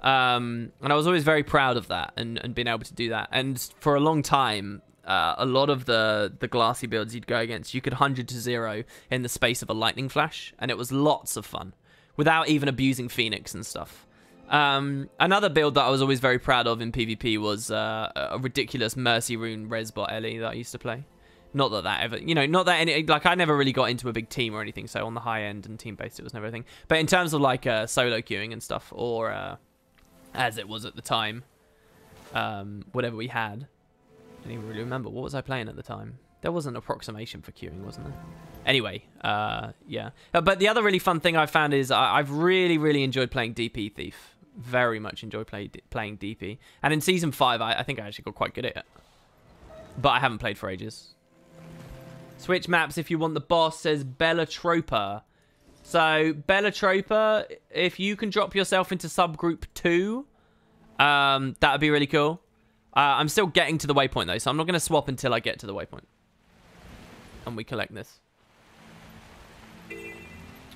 And I was always very proud of that and being able to do that. And for a long time, a lot of the glassy builds you'd go against, you could 100 to 0 in the space of a lightning flash, and it was lots of fun without even abusing Phoenix and stuff. Another build that I was always very proud of in PvP was a ridiculous Mercy Rune Resbot Ellie that I used to play. Not that ever, you know, not that any, like I never really got into a big team or anything, so on the high end and team based it was never a thing. But in terms of like solo queuing and stuff, or as it was at the time, whatever we had. I don't even really remember. What was I playing at the time? There was an approximation for queuing, wasn't there? Anyway, yeah. But the other really fun thing I found is I've really, really enjoyed playing DP Thief. Very much enjoyed playing DP. And in Season 5, I think I actually got quite good at it. But I haven't played for ages. Switch maps if you want the boss, says Bellatropa. So, Bellatropa, if you can drop yourself into subgroup 2, that would be really cool. I'm still getting to the waypoint, though, so I'm not going to swap until I get to the waypoint. And we collect this.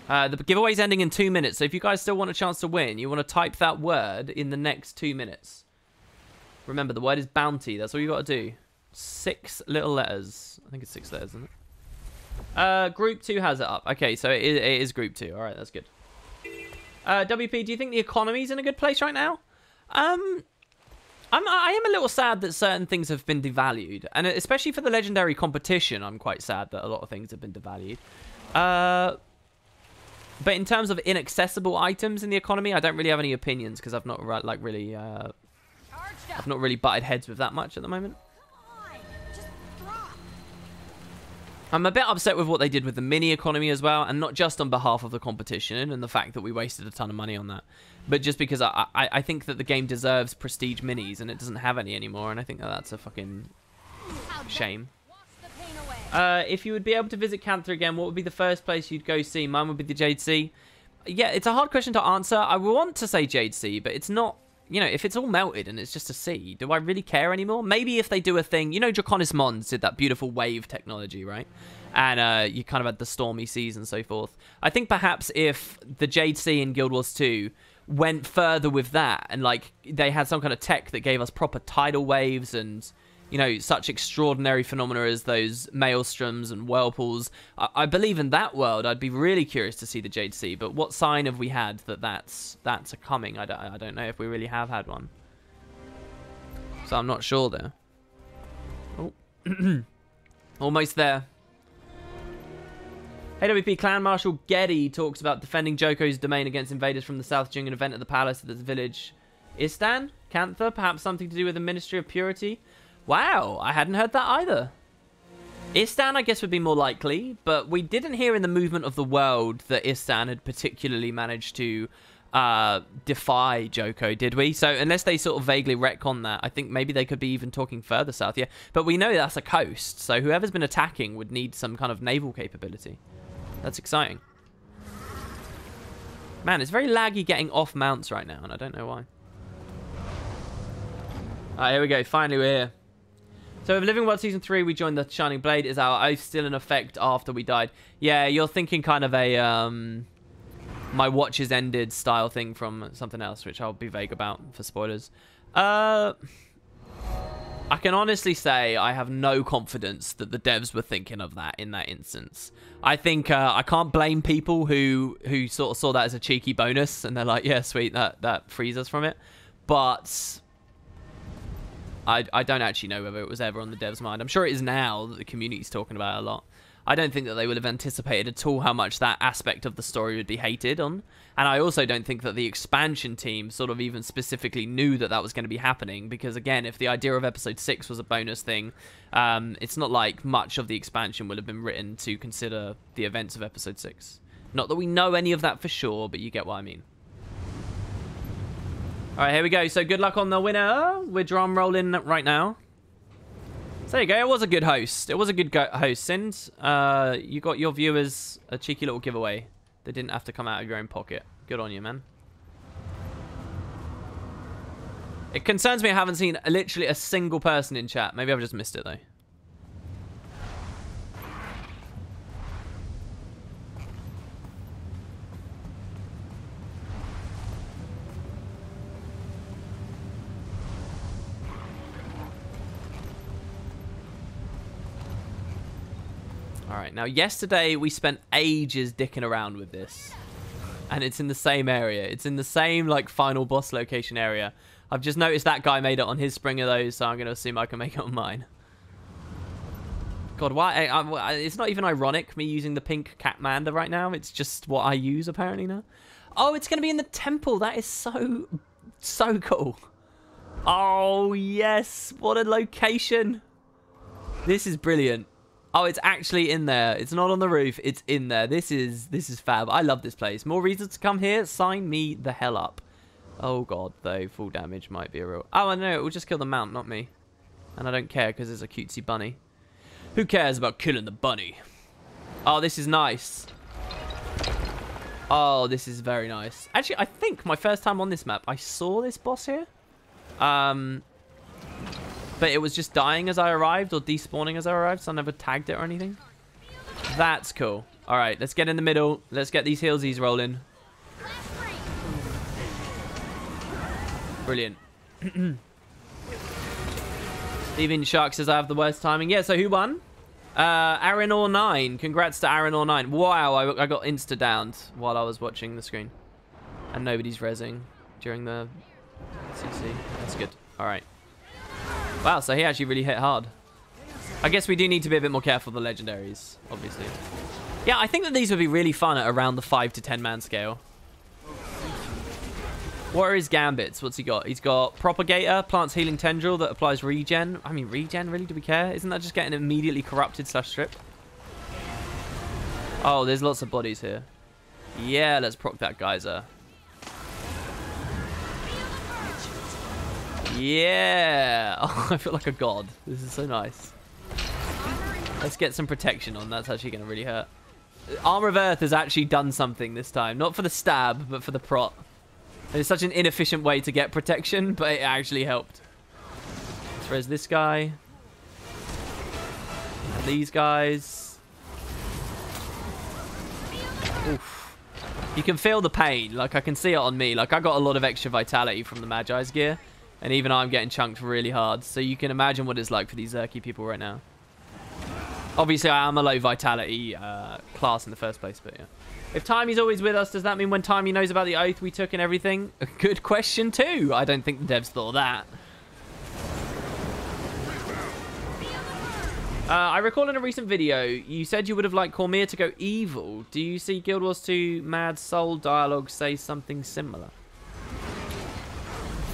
The giveaway's ending in 2 minutes, so if you guys still want a chance to win, you want to type that word in the next 2 minutes. Remember, the word is bounty. That's all you got to do. 6 little letters. I think it's 6 letters, isn't it? Group 2 has it up. Okay, so it is Group 2. All right, that's good. WP, do you think the economy's in a good place right now? I am a little sad that certain things have been devalued. And especially for the legendary competition, I'm quite sad that a lot of things have been devalued. But in terms of inaccessible items in the economy, I don't really have any opinions because I've not really butted heads with that much at the moment. I'm a bit upset with what they did with the mini economy as well, and not just on behalf of the competition and the fact that we wasted a ton of money on that, but just because I think that the game deserves prestige minis and it doesn't have any anymore, and I think that that's a fucking shame. If you would be able to visit Cantha again, what would be the first place you'd go see? Mine would be the Jade Sea. Yeah, it's a hard question to answer. I want to say Jade Sea, but it's not, you know, if it's all melted and it's just a sea, do I really care anymore? Maybe if they do a thing, you know, Draconis Mons did that beautiful wave technology, right? And you kind of had the stormy seas and so forth. I think perhaps if the Jade Sea in Guild Wars 2 went further with that and, like, they had some kind of tech that gave us proper tidal waves and, you know, such extraordinary phenomena as those maelstroms and whirlpools. I believe in that world. I'd be really curious to see the Jade Sea. But what sign have we had that that's a coming? I don't know if we really have had one. So I'm not sure there. Oh, almost there. AWP Clan Marshal Getty talks about defending Joko's domain against invaders from the south during an event at the palace of the village Istan, Cantha. Perhaps something to do with the Ministry of Purity. Wow, I hadn't heard that either. Istan, I guess, would be more likely, but we didn't hear in the movement of the world that Istan had particularly managed to defy Joko, did we? So unless they sort of vaguely retcon that, I think maybe they could be even talking further south, yeah. But we know that's a coast, so whoever's been attacking would need some kind of naval capability. That's exciting. Man, it's very laggy getting off mounts right now, and I don't know why. Alright, here we go. Finally, we're here. So with Living World Season 3, we joined the Shining Blade. Is our oath still in effect after we died? Yeah, you're thinking kind of a my watch is ended style thing from something else, which I'll be vague about for spoilers. I can honestly say I have no confidence that the devs were thinking of that in that instance. I think I can't blame people who sort of saw that as a cheeky bonus and they're like, yeah, sweet, that frees us from it. But I don't actually know whether it was ever on the devs' mind. I'm sure it is now that the community's talking about it a lot. I don't think that they would have anticipated at all how much that aspect of the story would be hated on. And I also don't think that the expansion team sort of even specifically knew that that was going to be happening. Because, again, if the idea of Episode 6 was a bonus thing, it's not like much of the expansion would have been written to consider the events of Episode 6. Not that we know any of that for sure, but you get what I mean. All right, here we go. So good luck on the winner. We're drum rolling right now. So there you go. It was a good host. It was a good host, Sind. You got your viewers a cheeky little giveaway. They didn't have to come out of your own pocket. Good on you, man. It concerns me I haven't seen literally a single person in chat. Maybe I've just missed it, though. Alright, now yesterday we spent ages dicking around with this. And it's in the same area. It's in the same, like, final boss location area. I've just noticed that guy made it on his spring of those, so I'm going to assume I can make it on mine. God, why? It's not even ironic, me using the pink Catmanda right now. It's just what I use, apparently, now. Oh, it's going to be in the temple. That is so cool. Oh, yes. What a location. This is brilliant. Oh, it's actually in there. It's not on the roof. It's in there. This is fab. I love this place. More reasons to come here. Sign me the hell up. Oh, God, though. Full damage might be a real... Oh, I know. It will just kill the mount, not me. And I don't care because it's a cutesy bunny. Who cares about killing the bunny? Oh, this is nice. Oh, this is very nice. Actually, I think my first time on this map, I saw this boss here. But it was just dying as I arrived or despawning as I arrived, so I never tagged it or anything. That's cool. All right, let's get in the middle. Let's get these heelsies rolling. Brilliant. Steven Shark says I have the worst timing. Yeah, so who won? Arinor9. Congrats to Arinor9. Wow, I got insta-downed while I was watching the screen. And nobody's rezzing during the CC. That's good. All right. Wow, so he actually really hit hard. I guess we do need to be a bit more careful of the legendaries, obviously. Yeah, I think that these would be really fun at around the 5 to 10 man scale. What are his gambits? What's he got? He's got Propagator, plants healing tendril that applies regen. I mean, regen, really? Do we care? Isn't that just getting immediately corrupted / strip? Oh, there's lots of bodies here. Yeah, let's proc that geyser. Yeah! Oh, I feel like a god. This is so nice. Let's get some protection on. That's actually going to really hurt. Armor of Earth has actually done something this time. Not for the stab, but for the prot. It's such an inefficient way to get protection, but it actually helped. Let's res this guy. And these guys. Oof. You can feel the pain. Like, I can see it on me. Like, I got a lot of extra vitality from the Magi's gear. And even I'm getting chunked really hard. So you can imagine what it's like for these Zerky people right now. Obviously, I am a low vitality class in the first place, but yeah. If Timey's always with us, does that mean when Timey knows about the oath we took and everything? A good question, too. I don't think the devs thought of that. I recall in a recent video, you said you would have liked Cormier to go evil. Do you see Guild Wars 2 Mad Soul dialogue say something similar?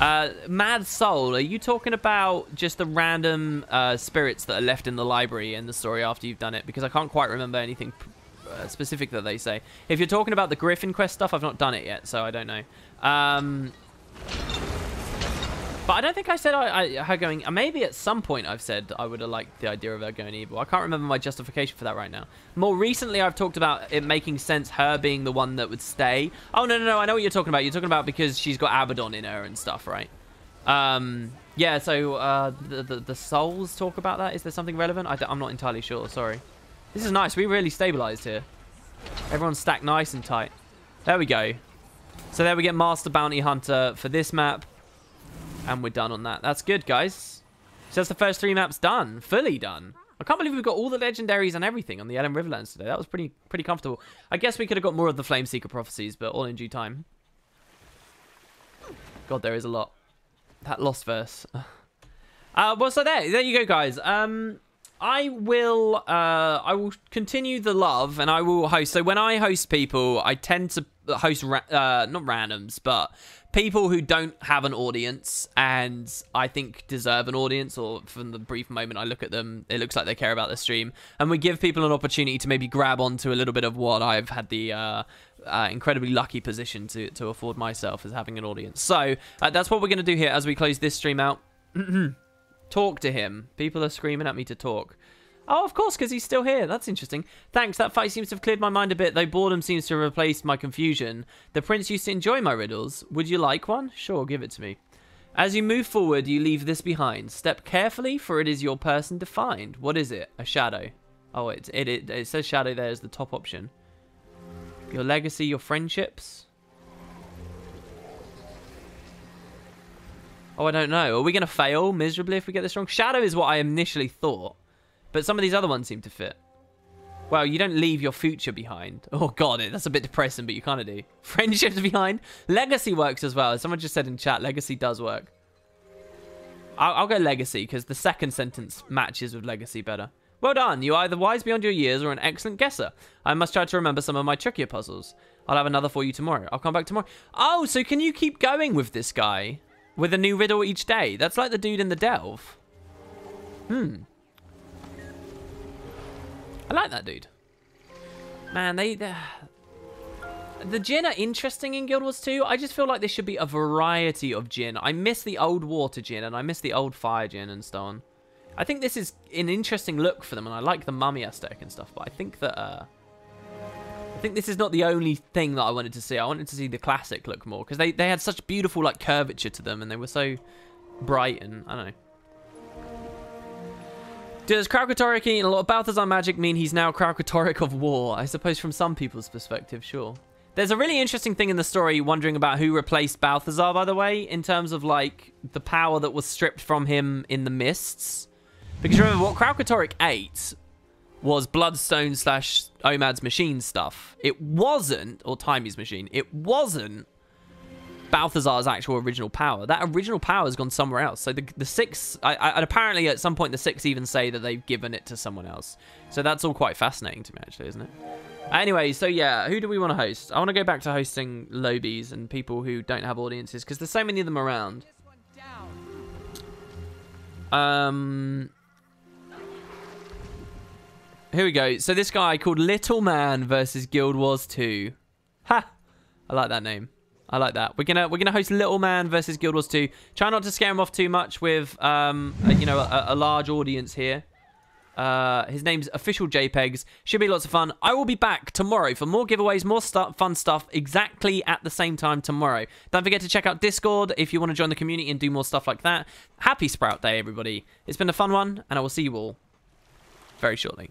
Mad Soul, are you talking about just the random spirits that are left in the library in the story after you've done it? Because I can't quite remember anything specific that they say. If you're talking about the Griffin Quest stuff, I've not done it yet, so I don't know. But I don't think I said her going... Maybe at some point I've said I would have liked the idea of her going evil. I can't remember my justification for that right now. More recently, I've talked about it making sense, her being the one that would stay. Oh, no, I know what you're talking about. You're talking about because she's got Abaddon in her and stuff, right? Yeah, so the souls talk about that. Is there something relevant? I'm not entirely sure, sorry. This is nice. We really stabilized here. Everyone's stacked nice and tight. There we go. So there we get Master Bounty Hunter for this map. And we're done on that. That's good, guys. So that's the first 3 maps done. Fully done. I can't believe we've got all the legendaries and everything on the Elen Riverlands today. That was pretty comfortable. I guess we could have got more of the Flameseeker prophecies, but all in due time. God, there is a lot. That lost verse. Well, so there you go, guys. I will continue the love, and I will host. So when I host people, I tend to host not randoms, but people who don't have an audience and I think deserve an audience, or from the brief moment I look at them, it looks like they care about the stream. And we give people an opportunity to maybe grab onto a little bit of what I've had the incredibly lucky position to afford myself as having an audience. So that's what we're going to do here as we close this stream out. Talk to him. People are screaming at me to talk. Oh, of course, because he's still here. That's interesting. Thanks. That fight seems to have cleared my mind a bit, though boredom seems to have replaced my confusion. The prince used to enjoy my riddles. Would you like one? Sure, give it to me. As you move forward, you leave this behind. Step carefully, for it is your person defined. What is it? A shadow. Oh, it says shadow there as the top option. Your legacy, your friendships. Oh, I don't know. Are we going to fail miserably if we get this wrong? Shadow is what I initially thought. But some of these other ones seem to fit. Well, you don't leave your future behind. Oh, God, that's a bit depressing, but you kind of do. Friendships behind. Legacy works as well. Someone just said in chat, legacy does work. I'll go legacy, because the second sentence matches with legacy better. Well done. You are either wise beyond your years or an excellent guesser. I must try to remember some of my trickier puzzles. I'll have another for you tomorrow. I'll come back tomorrow. Oh, so can you keep going with this guy? With a new riddle each day? That's like the dude in the Delve. I like that dude. Man, the Djinn are interesting in Guild Wars 2. I just feel like there should be a variety of Djinn. I miss the old water Djinn and I miss the old fire Djinn and so on. I think this is an interesting look for them, and I like the mummy aesthetic and stuff, but I think that this is not the only thing that I wanted to see. I wanted to see the classic look more, because they had such beautiful like curvature to them, and they were so bright, and I don't know. Does Kralkatorrik eating a lot of Balthazar magic mean he's now Kralkatorrik of war? I suppose from some people's perspective, sure. There's a really interesting thing in the story wondering about who replaced Balthazar, by the way, in terms of like the power that was stripped from him in the mists. Because remember, what Kralkatorrik ate was Bloodstone / Omad's machine stuff. It wasn't, or Timey's machine, it wasn't Balthazar's actual original power. That original power has gone somewhere else. So the Six, and apparently at some point the Six even say that they've given it to someone else. So that's all quite fascinating to me, actually, isn't it? Anyway, so yeah, who do we want to host? I want to go back to hosting lobies and people who don't have audiences, because there's so many of them around. Here we go. So this guy called Little Man versus Guild Wars 2. Ha! I like that name. I like that. We're gonna host Little Man versus Guild Wars 2. Try not to scare him off too much with you know, a large audience here. His name's Official JPEGs. Should be lots of fun. I will be back tomorrow for more giveaways, more fun stuff exactly at the same time tomorrow. Don't forget to check out Discord if you want to join the community and do more stuff like that. Happy Sprout Day, everybody. It's been a fun one, and I will see you all very shortly.